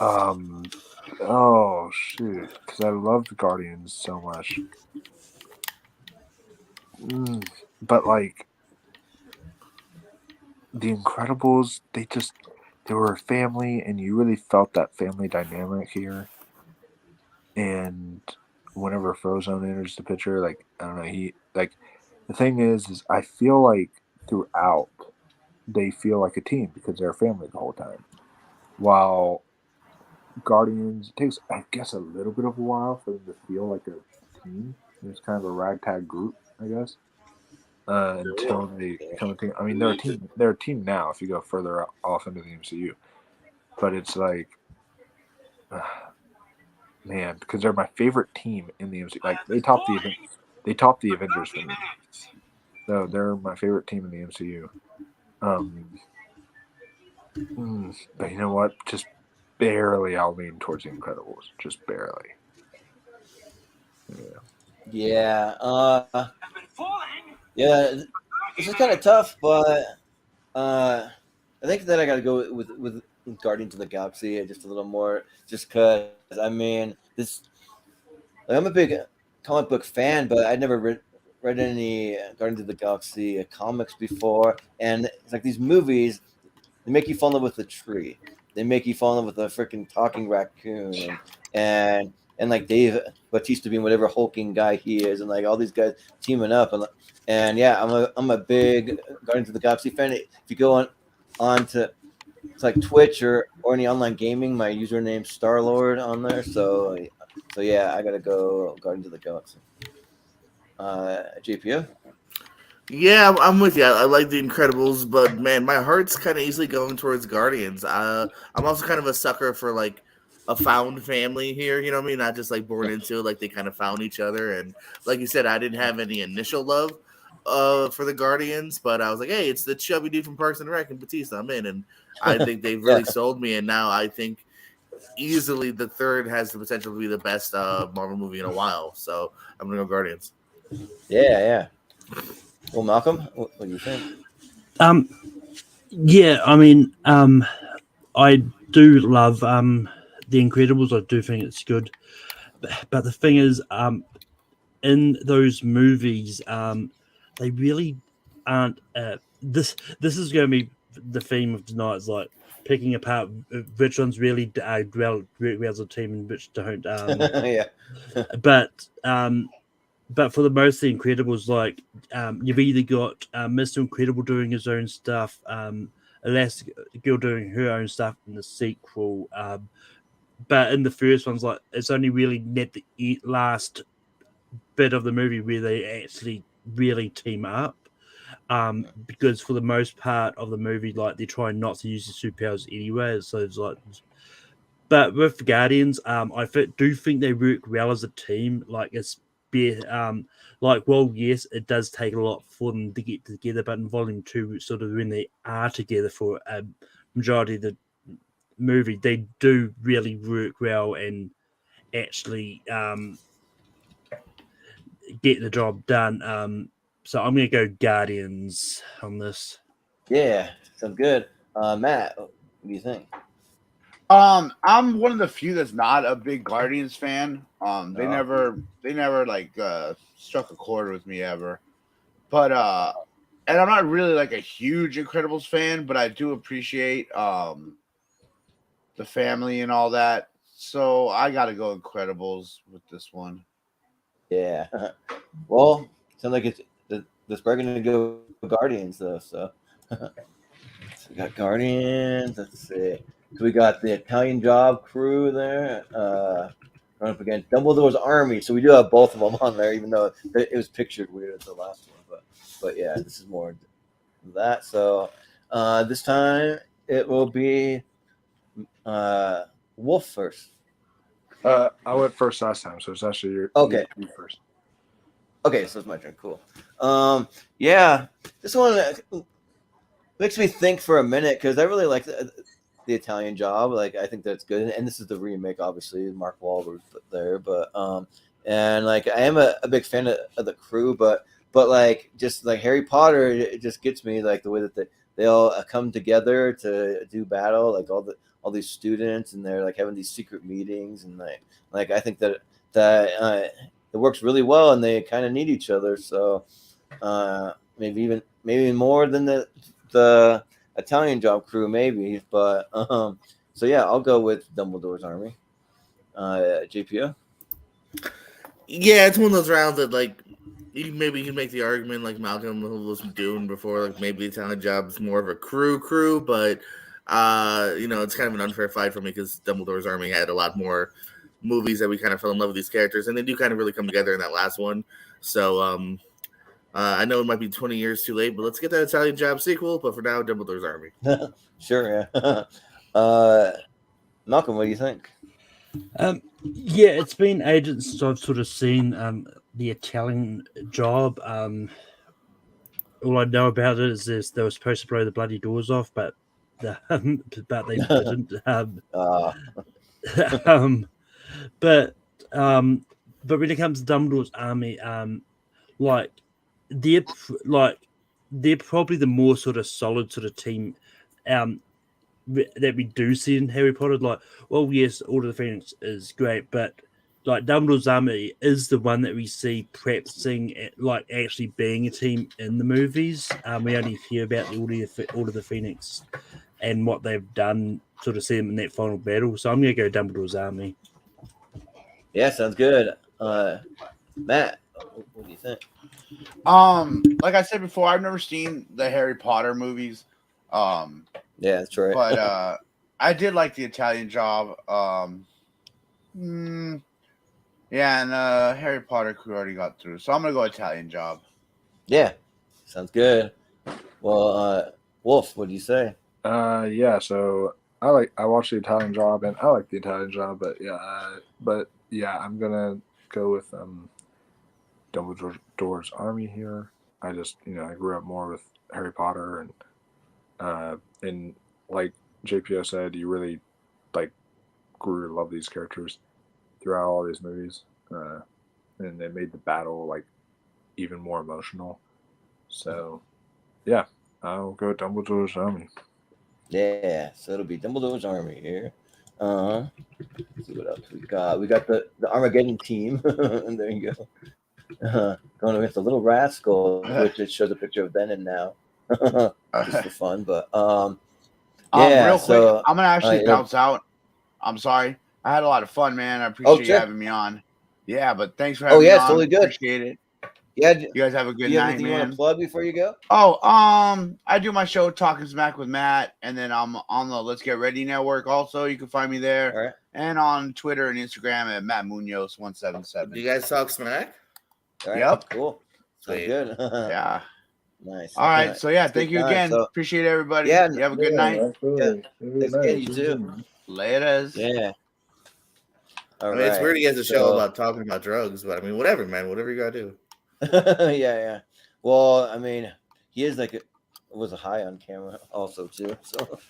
Speaker 4: Oh shoot, because I love the Guardians so much. But like the Incredibles, they were a family, and you really felt that family dynamic here. And whenever Frozone enters the picture, like I don't know, the thing is I feel like throughout they feel like a team because they're a family the whole time. While Guardians, it takes I guess a little bit of a while for them to feel like a team. It's kind of a ragtag group, I guess. Until they become a team. I mean, they're a team now. If you go further off into the MCU, but it's like, man, because they're my favorite team in the MCU. Like they top the Avengers for me. So they're my favorite team in the MCU. But you know what? Just barely, I'll lean towards the Incredibles. Just barely.
Speaker 2: Yeah. Yeah. This is kind of tough, but I think that I got to go with Guardians of the Galaxy just a little more, just because I mean I'm a big comic book fan, but I'd never read any Guardians of the Galaxy comics before, and it's like these movies, they make you fall in love with the tree, they make you fall in love with a freaking talking raccoon, and like Dave Bautista being whatever hulking guy he is, and like all these guys teaming up, and yeah, I'm a big Guardians of the Galaxy fan. If you go on to it's like Twitch or any online gaming, my username's Starlord on there. So yeah, I gotta go Guardians of the Galaxy. JPO?
Speaker 9: Yeah, I'm with you. I like the Incredibles, but man, my heart's kind of easily going towards Guardians. I'm also kind of a sucker for like a found family here. You know what I mean? Not just like born into it. Like they kind of found each other, and like you said, I didn't have any initial love for the Guardians, but I was like, hey, it's the chubby dude from Parks and Rec and Batista. I'm in, and I think they've really sold me. And now I think easily the third has the potential to be the best Marvel movie in a while. So I'm gonna go Guardians.
Speaker 2: Yeah. Well, Malcolm, what do you think?
Speaker 10: Yeah, I mean, I do love The Incredibles. I do think it's good, but the thing is, in those movies, they really aren't. This is going to be the theme of tonight. Is like picking apart which ones really well as a team and which don't.
Speaker 2: Yeah.
Speaker 10: But for the most, the Incredibles, like you've either got Mr. Incredible doing his own stuff, Elastigirl doing her own stuff in the sequel, but in the first one's like it's only really net the last bit of the movie where they actually really team up. Because for the most part of the movie, like they're trying not to use the superpowers anyway. So it's like, but with Guardians, do think they work well as a team. Like it's yes, it does take a lot for them to get together, but in Volume 2, sort of when they are together for a majority of the movie, they do really work well and actually get the job done. So I'm going to go Guardians on this.
Speaker 2: Yeah, sounds good. Matt, what do you think?
Speaker 1: I'm one of the few that's not a big Guardians fan. They never like struck a chord with me ever. But and I'm not really like a huge Incredibles fan, but I do appreciate the family and all that. So I gotta go Incredibles with this one.
Speaker 2: Yeah. Well, sounds like it's probably gonna go Guardians though. So, so we got Guardians. Let's see. So we got the Italian Job crew there. Run up against Dumbledore's Army. So we do have both of them on there, even though it was pictured weird as the last one. But yeah, this is more that. So this time it will be Wolf first.
Speaker 4: I went first last time, so it's actually your
Speaker 2: okay.
Speaker 4: You first.
Speaker 2: Okay, so it's my turn. Cool. Yeah, this one makes me think for a minute because I really like the Italian Job. Like, I think that's good, and this is the remake, obviously. Mark Wahlberg there, but and like I am a big fan of the crew, but like just like Harry Potter, it just gets me like the way that they all come together to do battle, like all these students, and they're like having these secret meetings, and like I think that it works really well, and they kind of need each other. So maybe more than the Italian Job crew, maybe. But so yeah, I'll go with Dumbledore's Army. JPO.
Speaker 9: Yeah, it's one of those rounds that like you can make the argument like Malcolm was doing before, like maybe the Italian Job is more of a crew, but it's kind of an unfair fight for me because Dumbledore's Army had a lot more movies that we kind of fell in love with these characters, and they do kind of really come together in that last one. So I know it might be 20 years too late, but let's get that Italian Job sequel. But for now, Dumbledore's Army.
Speaker 2: Sure, yeah. Malcolm, what do you think?
Speaker 10: Yeah, it's been ages since I've sort of seen the Italian Job. All I know about it is they were supposed to blow the bloody doors off, but they didn't. But when it comes to Dumbledore's Army, like they're probably the more sort of solid sort of team that we do see in Harry Potter. Like, well, yes, Order of the Phoenix is great, but like Dumbledore's Army is the one that we see practicing like actually being a team in the movies. We only hear about the Order of the Phoenix and what they've done, sort of see them in that final battle. So I'm going to go Dumbledore's Army.
Speaker 2: Yeah, sounds good. Matt, what do you think?
Speaker 1: Like I said before, I've never seen the Harry Potter movies.
Speaker 2: Yeah, that's right.
Speaker 1: But I did like the Italian Job. Yeah, and Harry Potter crew already got through, so I'm gonna go Italian Job.
Speaker 2: Yeah, sounds good. Well, Wolf, what do you say?
Speaker 4: Yeah, so I watched the Italian Job, and I like the Italian Job, but yeah, I'm gonna go with Dumbledore's Army here. I just I grew up more with Harry Potter, and like JPO said, you really like grew to love these characters throughout all these movies, and it made the battle like even more emotional. So yeah, I'll go Dumbledore's Army.
Speaker 2: Yeah, so it'll be Dumbledore's Army here. Let's see what else we got. We got the Armageddon team, and there you go. Going against the Little Rascal, which it shows a picture of Ben in now, just for fun. But Yeah,
Speaker 1: Real quick,
Speaker 2: so
Speaker 1: I'm gonna actually
Speaker 2: yeah.
Speaker 1: bounce out. I'm sorry. I had a lot of fun, man. I appreciate you having me on. Yeah, but thanks for having me
Speaker 2: it's
Speaker 1: on.
Speaker 2: totally good.
Speaker 1: Appreciate it.
Speaker 2: Yeah.
Speaker 1: You guys have a good
Speaker 2: Do you have
Speaker 1: night,
Speaker 2: anything you
Speaker 1: man.
Speaker 2: want to plug before you go?
Speaker 1: Oh, I do my show Talking Smack with Matt, and then I'm on the Let's Get Ready Network. Also, you can find me there,
Speaker 2: All right.
Speaker 1: and on Twitter and Instagram at Matt Munoz 177.
Speaker 9: Do you guys talk smack?
Speaker 2: All right.
Speaker 1: Yep.
Speaker 2: Cool. Sounds good.
Speaker 1: Yeah.
Speaker 2: Nice.
Speaker 1: All right. So yeah, thank you again.
Speaker 2: So,
Speaker 1: appreciate everybody.
Speaker 2: Yeah.
Speaker 1: You have a good night.
Speaker 4: Absolutely.
Speaker 2: Thanks again, you too.
Speaker 1: Laters.
Speaker 2: Yeah. All
Speaker 9: I mean, it's weird he has a show about talking about drugs, but I mean, whatever, man. Whatever you gotta do.
Speaker 2: Yeah. Well, I mean, he is was a high on camera also too. So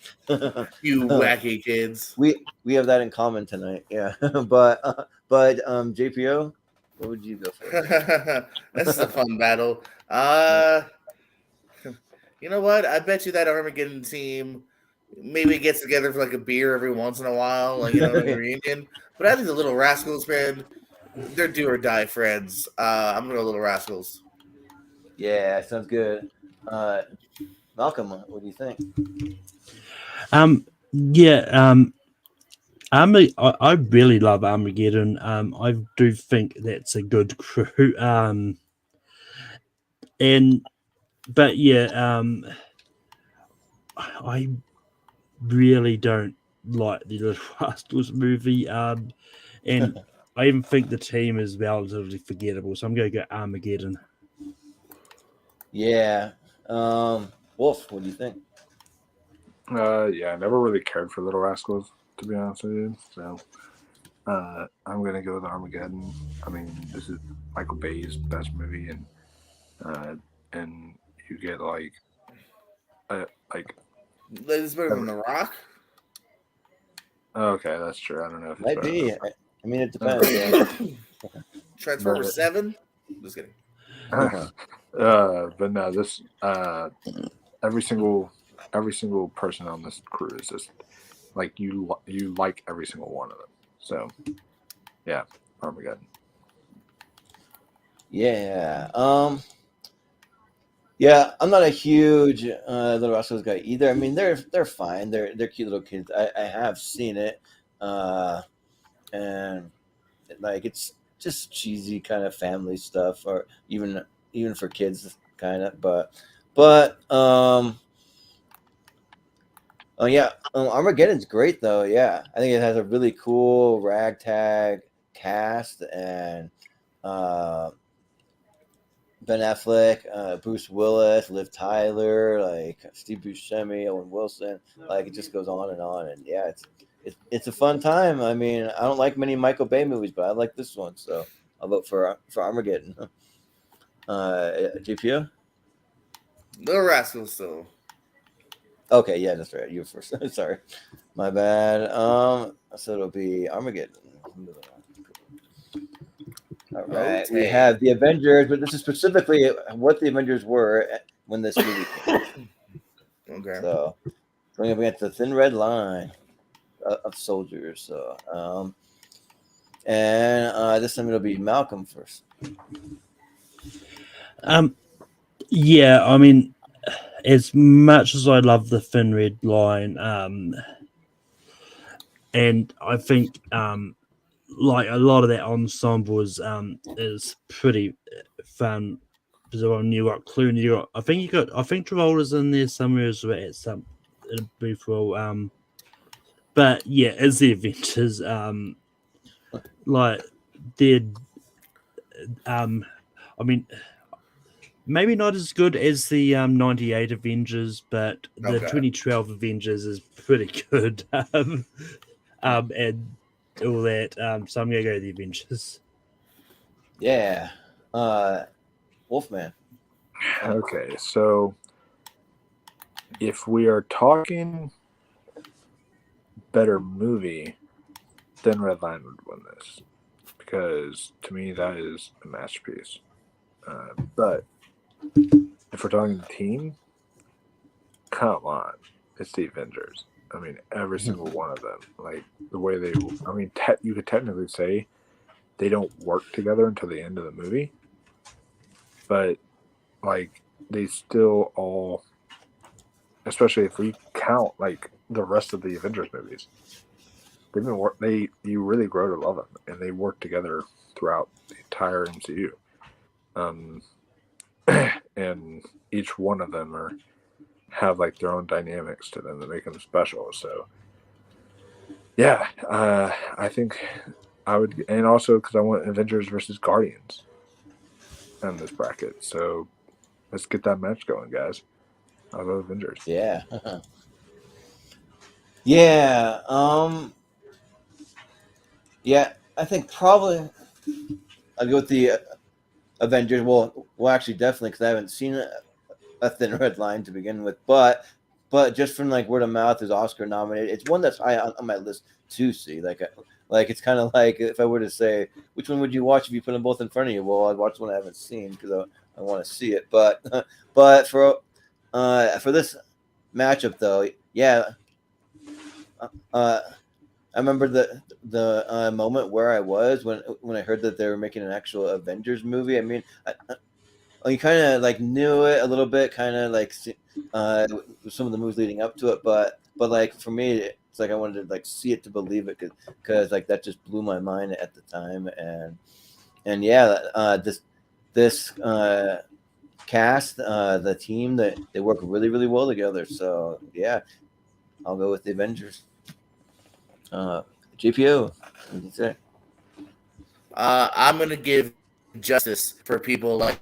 Speaker 9: you wacky kids.
Speaker 2: We have that in common tonight. Yeah. but JPO, what would you go for?
Speaker 9: This is a fun battle. You know what? I bet you that Armageddon team maybe gets together for like a beer every once in a while, like a reunion. But I think the Little Rascals, man, they're do or die friends. I'm gonna go Little Rascals.
Speaker 2: Yeah, sounds good. Malcolm, what do you think?
Speaker 10: I really love Armageddon. I do think that's a good crew. I really don't like the Little Rascals movie. And I even think the team is relatively forgettable. So I'm going to go Armageddon.
Speaker 2: Yeah. Wolf, what do you think?
Speaker 4: Yeah, I never really cared for Little Rascals, to be honest with you. So I'm gonna go with Armageddon. I mean, this is Michael Bay's best movie, and you get like.
Speaker 9: It's better than The Rock.
Speaker 4: Okay, that's true. I don't know if it's
Speaker 2: might
Speaker 4: better
Speaker 2: be. I mean, it depends.
Speaker 9: Transformers 7. Just kidding.
Speaker 4: But no, this every single person on this crew is just like you like every single one of them. So yeah, Armageddon.
Speaker 2: Yeah. Yeah, I'm not a huge Little Rascals guy either. I mean, they're fine. They're cute little kids. I have seen it, and like it's just cheesy kind of family stuff, or even for kids, kind of. But Armageddon's great though. Yeah, I think it has a really cool ragtag cast and. Ben Affleck, Bruce Willis, Liv Tyler, like Steve Buscemi, Owen Wilson, like it just goes on, and yeah, it's a fun time. I mean, I don't like many Michael Bay movies, but I like this one, so I'll vote for Armageddon. GPO?
Speaker 9: Little Rascals, so.
Speaker 2: Okay, yeah, that's right. You were first. Sorry, my bad. So it'll be Armageddon. All right, we have the Avengers, but this is specifically what the Avengers were when this movie came.
Speaker 9: Okay.
Speaker 2: So we're going to the Thin Red Line of soldiers. So, this time it'll be Malcolm first.
Speaker 10: Yeah, I mean, as much as I love the Thin Red Line, and I think like a lot of that ensemble is pretty fun. Because you got Clooney, I think Travolta's in there somewhere as well at some in a brief role. But yeah, it's the Avengers. Like they're, I mean, maybe not as good as the '98 Avengers, but the 2012 Avengers is pretty good. And all that. So I'm gonna go to the Avengers.
Speaker 2: Yeah. Wolfman.
Speaker 4: Okay, so if we are talking better movie, then Red Line would win this, because to me that is a masterpiece. But if we're talking team, come on, it's the Avengers. I mean, every single one of them, like the way they, I mean, you could technically say they don't work together until the end of the movie, but like they still all, especially if we count like the rest of the Avengers movies. They've been you really grow to love them, and they work together throughout the entire MCU. And each one of them have like their own dynamics to them that make them special. So yeah, I think I would, and also because I want Avengers versus Guardians in this bracket. So let's get that match going, guys. I love Avengers.
Speaker 2: Yeah. Yeah. Yeah. I think probably I'd go with the Avengers. Well, actually, definitely because I haven't seen a Thin Red Line to begin with, but just from like word of mouth, is Oscar nominated. It's one that's high on my list to see. Like it's kind of like if I were to say which one would you watch if you put them both in front of you. Well, I'd watch one I haven't seen because I want to see it. But for this matchup though, yeah. I remember the moment where I was when I heard that they were making an actual Avengers movie. I mean, you kind of like knew it a little bit, kind of like some of the movies leading up to it, but like for me, it's like I wanted to like see it to believe it because like that just blew my mind at the time, and yeah, this cast, the team, that they work really really well together. So yeah, I'll go with the Avengers. GPO, what do you say?
Speaker 9: I'm gonna give justice for people like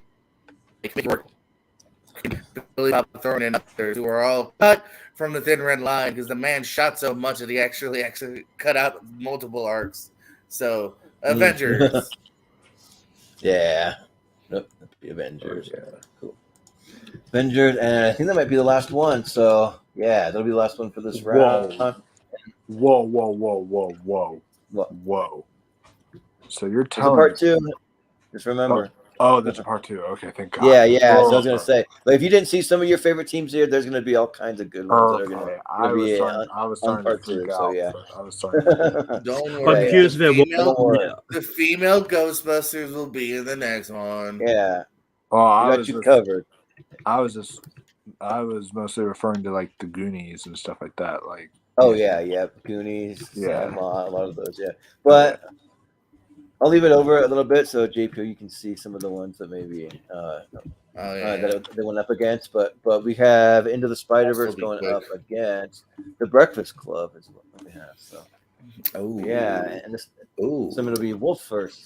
Speaker 9: Billy Bob Thorne and others who are all cut from the Thin Red Line because the man shot so much that he actually cut out multiple arcs. So Avengers.
Speaker 2: Yeah. Nope, the Avengers. Oh, yeah. Cool. Avengers, and I think that might be the last one. So yeah, that'll be the last one for this round.
Speaker 4: Whoa. So you're telling
Speaker 2: part two. Just remember.
Speaker 4: Oh, there's a part two. Okay, thank God.
Speaker 2: Yeah. So I was gonna say, like, if you didn't see some of your favorite teams here, there's gonna be all kinds of good ones that are gonna be on part two. So yeah,
Speaker 4: I was sorry.
Speaker 9: Don't worry.
Speaker 10: I'm curious about
Speaker 9: the female Ghostbusters will be in the next one.
Speaker 2: Yeah.
Speaker 4: Oh, I
Speaker 2: got you covered.
Speaker 4: I was mostly referring to like the Goonies and stuff like that. Like,
Speaker 2: yeah, Goonies, Sandlot, a lot of those, yeah. But I'll leave it over a little bit so JP, you can see some of the ones that maybe that they went up against. But we have Into the Spider-Verse going up against The Breakfast Club is what we have. So yeah, and this so I'm gonna be Wolf first.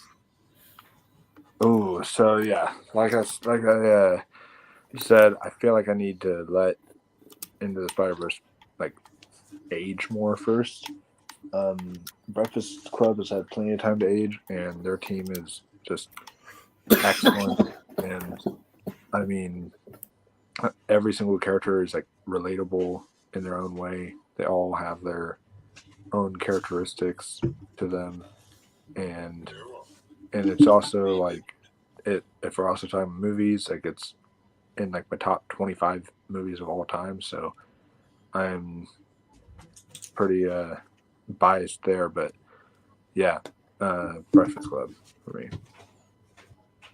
Speaker 4: Oh, so yeah, like I said, I feel like I need to let Into the Spider-Verse like age more first. Breakfast Club has had plenty of time to age, and their team is just excellent. And I mean, every single character is like relatable in their own way. They all have their own characteristics to them, and it's also like if we're also talking movies, like it's in like my top 25 movies of all time. So I'm pretty biased there, but yeah, Breakfast Club for me.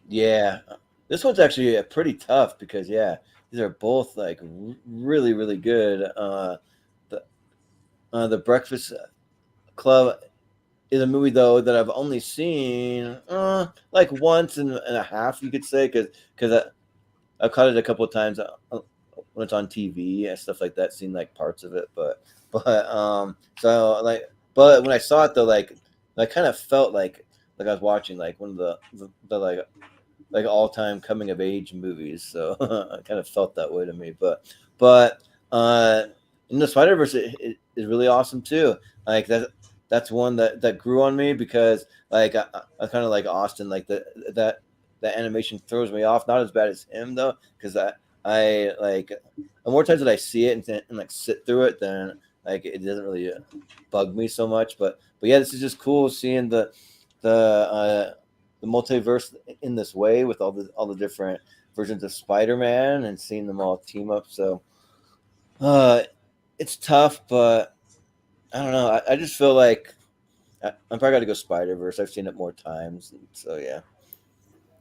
Speaker 4: Yeah,
Speaker 2: this one's actually pretty tough because these are both like really really good. The Breakfast Club is a movie though that I've only seen like once and a half, you could say, because I've caught it a couple of times when it's on TV and stuff like that, seen like parts of it, but so like, but when I saw it though, like I kind of felt like I was watching like one of the like all-time coming of age movies, so I kind of felt that way to me. But in the Spider-Verse it is really awesome too. Like that's one that grew on me because like I kind of like Austin, like that animation throws me off. Not as bad as him though, because I like the more times that I see it and like sit through it, then like it doesn't really bug me so much. But yeah, this is just cool seeing the multiverse in this way with all the different versions of Spider-Man and seeing them all team up. So it's tough, but I don't know. I just feel like I'm probably got to go Spider-Verse. I've seen it more times, so yeah.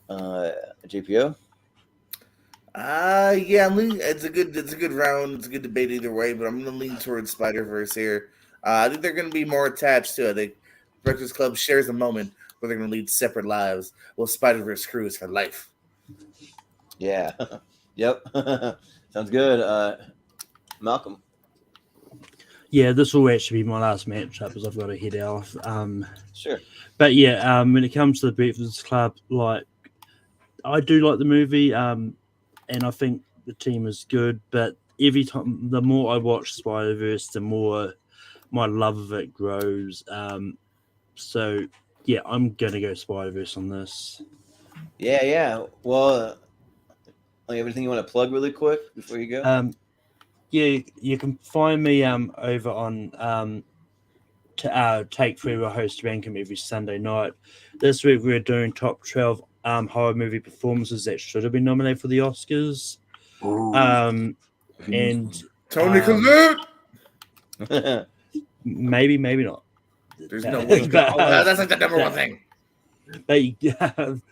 Speaker 2: GPO.
Speaker 9: Yeah, I'm leaning. It's a good round. It's a good debate either way, but I'm gonna lean towards Spider-Verse here. I think they're gonna be more attached to it. I think Breakfast Club shares a moment where they're gonna lead separate lives. Well, Spider-Verse crew is for life.
Speaker 2: Yeah. Yep. Sounds good. Malcolm.
Speaker 10: Yeah, this will actually be my last matchup as I've got to head off.
Speaker 2: Sure.
Speaker 10: But yeah, when it comes to the Breakfast Club, like I do like the movie, and I think the team is good. But every time, the more I watch Spider-Verse, the more my love of it grows. So yeah, I'm gonna go Spider-Verse on this.
Speaker 2: Yeah. Well, everything you want to plug really quick before you go?
Speaker 10: Yeah, you can find me over on Take Three. I host Rankum every Sunday night. This week we're doing top 12 horror movie performances that should have been nominated for the Oscars. And
Speaker 9: Tony Collette.
Speaker 10: maybe not.
Speaker 9: There's no way. That's like the number one thing.
Speaker 10: But you can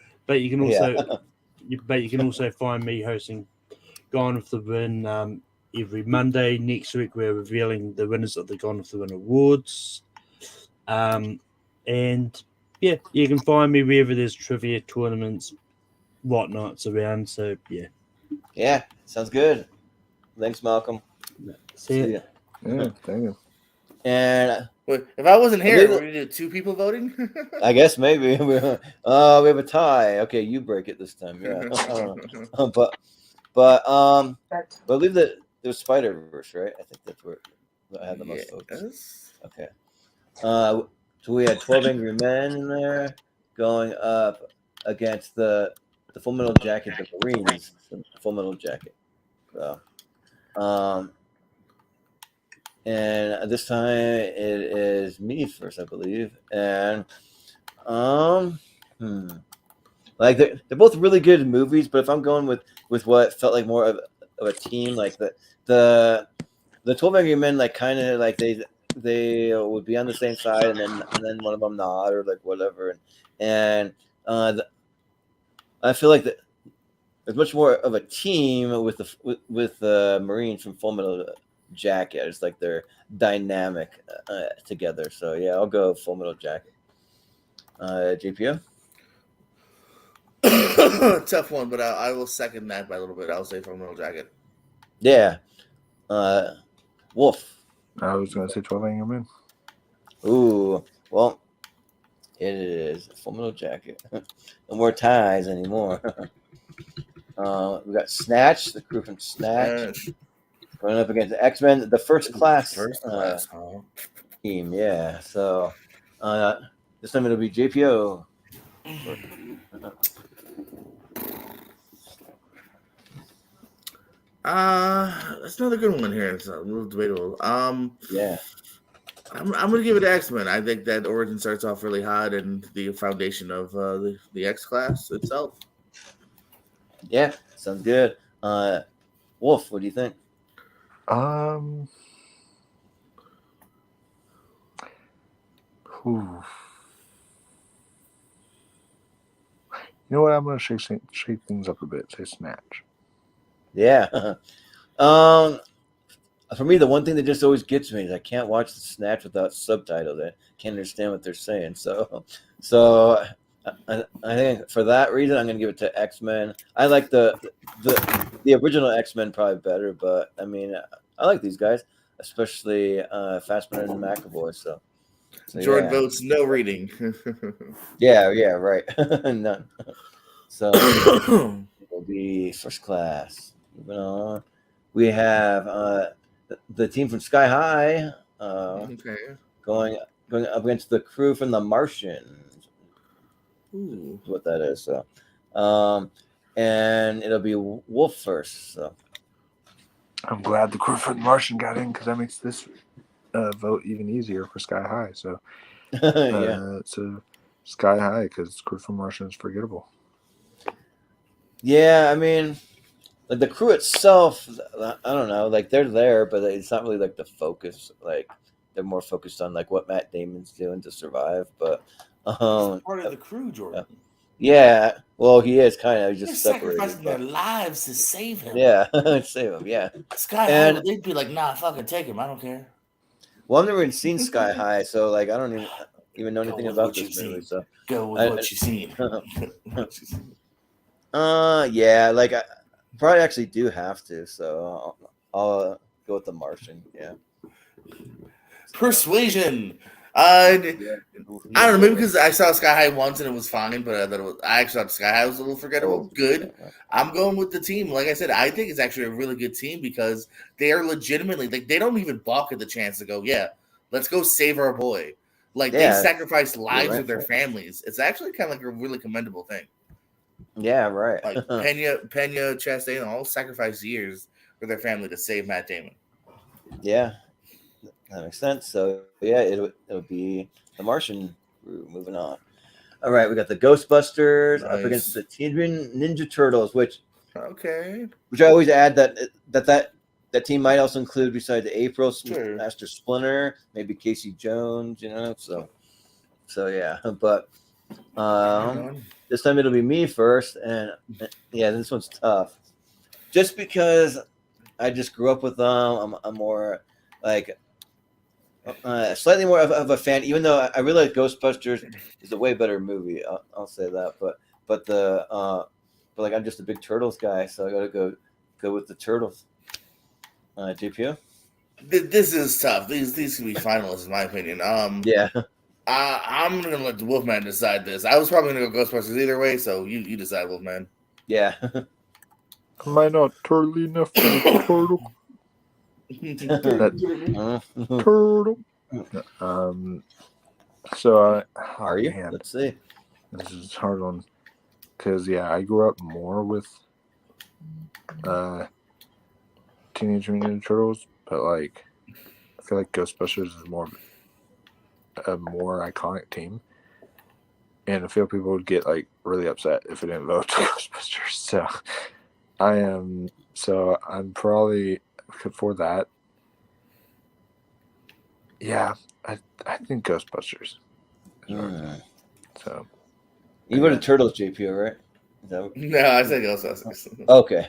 Speaker 10: also you can also find me hosting Gone with the Wind every Monday. Next week we're revealing the winners of the Gone with the Wind awards. And yeah, you can find me wherever there's trivia tournaments, whatnots around. So yeah.
Speaker 2: Yeah, sounds good. Thanks, Malcolm.
Speaker 10: See ya.
Speaker 4: Yeah, thank you.
Speaker 2: And
Speaker 9: wait, if I wasn't here, would we do 2 people voting?
Speaker 2: I guess maybe we have a tie. Okay, you break it this time. Yeah. but I believe that there's Spider-Verse, right? I think that's where I had the most votes. Okay. So we had 12 Angry Men in there going up against the Full Metal Jacket, the Marines, the Full Metal Jacket. So, and this time it is me first, I believe. And like they're both really good movies, but if I'm going with what felt like more of a team, like the 12 Angry Men, like kind of like they would be on the same side, and then one of them not, or like whatever, and I feel like there's much more of a team with the Marines from Full Metal Jacket. It's like they're dynamic together. So yeah, I'll go Full Metal Jacket. JPO.
Speaker 9: Tough one, but I will second that by a little bit. I'll say Full Metal Jacket.
Speaker 2: Yeah. Wolf.
Speaker 4: I was going to say 12 Angry Men.
Speaker 2: Ooh, well, it is Full Metal Jacket. No more ties anymore. We got Snatch, the crew from Snatch, going up against the X-Men, the First Class team. Yeah, so this time it'll be JPO.
Speaker 9: That's another good one here. It's a little debatable.
Speaker 2: Yeah.
Speaker 9: I'm gonna give it to X-Men. I think that origin starts off really hot, and the foundation of the X class itself.
Speaker 2: Yeah, sounds good. Wolf, what do you think?
Speaker 4: You know what? I'm gonna shake things up a bit. Say Snatch.
Speaker 2: Yeah. For me, the one thing that just always gets me is I can't watch the Snatch without subtitles. I can't understand what they're saying. So I think for that reason, I'm going to give it to X-Men. I like the original X-Men probably better, but I mean, I like these guys, especially Fassbender and McAvoy. So
Speaker 9: Jordan votes no reading.
Speaker 2: yeah, right. None. So it'll be First Class. Moving on, we have the team from Sky High going up against the crew from The Martian.
Speaker 9: Ooh.
Speaker 2: What that is. So, and it'll be Wolf first. So,
Speaker 4: I'm glad the crew from The Martian got in because that makes this vote even easier for Sky High. So,
Speaker 2: yeah.
Speaker 4: So Sky High because crew from Martian is forgettable.
Speaker 2: Yeah, I mean, like the crew itself, I don't know. Like they're there, but it's not really like the focus. Like they're more focused on like what Matt Damon's doing to survive. But
Speaker 9: part of the crew, Jordan.
Speaker 2: Yeah. Well, he is kind of
Speaker 9: They're
Speaker 2: just separated.
Speaker 9: sacrificing their lives to save him.
Speaker 2: Yeah, save him. Yeah.
Speaker 9: Sky High, they'd be like, nah, fucking take him. I don't care.
Speaker 2: Well, I've never even seen Sky High, so like I don't even know anything about this movie. So
Speaker 9: go with what you've seen.
Speaker 2: Yeah, like I probably actually do have to. So I'll go with The Martian. Yeah.
Speaker 9: Persuasion. I don't know, maybe because I saw Sky High once and it was fine, but I actually thought Sky High was a little forgettable. Good. I'm going with the team. Like I said, I think it's actually a really good team because they are legitimately like they don't even balk at the chance to go, yeah, let's go save our boy. Like they sacrifice lives of their families. It's actually kind of like a really commendable thing.
Speaker 2: Yeah, right.
Speaker 9: Like Pena, Chastain all sacrificed years for their family to save Matt Damon.
Speaker 2: Yeah. That makes sense. So yeah, it'll be The Martian. Moving on. All right, we got the Ghostbusters up against the Teenage Mutant Ninja Turtles, which I always add that team might also include besides April, Master Splinter, maybe Casey Jones, So yeah, but this time it'll be me first, and yeah, this one's tough, just because I just grew up with them. I'm more like. Slightly more of a fan, even though I really like Ghostbusters is a way better movie. I'll say that, but like I'm just a big Turtles guy, so I gotta go with the Turtles. GPO.
Speaker 9: This is tough. These can be finalists in my opinion.
Speaker 2: Yeah.
Speaker 9: I'm gonna let the Wolfman decide this. I was probably gonna go Ghostbusters either way, so you decide, Wolfman.
Speaker 2: Yeah.
Speaker 4: Am I not turtly enough for the turtle? Turtle. So
Speaker 2: how are you? Man, let's see.
Speaker 4: This is a hard one because I grew up more with Teenage Mutant Ninja Turtles, but like I feel like Ghostbusters is a more iconic team, and I feel people would get like really upset if I didn't vote Ghostbusters. So I'm probably for that. Yeah, I think Ghostbusters. So
Speaker 2: you go to Turtles, JPO, right?
Speaker 9: No, I said Ghostbusters.
Speaker 2: Okay.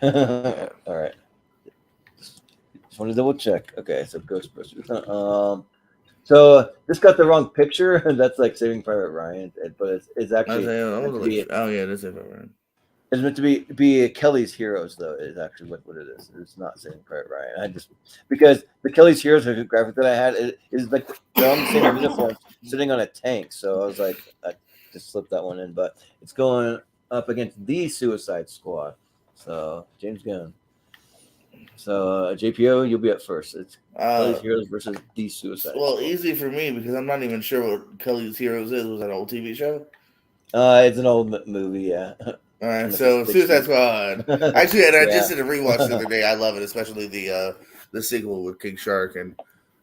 Speaker 2: All right. Just want to double check. Okay, so Ghostbusters. So this got the wrong picture. That's like Saving Private Ryan, but it's actually
Speaker 9: it is Saving Private Ryan.
Speaker 2: It's meant to be Kelly's Heroes, though. Is actually what it is. It's not Saving Private Ryan. Because the Kelly's Heroes graphic that I had is like they're on the same uniform, sitting on a tank. So I was like, I just slipped that one in. But it's going up against the Suicide Squad. So James Gunn. So JPO, you'll be up first. It's Kelly's Heroes versus the Suicide Squad.
Speaker 9: Well, easy for me because I'm not even sure what Kelly's Heroes is. Was that an old TV show?
Speaker 2: It's an old movie, yeah.
Speaker 9: All right, so Suicide Squad. Actually, and I just did a rewatch the other day. I love it, especially the sequel with King Shark and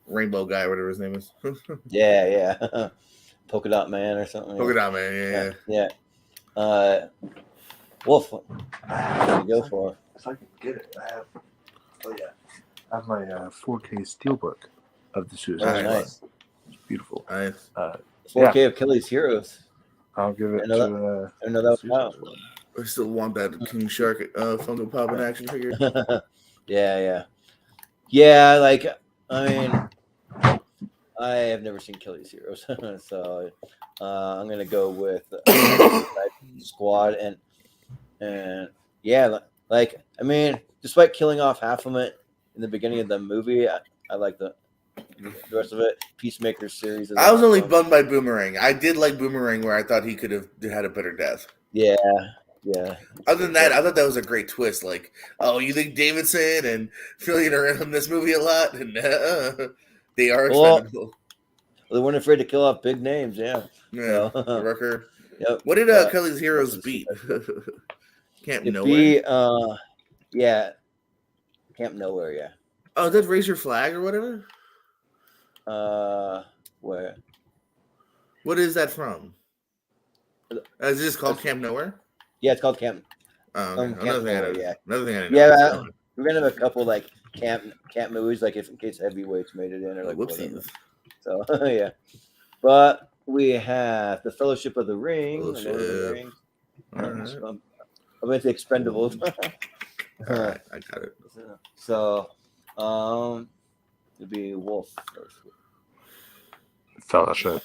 Speaker 9: Rainbow Guy, whatever his name is.
Speaker 2: yeah. Polka Dot Man or something.
Speaker 9: Polka Dot Man,
Speaker 2: yeah. Wolf, what do you go for?
Speaker 4: If I can get it, I have my 4K Steelbook of the Suicide Squad.
Speaker 2: Nice.
Speaker 4: It's beautiful.
Speaker 9: Nice.
Speaker 2: 4K of Kelly's Heroes.
Speaker 4: I'll give it
Speaker 2: I know that was out.
Speaker 9: I still want that King Shark Funko Pop and action figure.
Speaker 2: Yeah. Like I mean, I have never seen Kelly's Heroes, so I'm gonna go with Squad and yeah, like I mean, despite killing off half of it in the beginning of the movie, I like the rest of it. Peacemaker series.
Speaker 9: I was only bummed by Boomerang. I did like Boomerang, where I thought he could have had a better death.
Speaker 2: Yeah.
Speaker 9: Other than that, I thought that was a great twist. Like, oh, you think Davidson and Fillion are in this movie a lot? And they are expendable.
Speaker 2: Well, they weren't afraid to kill off big names. Yeah.
Speaker 9: Rucker.
Speaker 2: Yep.
Speaker 9: What did Kelly's Heroes beat? Camp Nowhere.
Speaker 2: Camp Nowhere. Yeah.
Speaker 9: Oh, did Raise Your Flag or whatever?
Speaker 2: Where?
Speaker 9: What is that from? Is it just called Camp Nowhere?
Speaker 2: Yeah, it's called Camp.
Speaker 9: Camp Nowhere. Yeah. Another thing I didn't
Speaker 2: know. We're gonna have a couple like camp movies, like if in case Heavyweights made it in or like whatever. So yeah, but we have the Fellowship of the Ring. I'm into Expendables.
Speaker 9: All right, I got it.
Speaker 2: So, it'd be Wolf first.
Speaker 4: Fellowship.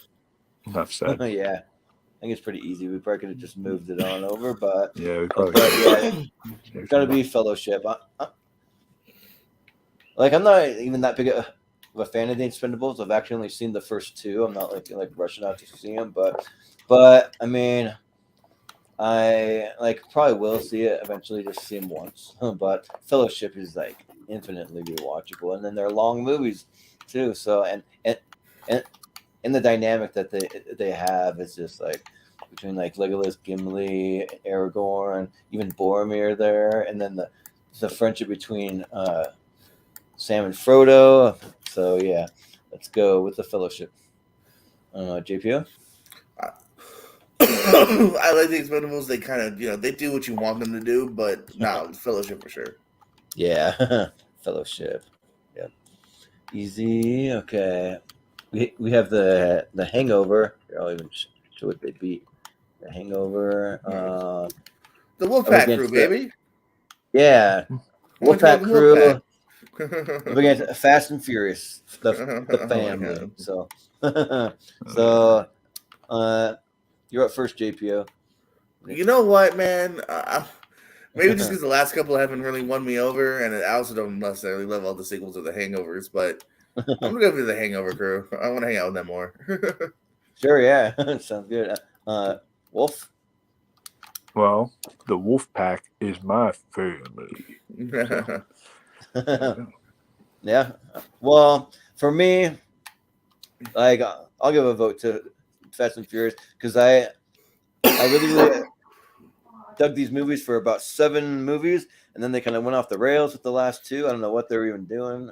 Speaker 4: Enough said.
Speaker 2: Yeah, I think it's pretty easy. We probably could have just moved it on over, but
Speaker 4: Yeah, we probably
Speaker 2: it's got to be Fellowship. I'm not even that big of a fan of the Expendables. I've actually only seen the first two. I'm not like rushing out to see them, but I mean, I probably will see it eventually. Just see them once, but Fellowship is like infinitely rewatchable, and then they're long movies too. So and the dynamic that they have is just like between like Legolas, Gimli, Aragorn, even Boromir there, and then the friendship between Sam and Frodo. So yeah, let's go with the Fellowship. JPO.
Speaker 9: I like the Expendables. They kind of, they do what you want them to do, but no, Fellowship for sure.
Speaker 2: Yeah, Fellowship. Yep. Easy. Okay. We have the Hangover. I'll even show what they beat. The Hangover.
Speaker 9: The Wolfpack crew, baby.
Speaker 2: Yeah. Wolfpack crew.
Speaker 9: Wolfpack.
Speaker 2: Up against Fast and Furious, the family. So, you're up first, JPO.
Speaker 9: You know what, man? Maybe just because the last couple haven't really won me over, and I also don't necessarily love all the sequels of the Hangovers, but I'm gonna go for the Hangover crew. I want to hang out with them more.
Speaker 2: Sure, yeah, sounds good. Wolf.
Speaker 4: Well, the Wolf Pack is my family.
Speaker 2: Yeah. Well, for me, I'll give a vote to Fast and Furious because I really dug these movies for about 7 movies, and then they kind of went off the rails with the last 2. I don't know what they were even doing,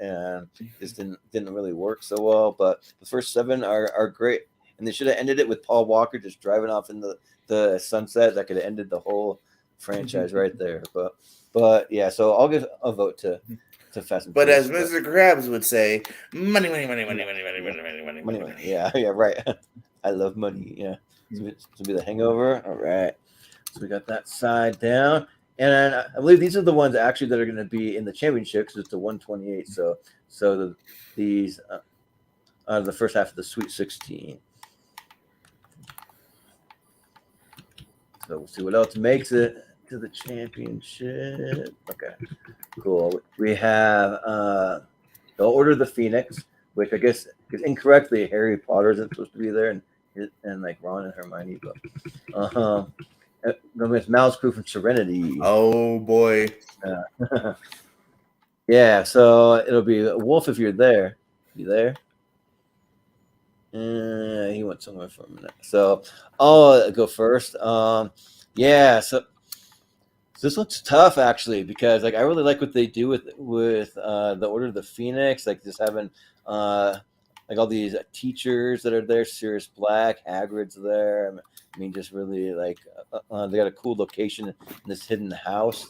Speaker 2: and just didn't really work so well. But the first 7 are great, and they should have ended it with Paul Walker just driving off in the sunset. That could have ended the whole franchise right there. But yeah, so I'll give a vote to Fast and
Speaker 9: Furious.
Speaker 2: But
Speaker 9: as Mr. Krabs would say, money, money, money, money, money, money, money, money, money, money, money.
Speaker 2: Yeah, right. I love money. Yeah. So be the Hangover. All right. So we got that side down. And I believe these are the ones actually that are going to be in the championship because it's the 128. So these are the first half of the Sweet 16. So we'll see what else makes it to the championship. Okay, cool. We have the Order of the Phoenix, which I guess is incorrectly Harry Potter isn't supposed to be there, and like Ron and Hermione, but it's Mal's crew from Serenity.
Speaker 9: Oh boy.
Speaker 2: Yeah, so it'll be Wolf if you're there. You there? He went somewhere for a minute. So I'll go first. Yeah, so this looks tough actually because I really like what they do with the Order of the Phoenix, like just having all these teachers that are there. Sirius Black, Hagrid's there. I mean, just really they got a cool location in this hidden house.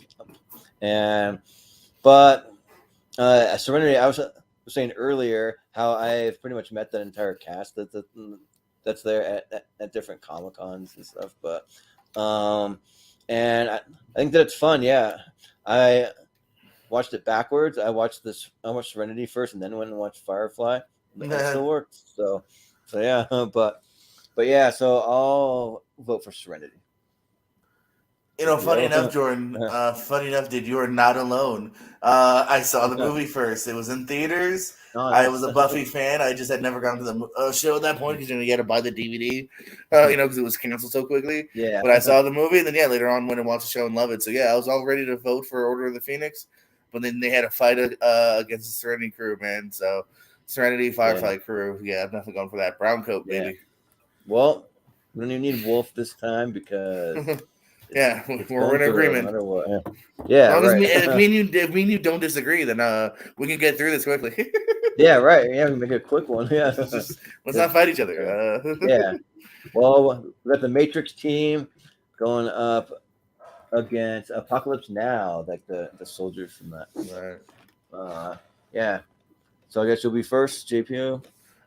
Speaker 2: But Serenity, I was saying earlier how I've pretty much met that entire cast that's there at different Comic-Cons and stuff. But and I think that's fun. Yeah, I watched it backwards. I watched Serenity first, and then went and watched Firefly. It still works. So yeah, but yeah. So I'll vote for Serenity.
Speaker 9: Funny enough, Jordan. Funny enough, dude, you are not alone. I saw the movie first. It was in theaters. I was a Buffy fan. I just had never gone to the show at that point because you had to buy the DVD, because it was canceled so quickly.
Speaker 2: Yeah.
Speaker 9: But I saw the movie, and then later on went and watched the show and loved it. So yeah, I was all ready to vote for Order of the Phoenix, but then they had a fight against the Serenity crew, man. So Serenity, Firefly crew. Yeah, I'm definitely going for that brown coat, baby.
Speaker 2: Well, we don't even need Wolf this time because.
Speaker 9: Yeah, we're in agreement.
Speaker 2: No matter what. Yeah,
Speaker 9: as long
Speaker 2: right.
Speaker 9: as me and you don't disagree, then we can get through this quickly.
Speaker 2: Yeah, right. Yeah, we can make a quick one. Yeah,
Speaker 9: let's not fight each other.
Speaker 2: Yeah. Well, we got the Matrix team going up against Apocalypse Now, like the soldiers from that.
Speaker 9: Right.
Speaker 2: Yeah. So I guess you'll be first, JPO.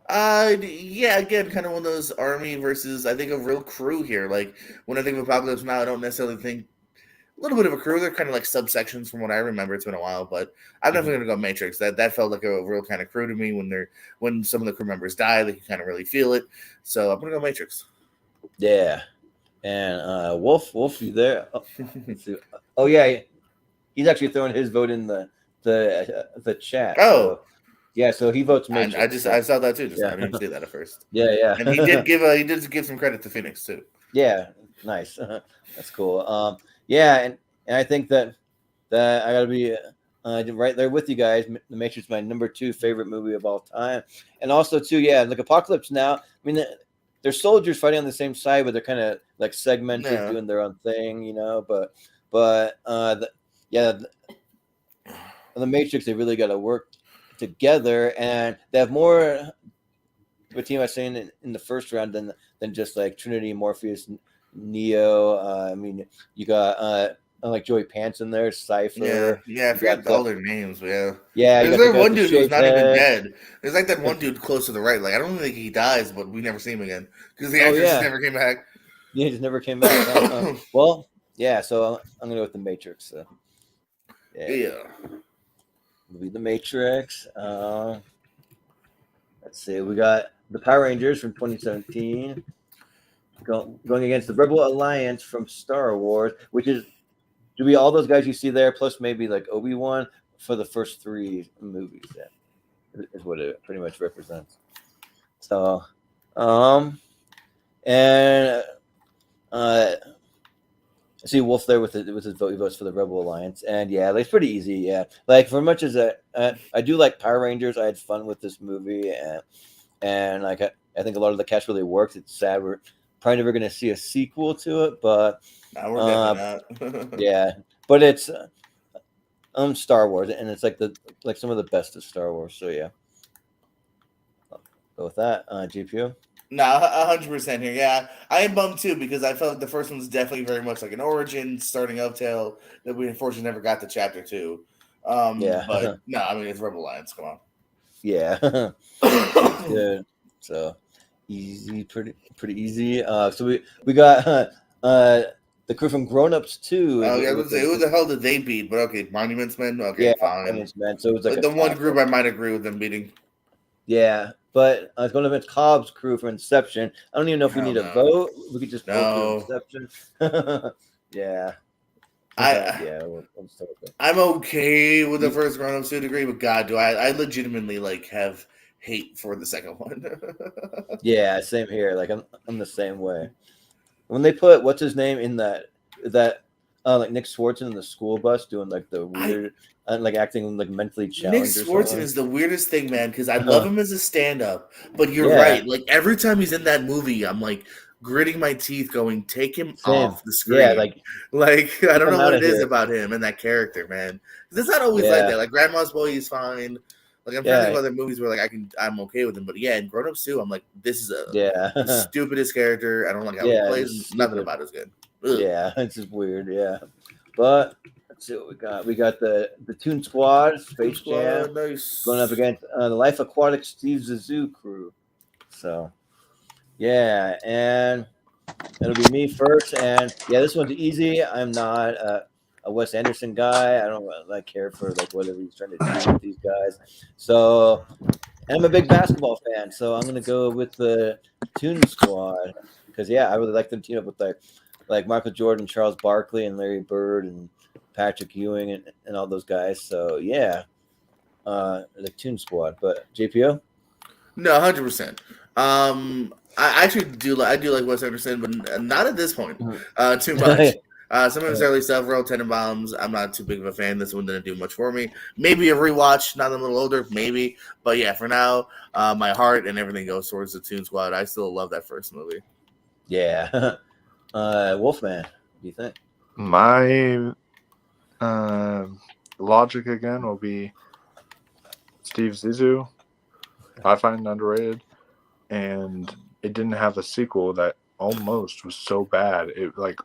Speaker 9: Yeah, again, kind of one of those army versus, I think, a real crew here. Like, when I think of Apocalypse Now, I don't necessarily think a little bit of a crew. They're kind of like subsections from what I remember. It's been a while, but I'm definitely going to go Matrix. That felt like a real kind of crew to me when some of the crew members die. Like, you kind of really feel it. So I'm going to go Matrix.
Speaker 2: Yeah. And Wolf, you there? Oh, let's see. Oh yeah, he's actually throwing his vote in the chat.
Speaker 9: Oh.
Speaker 2: So, yeah, so he votes Matrix.
Speaker 9: I saw that too. Just
Speaker 2: yeah.
Speaker 9: I didn't see that at first.
Speaker 2: Yeah.
Speaker 9: And he did give some credit to Phoenix too.
Speaker 2: Yeah, nice. That's cool. Yeah, and I think that I gotta be right there with you guys. The Matrix is my number 2 favorite movie of all time, and also too, yeah, like Apocalypse Now. I mean, they're soldiers fighting on the same side, but they're kind of like segmented, doing their own thing, you know. But the Matrix, they really got to work together, and they have more of a team, I was saying, in the first round than just like Trinity, Morpheus, Neo. I mean, you got like Joey Pants in there, Cypher.
Speaker 9: Yeah, I forgot all their names. Yeah.
Speaker 2: There's
Speaker 9: there one dude who's not even dead. There's like that one dude close to the right. Like, I don't think he dies, but we never see him again because the actor just never came back.
Speaker 2: Yeah, he just never came back. Well, yeah. So I'm gonna go with the Matrix. So. Yeah. Movie The Matrix. Let's see. We got the Power Rangers from 2017 going against the Rebel Alliance from Star Wars, which is all those guys you see there, plus maybe like Obi-Wan for the first 3 movies. Yeah, is what it pretty much represents. So, and I see Wolf there with his vote. He votes for the Rebel Alliance, and yeah, like, it's pretty easy. Yeah, like for much as I do like Power Rangers, I had fun with this movie, and like I think a lot of the cast really works. It's sad we're probably never going to see a sequel to it, but
Speaker 9: we're definitely not.
Speaker 2: Yeah, but it's Star Wars, and it's like some of the best of Star Wars. So yeah, I'll go with that. GPU.
Speaker 9: No, 100% here. Yeah, I am bummed too because I felt like the first one's definitely very much like an origin, starting up tale that we unfortunately never got to chapter 2. But no, I mean, it's Rebel Alliance. Come on.
Speaker 2: Yeah. Good. So easy, pretty easy. So we got the crew from Grown Ups 2.
Speaker 9: Oh yeah, who the hell did they beat? But okay, Monuments Men. Okay, fine.
Speaker 2: Monuments Men. So it was like
Speaker 9: the one group I might agree with them beating.
Speaker 2: Yeah, but it's going against Cobb's crew for Inception. I don't even know if we need a vote. We could just vote for Inception. Yeah.
Speaker 9: I'm okay with the first Grown Ups to a degree, but God, do I legitimately like have hate for the second one.
Speaker 2: Yeah, same here. Like I'm the same way. When they put what's his name in that like Nick Swartzen in the school bus doing like the weird like acting like mentally challenged.
Speaker 9: Nick Swartzen is the weirdest thing, man, because I love him as a stand-up, but you're right. Like every time he's in that movie, I'm like gritting my teeth, going, "Take him off the screen."
Speaker 2: Yeah,
Speaker 9: like I don't know what it is about him and that character, man. It's not always like that. Like Grandma's Boy, he's fine. Like I'm trying to think of other movies where like I'm okay with him, but yeah, in Grown Ups 2, I'm like, this is the stupidest character. I don't like how he plays. Nothing about it is good. Ugh.
Speaker 2: Yeah, it's just weird. Yeah, but let's see what we got. We got the Toon Squad, Space Jam, going up against the Life Aquatic Steve Zissou crew. So yeah, and it'll be me first. And yeah, this one's easy. I'm not a Wes Anderson guy. I don't like care for like whatever he's trying to do with these guys. So, and I'm a big basketball fan, so I'm gonna go with the Toon Squad because I really like them team up with like Michael Jordan, Charles Barkley, and Larry Bird, and Patrick Ewing, and all those guys. So yeah, the Toon Squad. But JPO?
Speaker 9: No, 100%. I actually do like Wes Anderson, but not at this point. Too much. Some of his early stuff, Royal Tenenbaums, I'm not too big of a fan. This one didn't do much for me. Maybe a rewatch, not a little older, maybe. But yeah, for now, my heart and everything goes towards the Toon Squad. I still love that first movie.
Speaker 2: Yeah. Wolfman, what do you think?
Speaker 4: My logic again will be Steve Zissou. I find underrated, and it didn't have a sequel that almost was so bad it like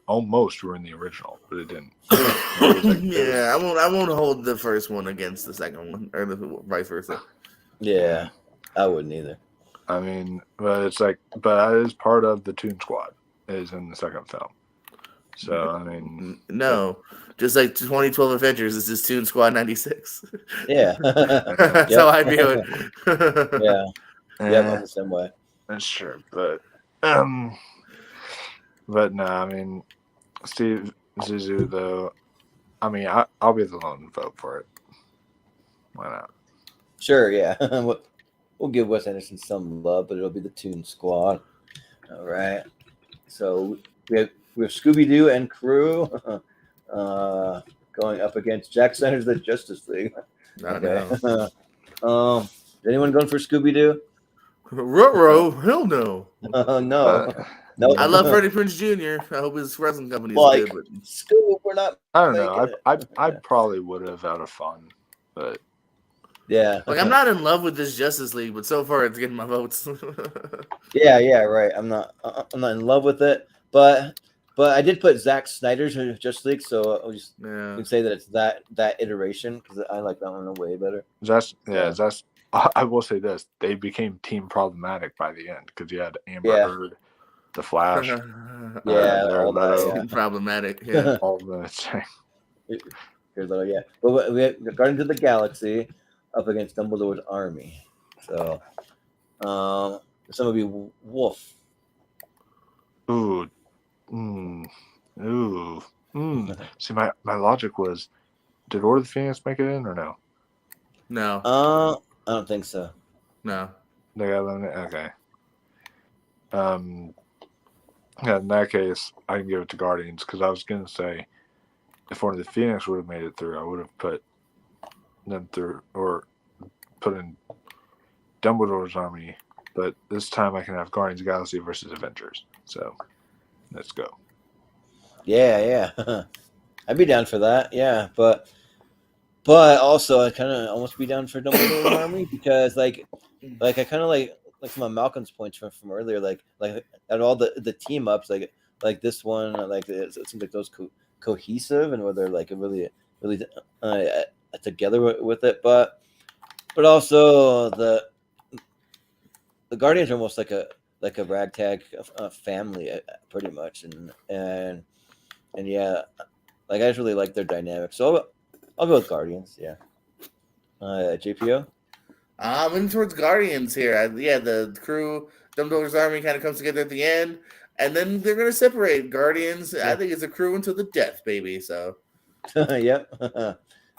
Speaker 4: almost ruined the original, but it didn't.
Speaker 9: Yeah, I won't hold the first one against the second one, or the vice versa.
Speaker 2: Yeah. I wouldn't either.
Speaker 4: I mean, but it's like, but that is part of the Toon Squad is in the second film. So I mean,
Speaker 9: no, just like 2012 Avengers is just Toon Squad 96.
Speaker 2: Yeah,
Speaker 9: that's how I view it.
Speaker 2: Yeah, I'm the same way.
Speaker 4: That's true, but no, I mean, Steve Zissou though. I mean, I'll be the lone vote for it. Why not?
Speaker 2: Sure, yeah. We'll give Wes Anderson some love, but it'll be the Toon Squad. All right. So we have Scooby Doo and crew going up against Jack Snyder's The Justice League. Okay. Is anyone going for Scooby Doo?
Speaker 9: Ruh-roh, hell no.
Speaker 2: No.
Speaker 9: I love Freddie Prinze Jr. I hope his wrestling company is
Speaker 2: like,
Speaker 9: good. But
Speaker 2: Scooby, we're not.
Speaker 4: I don't know. I probably would have out of fun, but
Speaker 2: yeah.
Speaker 9: Like I'm not in love with this Justice League, but so far it's getting my votes.
Speaker 2: yeah, right. I'm not in love with it, but I did put Zack Snyder's Justice League, so I'll just say that it's that iteration because I like that one way better.
Speaker 4: That's. I will say this: they became team problematic by the end because you had Amber Heard, the Flash,
Speaker 9: all that problematic. Yeah,
Speaker 4: all the same.
Speaker 2: Yeah, but we have Guardians of the Galaxy up against Dumbledore's army. So, some would be Wolf.
Speaker 4: Ooh. See, my logic was, did Order of the Phoenix make it in or no?
Speaker 9: No.
Speaker 2: I don't think so.
Speaker 9: No.
Speaker 4: They got eliminated? Okay. Yeah, in that case, I can give it to Guardians because I was going to say if Order of the Phoenix would have made it through, I would have put them through or put in Dumbledore's army. But this time I can have Guardians of the Galaxy versus Avengers. So let's go.
Speaker 2: Yeah. I'd be down for that. Yeah, but also I kind of almost be down for Dumbledore's army because like I kind of like from Malcolm's points from earlier, like at all the team ups, like this one, like it seems like those cohesive and where they're like really together with it, but also the Guardians are almost like a ragtag family pretty much, and yeah, like I just really like their dynamic, so I'll go with Guardians. Yeah. JPO.
Speaker 9: I'm in towards Guardians here. The crew, Dumbledore's army kind of comes together at the end, and then they're going to separate. Guardians, I think it's a crew until the death, baby. So,
Speaker 2: yep.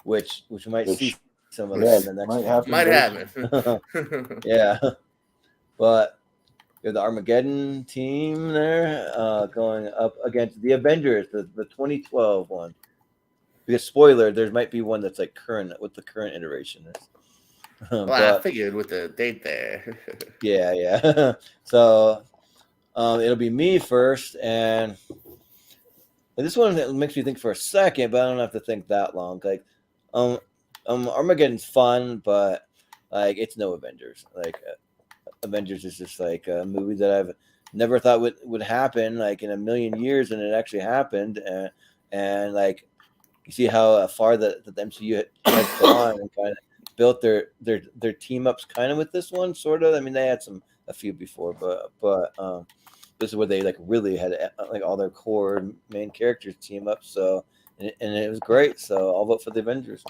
Speaker 2: which we might see some of that in the next.
Speaker 9: Might happen.
Speaker 2: Yeah, but you have the Armageddon team there going up against the Avengers, the 2012 one. Because spoiler, there might be one that's like current with the current iteration.
Speaker 9: Well, I figured with the date there.
Speaker 2: yeah. So it'll be me first, and this one makes me think for a second, but I don't have to think that long. Like, Armageddon's fun, but like it's no Avengers. Like, Avengers is just like a movie that I've never thought would happen like in a million years, and it actually happened, and like. You see how far the MCU has gone and kind of built their team ups kind of with this one, sort of. I mean, they had a few before, but this is where they like really had like all their core main characters team up. So and it was great. So I'll vote for the Avengers.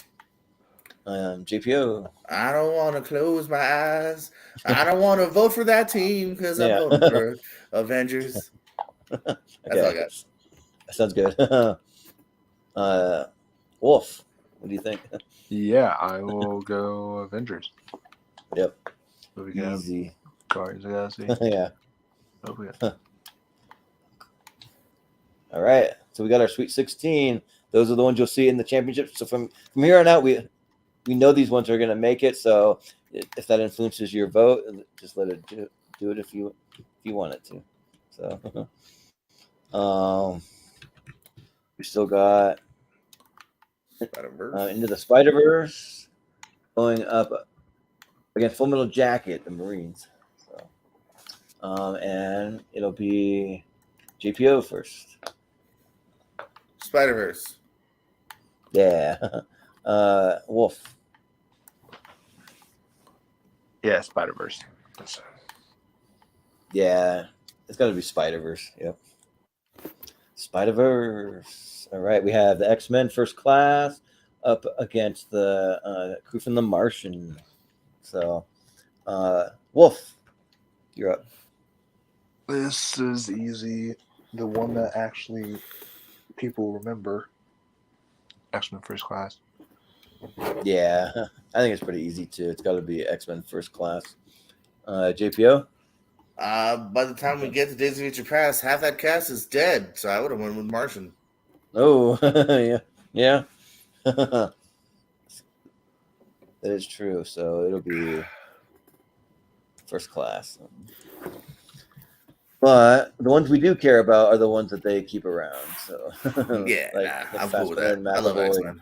Speaker 2: JPO.
Speaker 9: I don't want to close my eyes. I don't want to vote for that team because I'm voting for Avengers. That's all I got.
Speaker 2: That sounds good. Wolf, what do you think?
Speaker 4: Yeah, I will go Avengers.
Speaker 2: Yep.
Speaker 4: Easy. Guardians of the Galaxy.
Speaker 2: Yeah.
Speaker 4: Oh, yeah.
Speaker 2: All right. So we got our Sweet 16. Those are the ones you'll see in the championship. So from here on out, we know these ones are going to make it. So if that influences your vote, just let it do it if you want it to. So, we still got Into the Spider-Verse going up against Full Metal Jacket, the Marines. So, and it'll be JPO first.
Speaker 9: Spider-Verse.
Speaker 2: Yeah. Wolf.
Speaker 4: Yeah, Spider-Verse.
Speaker 2: Yeah, it's got to be Spider-Verse. Yep. Spider-Verse. All right, we have the X-Men First Class up against the crew from The Martian. So, Wolf, you're up.
Speaker 4: This is easy. The one that actually people remember. X-Men First Class.
Speaker 2: Yeah, I think it's pretty easy too. It's got to be X-Men First Class. JPO?
Speaker 9: By the time we get to Days of Future Past, half that cast is dead. So I would have went with Martian.
Speaker 2: Oh, yeah. That is true. So it'll be First Class. But the ones we do care about are the ones that they keep around. So
Speaker 9: Yeah,
Speaker 2: like
Speaker 9: I'm cool with that. I love X-Men.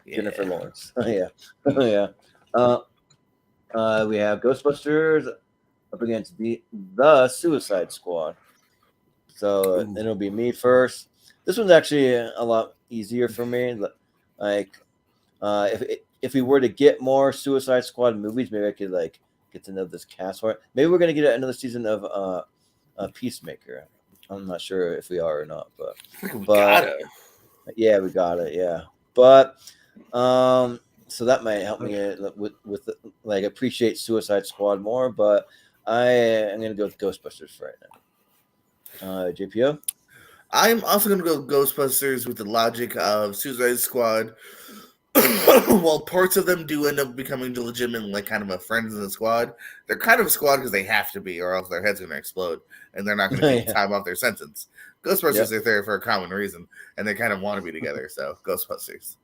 Speaker 2: Jennifer Lawrence. Yeah. Yeah. We have Ghostbusters up against the Suicide Squad. So it'll be me first. This one's actually a lot easier for me. Like, if we were to get more Suicide Squad movies, maybe I could like get to know this cast for it. Maybe we're gonna get another season of Peacemaker. I'm not sure if we are or not, but
Speaker 9: got it.
Speaker 2: Yeah, we got it. Yeah, but so that might help me with like appreciate Suicide Squad more. But I'm gonna go with Ghostbusters for right now. JPO.
Speaker 9: I'm also going to go Ghostbusters with the logic of Suicide Squad. While parts of them do end up becoming legitimate, like kind of a friends in the squad, they're kind of a squad because they have to be, or else their head's going to explode, and they're not going to get time off their sentence. Ghostbusters are there for a common reason, and they kind of want to be together. So Ghostbusters.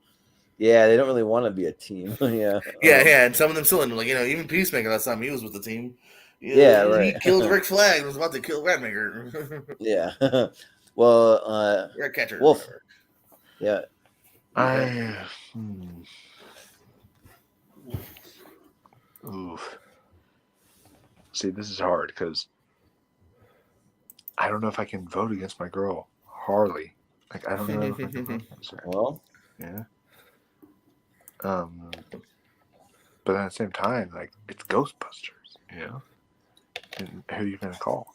Speaker 2: Yeah, they don't really want to be a team. Yeah.
Speaker 9: Yeah, and some of them still, like even Peacemaker last time he was with the team.
Speaker 2: Right.
Speaker 9: He killed Rick Flag and was about to kill Ratmaker.
Speaker 2: Yeah. Well,
Speaker 9: Red Catcher.
Speaker 2: Wolf. Yeah.
Speaker 4: Oof. See, this is hard because I don't know if I can vote against my girl Harley. Like, I don't know if I can vote against her.
Speaker 2: Well,
Speaker 4: yeah. But at the same time, like, it's Ghostbusters, you know. And who are you gonna call?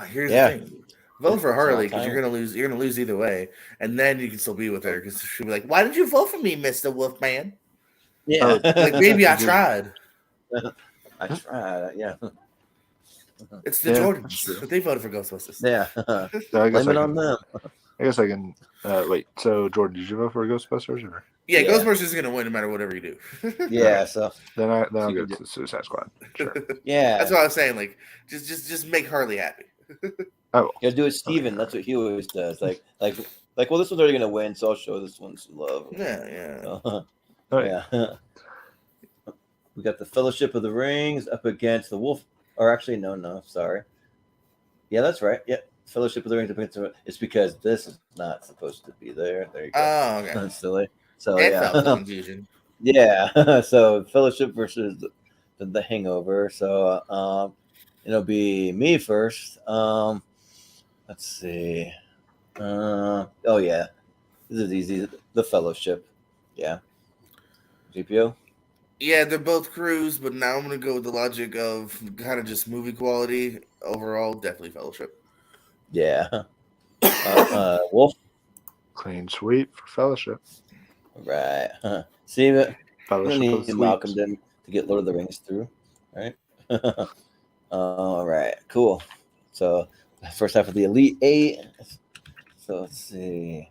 Speaker 9: Here's the thing. Vote for Harley because you're gonna lose. You're gonna lose either way, and then you can still be with her because she'll be like, "Why did you vote for me, Mr. Wolfman?"
Speaker 2: Yeah,
Speaker 9: like maybe I tried.
Speaker 2: I tried. Yeah,
Speaker 9: it's the Jordans. They voted for Ghostbusters.
Speaker 2: Yeah,
Speaker 4: so
Speaker 2: blame it on them.
Speaker 4: I guess I can. Wait. So Jordan, did you vote for Ghostbusters or?
Speaker 9: Yeah, Ghostbusters is gonna win no matter whatever you do.
Speaker 2: Yeah, so
Speaker 4: then I'll go to the Suicide Squad. Sure.
Speaker 2: Yeah,
Speaker 9: that's what I was saying. Like, just make Harley happy.
Speaker 2: You gotta do it, Steven. That's what he always does. Like, well, this one's already gonna win, so I'll show this one some love.
Speaker 9: Yeah.
Speaker 2: Yeah. We got the Fellowship of the Rings up against the Wolf. Or actually, no, sorry. Yeah, that's right. Yeah, Fellowship of the Rings up against it's because this is not supposed to be there. There you go.
Speaker 9: Oh, okay.
Speaker 2: That's silly. So
Speaker 9: confusion.
Speaker 2: Yeah. So Fellowship versus the Hangover. So it'll be me first. Let's see. Oh yeah, this is easy. The Fellowship. Yeah. GPO.
Speaker 9: Yeah, they're both crews, but now I'm gonna go with the logic of kind of just movie quality overall. Definitely Fellowship.
Speaker 2: Yeah. Wolf.
Speaker 4: Clean sweep for Fellowship.
Speaker 2: Right. See that?
Speaker 4: Fellowship
Speaker 2: need Malcolm to get Lord of the Rings through. Right. All right. Cool. So first half of the Elite Eight. So let's see.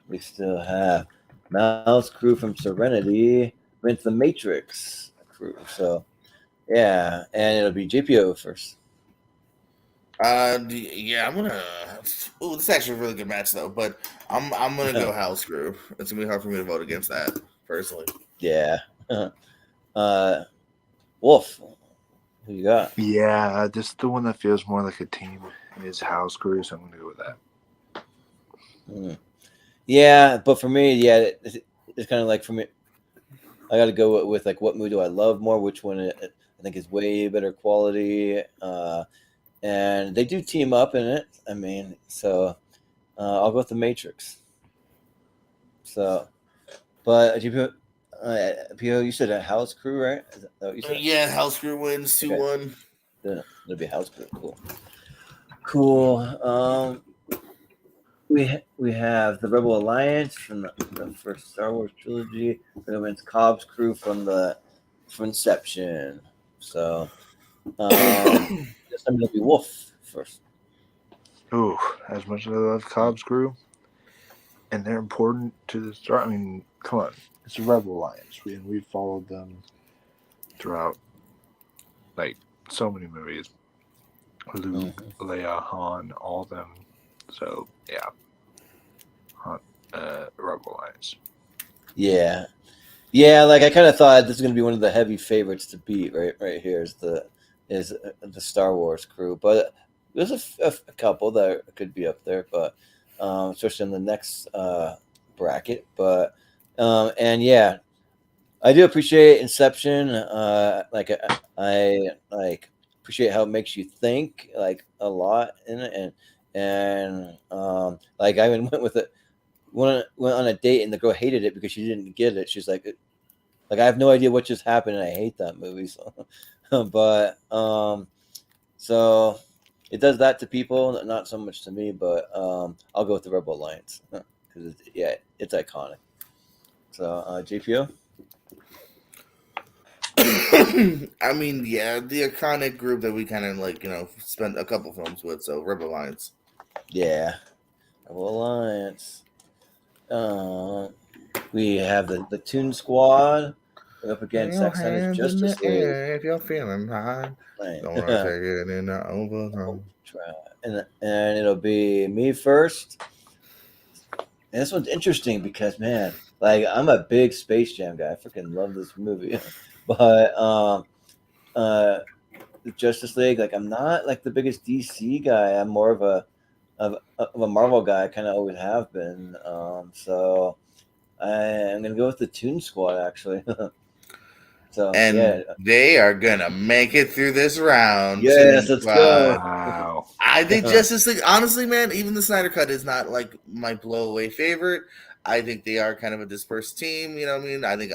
Speaker 2: We still have Mal's crew from Serenity against the Matrix crew. So yeah, and it'll be JPO first.
Speaker 9: Yeah, I'm gonna. Oh, this is actually a really good match though. But I'm gonna go Hal's crew. It's gonna be hard for me to vote against that personally.
Speaker 2: Yeah. Wolf. Who you got?
Speaker 4: Yeah, this is the one that feels more like a team. Is House Crew, so I'm going to go with that.
Speaker 2: Yeah, but for me, yeah, it's kind of like for me, I got to go with like what movie do I love more, which one I think is way better quality, and they do team up in it. I mean, so I'll go with The Matrix. So, but Pio, you said a house crew, right? Is that what you said?
Speaker 9: Yeah, House Crew wins 2-1.
Speaker 2: It'll be a house crew. Cool. We have the Rebel Alliance from the first Star Wars trilogy. It wins Cobb's crew from Inception. So this time it'll be Wolf first.
Speaker 4: Ooh, as much as I love Cobb's crew, and they're important to the start. I mean, come on, it's a Rebel Alliance. We've followed them throughout, like, so many movies. Luke, Leia, Han, all of them. So yeah, Rebel Alliance.
Speaker 2: Yeah. Like I kind of thought this is going to be one of the heavy favorites to beat. Right here is the Star Wars crew, but there's a couple that could be up there, but especially in the next bracket. But and yeah, I do appreciate Inception. Like I appreciate how it makes you think like a lot in it, and like I even went on a date and the girl hated it because she didn't get it. She's like I have no idea what just happened and I hate that movie. So, but so it does that to people, not so much to me. But I'll go with the Rebel Alliance because it's iconic. So JPO.
Speaker 9: I mean, yeah, the iconic group that we kind of like, spent a couple films with. So Rebel Alliance.
Speaker 2: Yeah, Rebel Alliance. We have the Toon Squad up against Zack Snyder's Justice League.
Speaker 9: If you're feeling high, don't want to take it in the overtime.
Speaker 2: And it'll be me first. And this one's interesting because, man, like I'm a big Space Jam guy. I freaking love this movie. But the Justice League, like I'm not like the biggest DC guy. I'm more of a Marvel guy. I kind of always have been. So I'm gonna go with the Toon Squad actually. So
Speaker 9: they are gonna make it through this round.
Speaker 2: Yes, let's go.
Speaker 4: Wow.
Speaker 9: I think Justice League, honestly, man, even the Snyder Cut is not like my blow-away favorite. I think they are kind of a dispersed team. You know what I mean? I think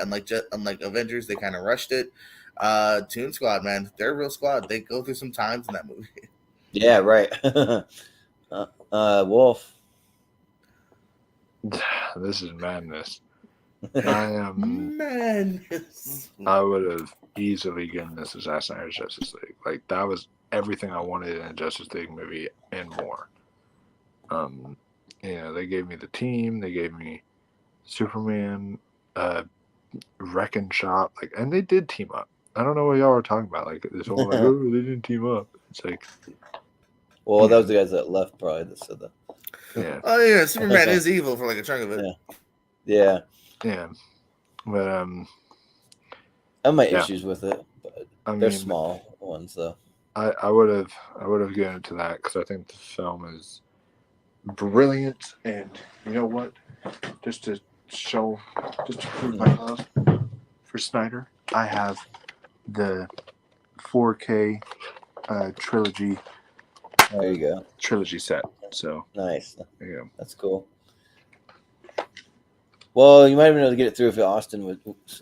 Speaker 9: unlike Avengers, they kind of rushed it. Toon Squad, man, they're a real squad. They go through some times in that movie.
Speaker 2: Yeah, right. Wolf.
Speaker 4: This is madness. I am
Speaker 9: madness.
Speaker 4: I would have easily given this to Zack Snyder's Justice League. Like that was everything I wanted in a Justice League movie and more. They gave me the team, they gave me Superman, Wrecking Shop, and they did team up. I don't know what y'all are talking about. Like this whole they didn't team up. It's like,
Speaker 2: well, that was the guys that left probably that said that.
Speaker 4: Yeah.
Speaker 9: Oh yeah, Superman is evil for like a chunk of it.
Speaker 2: Yeah.
Speaker 4: Yeah. But
Speaker 2: I have my issues with it, but they're small ones though.
Speaker 4: I would have given it to that because I think the film is brilliant, and you know what? Just to prove my love for Snyder, I have the 4K trilogy.
Speaker 2: There you go.
Speaker 4: Trilogy set. So
Speaker 2: nice.
Speaker 4: There you go.
Speaker 2: That's cool. Well, you might have been able to get it through if Austin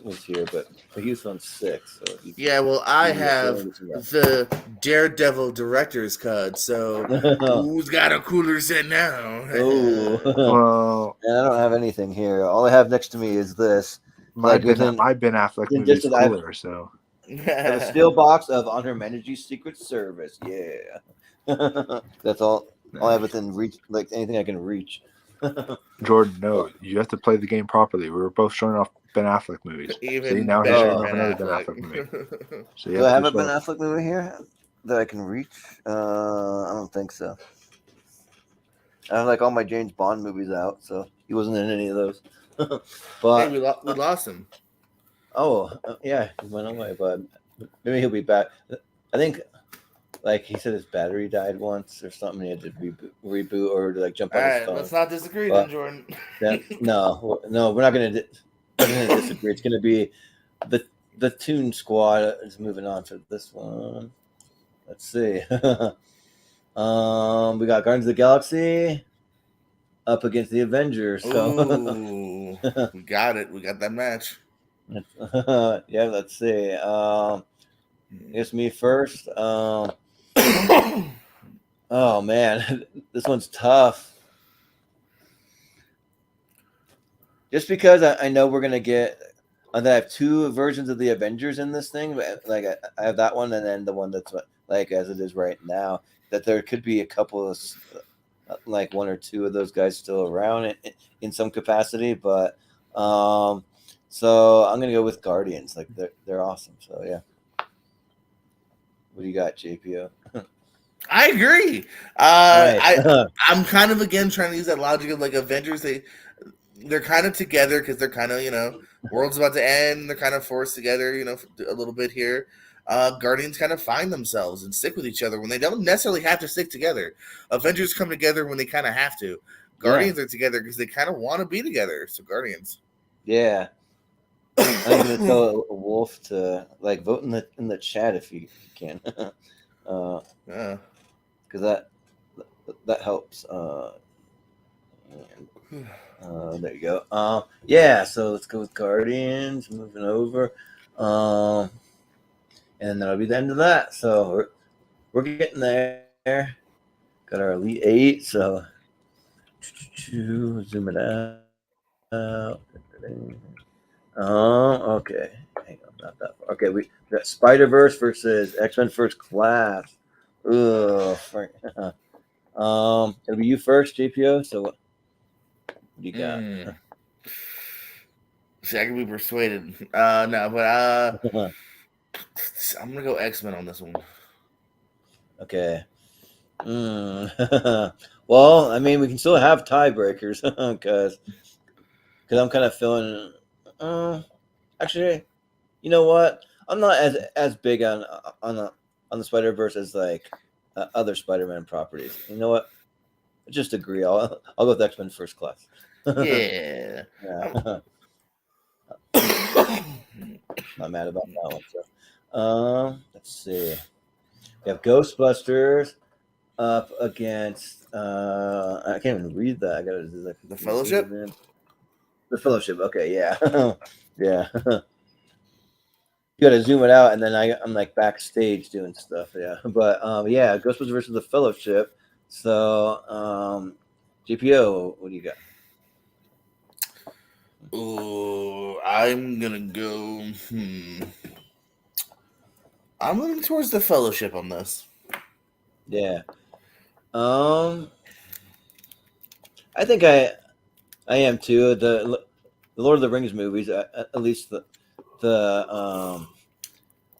Speaker 2: was here, but he was on 6. So
Speaker 9: yeah, well, I have the Daredevil director's cut. So who's got a cooler set now?
Speaker 2: Oh,
Speaker 4: well,
Speaker 2: and I don't have anything here. All I have next to me is this.
Speaker 4: My Ben Affleck movie is cooler. So
Speaker 2: I have a steel box of On Her Majesty's Secret Service. Yeah, that's all. All I have within reach, like anything I can reach.
Speaker 4: Jordan, no, you have to play the game properly. We were both showing off Ben Affleck movies.
Speaker 9: Even
Speaker 4: now he's showing off another Ben
Speaker 9: Affleck.
Speaker 4: Affleck movie. So
Speaker 2: do I have a Ben Affleck movie here that I can reach? I don't think so. I have like all my James Bond movies out, so he wasn't in any of those. But
Speaker 9: hey, we lost him.
Speaker 2: Oh, yeah, he went away, but maybe he'll be back. I think. Like he said, his battery died once or something. He had to reboot or like jump on his phone.
Speaker 9: Let's not disagree, then, Jordan.
Speaker 2: No, we're not going to disagree. It's going to be the Toon Squad is moving on to this one. Let's see. We got Guardians of the Galaxy up against the Avengers. So
Speaker 9: we got it. We got that match.
Speaker 2: Yeah, let's see. I guess me first. Oh man, this one's tough. Just because I know we're gonna get. I have two versions of the Avengers in this thing. Like I have that one, and then the one that's like as it is right now. That there could be a couple of like one or two of those guys still around in some capacity, but so I'm gonna go with Guardians. Like they're awesome. So yeah. What do you got, JPO?
Speaker 9: I agree.
Speaker 2: Nice.
Speaker 9: I'm kind of again trying to use that logic of like Avengers. They're kind of together because they're kind of world's about to end. They're kind of forced together, for a little bit here. Guardians kind of find themselves and stick with each other when they don't necessarily have to stick together. Avengers come together when they kind of have to. Guardians are together because they kind of want to be together. So Guardians.
Speaker 2: Yeah. I'm gonna tell Wolf to like vote in the chat if you can.
Speaker 9: Yeah.
Speaker 2: Because that helps. There you go. Yeah. So let's go with Guardians. Moving over. And that'll be the end of that. So we're getting there. Got our Elite Eight. So zoom it out. Okay. Hang on, not that far. Okay, we got Spider-Verse versus X-Men First Class. Ugh. It'll be you first, JPO. So what do you got?
Speaker 9: See, I can be persuaded. No, but I'm gonna go X-Men on this one.
Speaker 2: Okay. Well, I mean, we can still have tiebreakers because I'm kind of feeling. Actually, you know what? I'm not as big on the Spider-Verse as like other Spider-Man properties. You know what? I just agree. I'll go with X-Men First Class.
Speaker 9: Yeah.
Speaker 2: Not mad about that one. So, let's see. We have Ghostbusters up against. I can't even read that. I gotta do like
Speaker 9: the Fellowship.
Speaker 2: The Fellowship. Okay, yeah, yeah. You gotta zoom it out, and then I'm like backstage doing stuff. Yeah, but yeah, Ghostbusters versus the Fellowship. So, GPO, what do you got?
Speaker 9: Oh, I'm gonna go. I'm leaning towards the Fellowship on this.
Speaker 2: Yeah. I think I am too. The Lord of the Rings movies, at least the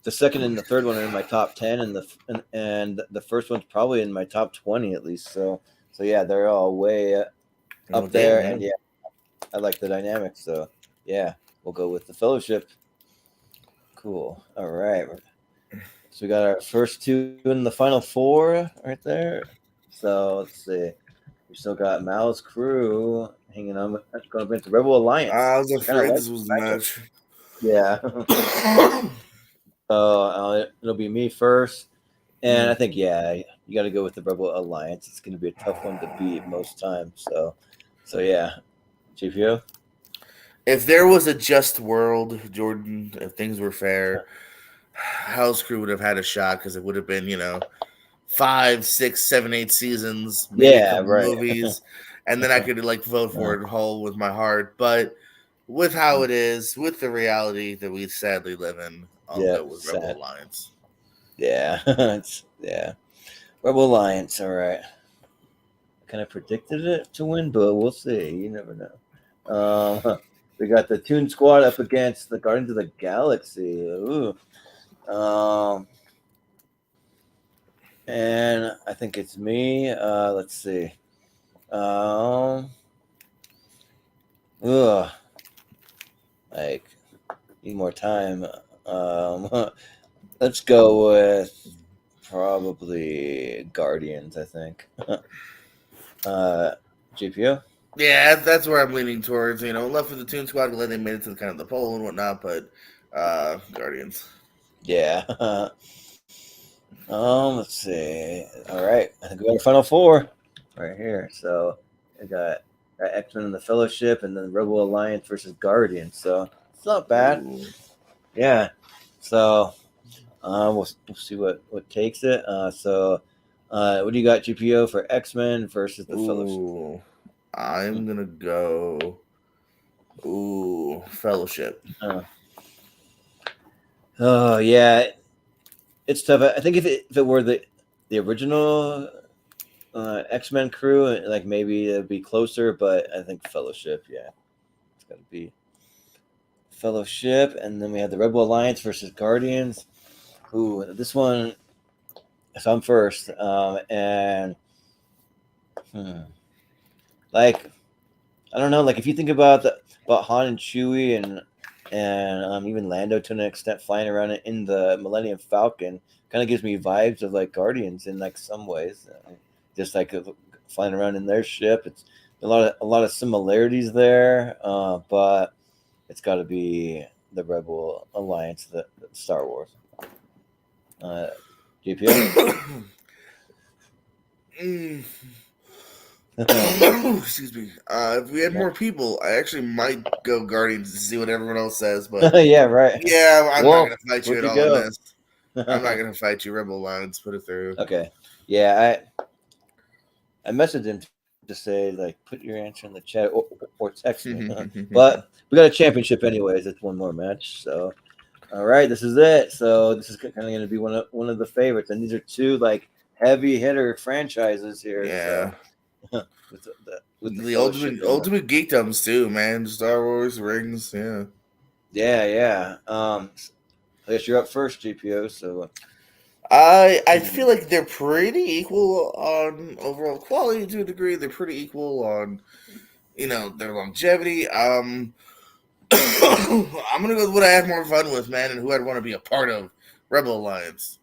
Speaker 2: second and the third one are in my top 10, and the first one's probably in my top 20 at least. So yeah, they're all way up there, and yeah, I like the dynamics. So yeah, we'll go with the Fellowship. Cool. All right. So we got our first two in the final four right there. So let's see. We still got Mal's crew hanging on. That's going against the Rebel Alliance.
Speaker 9: I was afraid this was the match.
Speaker 2: Yeah. So it'll be me first. And I think, yeah, you got to go with the Rebel Alliance. It's going to be a tough one to beat most times. So yeah. GPO?
Speaker 9: If there was a just world, Jordan, if things were fair, Hal's crew would have had a shot because it would have been, 5, 6, 7, 8 seasons, maybe a couple movies, and then I could vote for it whole with my heart. But with how it is, with the reality that we sadly live in, I'll go with Rebel Alliance.
Speaker 2: Yeah, yeah, Rebel Alliance. All right. Kind of predicted it to win, but we'll see. You never know. We got the Toon Squad up against the Guardians of the Galaxy. Ooh. And I think it's me. Let's see. Need more time. Let's go with probably Guardians, I think. GPO?
Speaker 9: Yeah, that's where I'm leaning towards. Left for the Toon Squad because they made it to the kind of the poll and whatnot, but Guardians.
Speaker 2: Yeah. Let's see. All right, I think we got our final four right here. So I got X-Men and the Fellowship, and then Rebel Alliance versus Guardians. So It's not bad.
Speaker 9: Ooh.
Speaker 2: Yeah. So we'll see what takes it. What do you got, GPO, for X-Men versus the Fellowship?
Speaker 9: Ooh, I'm gonna go. Fellowship.
Speaker 2: Oh yeah, it's tough. I think if it were the original X-Men crew, like maybe it'd be closer. But I think Fellowship. Yeah, it's got to be Fellowship, and then we have the Rebel Alliance versus Guardians. Ooh, this one. So I'm first, and like I don't know, like if you think about Han and Chewie and even Lando to an extent flying around in the Millennium Falcon, kind of gives me vibes of like Guardians in like some ways, just like flying around in their ship. It's a lot of similarities there, but it's got to be the Rebel Alliance, the Star Wars. GPO.
Speaker 9: Excuse me. If we had more people, I actually might go Guardians to see what everyone else says. But
Speaker 2: Yeah, right.
Speaker 9: Yeah, I'm not gonna fight you
Speaker 2: where'd
Speaker 9: at
Speaker 2: you
Speaker 9: all
Speaker 2: go?
Speaker 9: on this. I'm not gonna fight you, Rebel Alliance. Put it through.
Speaker 2: Okay. Yeah, I messaged him to say like put your answer in the chat or text me. But we got a championship anyways. It's one more match. So all right, this is it. So this is kind of going to be one of the favorites, and these are two like heavy hitter franchises here.
Speaker 9: Yeah.
Speaker 2: So, with
Speaker 9: the ultimate geekdoms too, man. Star Wars, Rings, yeah.
Speaker 2: Yeah. I guess you're up first, GPO. So
Speaker 9: I feel like they're pretty equal on overall quality to a degree. They're pretty equal on, their longevity. I'm gonna go with what I had more fun with, man, and who I'd want to be a part of. Rebel Alliance.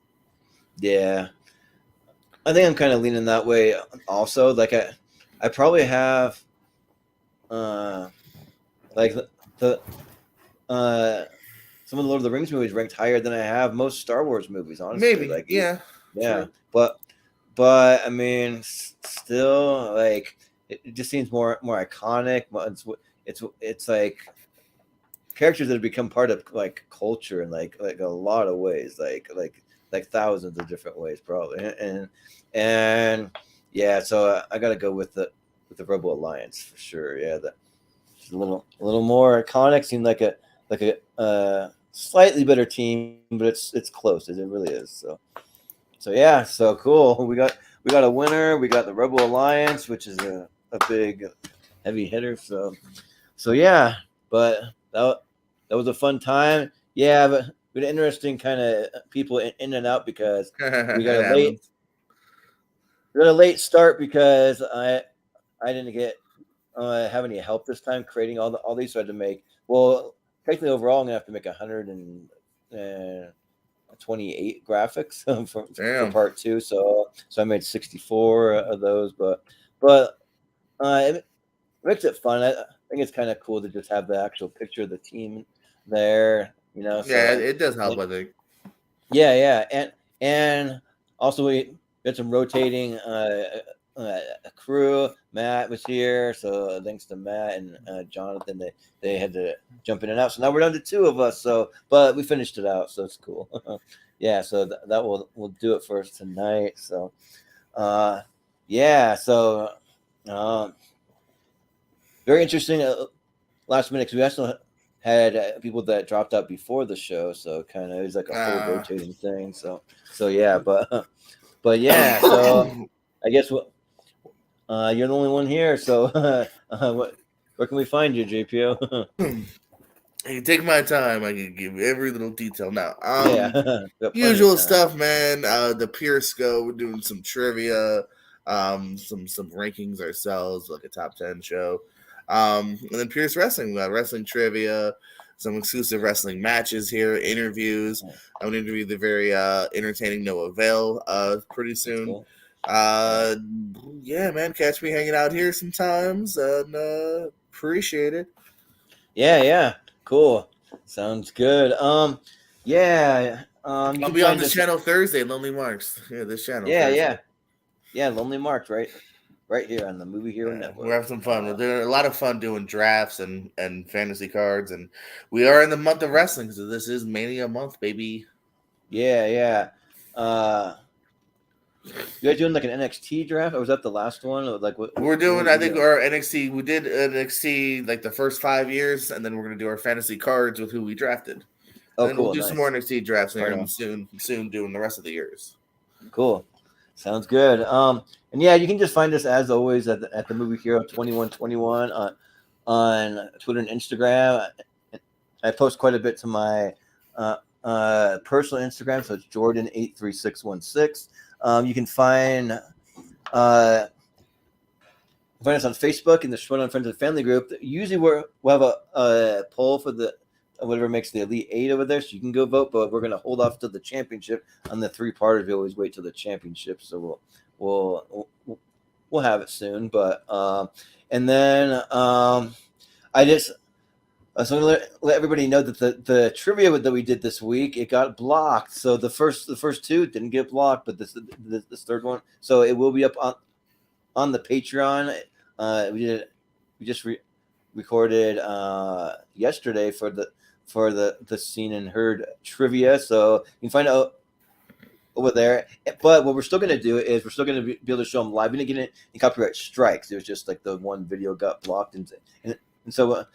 Speaker 2: Yeah, I think I'm kind of leaning that way. Also, like I probably have, like the some of the Lord of the Rings movies ranked higher than I have most Star Wars movies. Honestly,
Speaker 9: Maybe,
Speaker 2: like
Speaker 9: yeah.
Speaker 2: True. But I mean, still, like it just seems more iconic. It's like characters that have become part of like culture in like a lot of ways, like thousands of different ways, probably. And yeah, so I got to go with the Rebel Alliance for sure. Yeah, a little more iconic. Seemed like a slightly better team, but it's close. It really is. So yeah, so cool. We got a winner. We got the Rebel Alliance, which is a big heavy hitter. So yeah, but that was a fun time. Yeah, but we had interesting kind of people in and out because we got a late start because I didn't get have any help this time creating all these. So I had to make technically overall I'm gonna have to make 128 graphics for part 2. So I made 64 of those, but it makes it fun. I think it's kind of cool to just have the actual picture of the team there, So,
Speaker 9: yeah, it does help, I think.
Speaker 2: Yeah, and also we had some rotating crew. Matt was here, so thanks to Matt and Jonathan, they had to jump in and out. So now we're down to 2 of us. But we finished it out, so it's cool. Yeah, so that will do it for us tonight. So, yeah, so very interesting last minute because we also had people that dropped out before the show, so kind of it was like a whole rotating thing. So yeah, but yeah, so I guess you're the only one here. So where can we find you, JPO?
Speaker 9: I can take my time. I can give every little detail now.
Speaker 2: Usual
Speaker 9: stuff, man. The Pierce go. We're doing some trivia, some rankings ourselves, like a top 10 show. And then Pierce Wrestling. We got wrestling trivia, some exclusive wrestling matches here, interviews. I'm gonna interview the very entertaining Noah Vale pretty soon.
Speaker 2: Cool.
Speaker 9: Yeah, man. Catch me hanging out here sometimes, and appreciate it.
Speaker 2: Yeah. Cool. Sounds good. Yeah.
Speaker 9: I'll be on this channel Thursday, Lonely Marks. Yeah, this channel.
Speaker 2: Yeah. Lonely Marks, right? right here on the Movie Hero
Speaker 9: Yeah,
Speaker 2: Network.
Speaker 9: we're having some fun. We're doing a lot of fun doing drafts and fantasy cards, and we are in the month of wrestling, so this is Mania month, baby.
Speaker 2: Yeah. You guys doing like an NXT draft, or was that the last one? Or like what?
Speaker 9: We're doing, I think, our NXT. We did NXT like the first 5 years, and then we're gonna do our fantasy cards with who we drafted.
Speaker 2: Oh,
Speaker 9: and then
Speaker 2: cool.
Speaker 9: We'll do some more NXT drafts
Speaker 2: Right
Speaker 9: here
Speaker 2: on.
Speaker 9: soon doing the rest of the years.
Speaker 2: Cool. Sounds good. And yeah, you can just find us as always at the Movie Hero 2121 on Twitter and Instagram. I post quite a bit to my personal Instagram, so it's Jordan83616. You can find us on Facebook in the Schmodown Friends and Family group. Usually we'll have a poll for the whatever makes the Elite Eight over there, so you can go vote. But we're going to hold off to the championship on the 3-parters. We always wait till the championship, so we'll have it soon. But and then I just. So I'm gonna let everybody know that the trivia that we did this week, it got blocked. So the first 2 didn't get blocked, but this third one, so it will be up on the Patreon. We just recorded yesterday for the Seen and Heard trivia, so you can find out over there. But what we're still going to do is we're still going to be able to show them live. We didn't get any copyright strikes. It was just like the one video got blocked, and so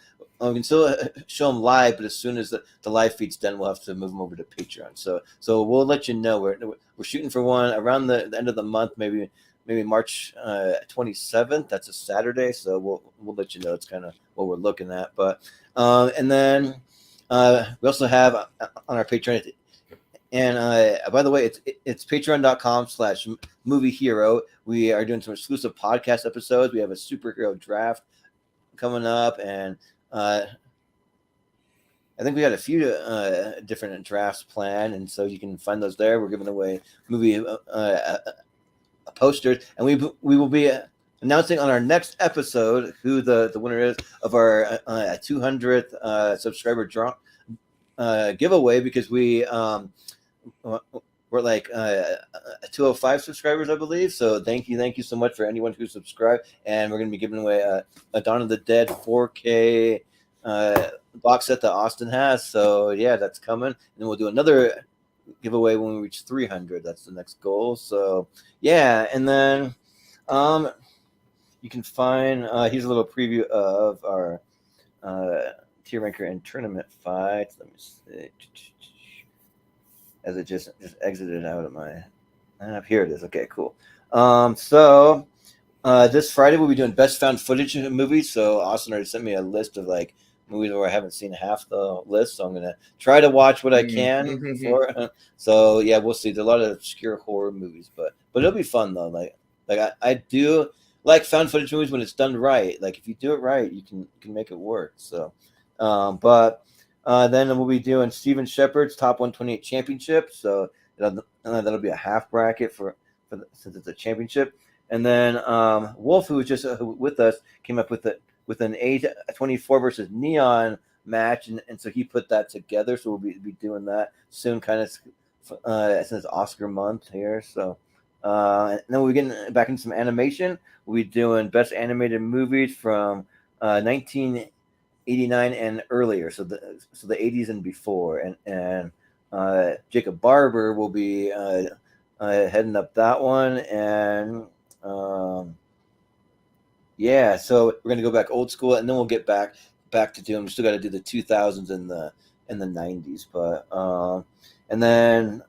Speaker 2: we can still show them live. But as soon as the live feed's done, we'll have to move them over to Patreon. So we'll let you know. We're shooting for one around the end of the month, maybe March 27th. That's a Saturday, so we'll let you know. It's kind of what we're looking at. But and then we also have on our Patreon. And by the way, it's patreon.com/movie hero. We are doing some exclusive podcast episodes. We have a superhero draft coming up, and I think we got a few different drafts planned, and so you can find those there. We're giving away movie posters, and we will be announcing on our next episode who the winner is of our 200th subscriber giveaway, because we're like 205 subscribers, I believe. So thank you so much for anyone who subscribed, and we're going to be giving away a Dawn of the Dead 4K box set that Austin has. So yeah, that's coming, and then we'll do another giveaway when we reach 300. That's the next goal. So yeah, and then you can find here's a little preview of our tier ranker and tournament fights. Let me see. As it just exited out of my app. Here it is. Okay, cool. So this Friday we'll be doing best found footage movies. So Austin already sent me a list of like movies where I haven't seen half the list. So I'm gonna try to watch what I can for. So yeah, we'll see. There's a lot of obscure horror movies, but it'll be fun though. Like I do like found footage movies when it's done right. Like if you do it right, you can make it work. So, then we'll be doing Steven Shepard's Top 128 Championship. So that'll be a half bracket since it's a championship. And then Wolf, who was just with us, came up with an A24 versus Neon match, and so he put that together. So we'll be doing that soon, kind of since it's Oscar month here. So and then we'll be getting back into some animation. We'll be doing best animated movies from 1989 and earlier, so the 80s and before, and Jacob Barber will be heading up that one, and yeah, so we're gonna go back old school, and then we'll get back to doing. We still got to do the 2000s and the 90s, but and then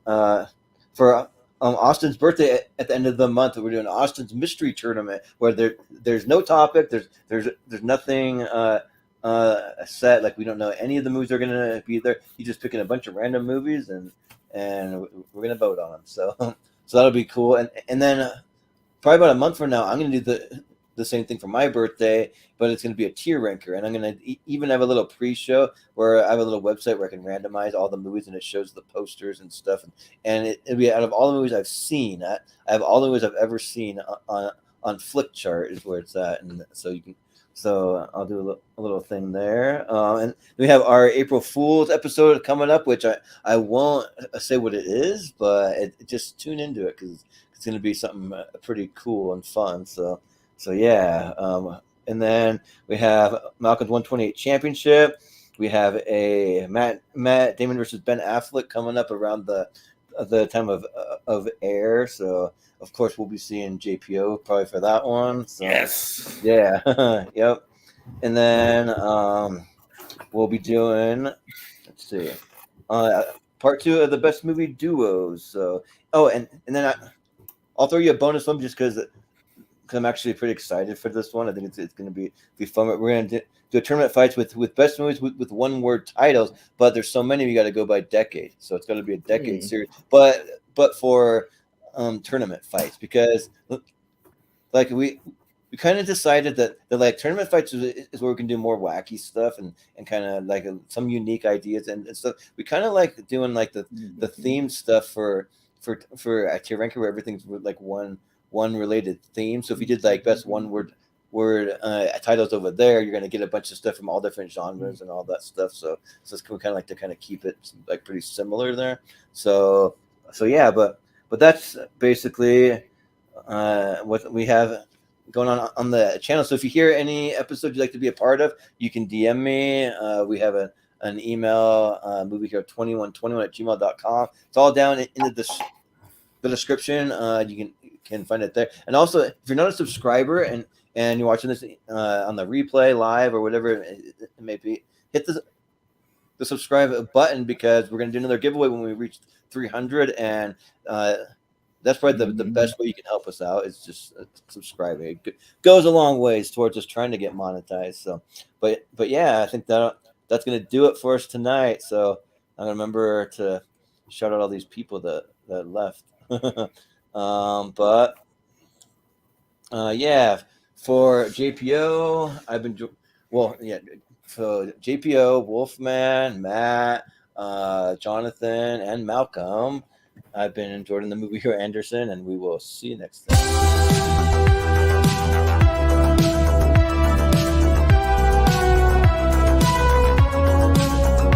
Speaker 2: for Austin's birthday at the end of the month, we're doing Austin's mystery tournament, where there's no topic, there's nothing set. Like we don't know any of the movies are gonna be there. He's just picking a bunch of random movies, and we're gonna vote on them. So that'll be cool. And then probably about a month from now, I'm gonna do the same thing for my birthday, but it's gonna be a tier ranker, and I'm gonna even have a little pre-show where I have a little website where I can randomize all the movies, and it shows the posters and stuff, and it'll be out of all the movies I've seen. I have all the movies I've ever seen on Flickchart is where it's at, and so you can. So I'll do a little thing there. And we have our April Fool's episode coming up, which I won't say what it is, but just tune into it because it's going to be something pretty cool and fun. So So yeah, and then we have Malcolm's 128 championship. We have a Matt Damon versus Ben Affleck coming up around the time of air. So of course we'll be seeing JPO probably for that one. So,
Speaker 9: Yes.
Speaker 2: yeah. Yep. And then we'll be doing. Let's see. Part 2 of the best movie duos. So and then I'll throw you a bonus one just because I'm actually pretty excited for this one. I think it's going to be fun. We're going to do a tournament fights with best movies with one word titles, but there's so many we got to go by decade. So it's going to be a decade series, but for tournament fights, because like we kind of decided that like tournament fights is where we can do more wacky stuff and kind of like some unique ideas and stuff. We kind of like doing like the theme stuff for tier ranking where everything's like one related theme. So if you did like best one word titles over there, you're gonna get a bunch of stuff from all different genres and all that stuff. So it's kind of like to kind of keep it like pretty similar there. So yeah, but that's basically what we have going on the channel. So if you hear any episodes you'd like to be a part of, you can DM me. We have an email, moviehero2121@gmail.com. It's all down in the description. You can find it there. And also, if you're not a subscriber and you're watching this on the replay live or whatever it may be, hit the subscribe button, because we're going to do another giveaway when we reach 300, and that's probably the best way you can help us out is just subscribing. It goes a long ways towards us trying to get monetized. So, but yeah, I think that's going to do it for us tonight. So I'm going to remember to shout out all these people that left. Yeah, for JPO, I've been so JPO, Wolfman, Matt, Jonathan, and Malcolm. I've been Jordan, the movie hero Anderson, and we will see you next time.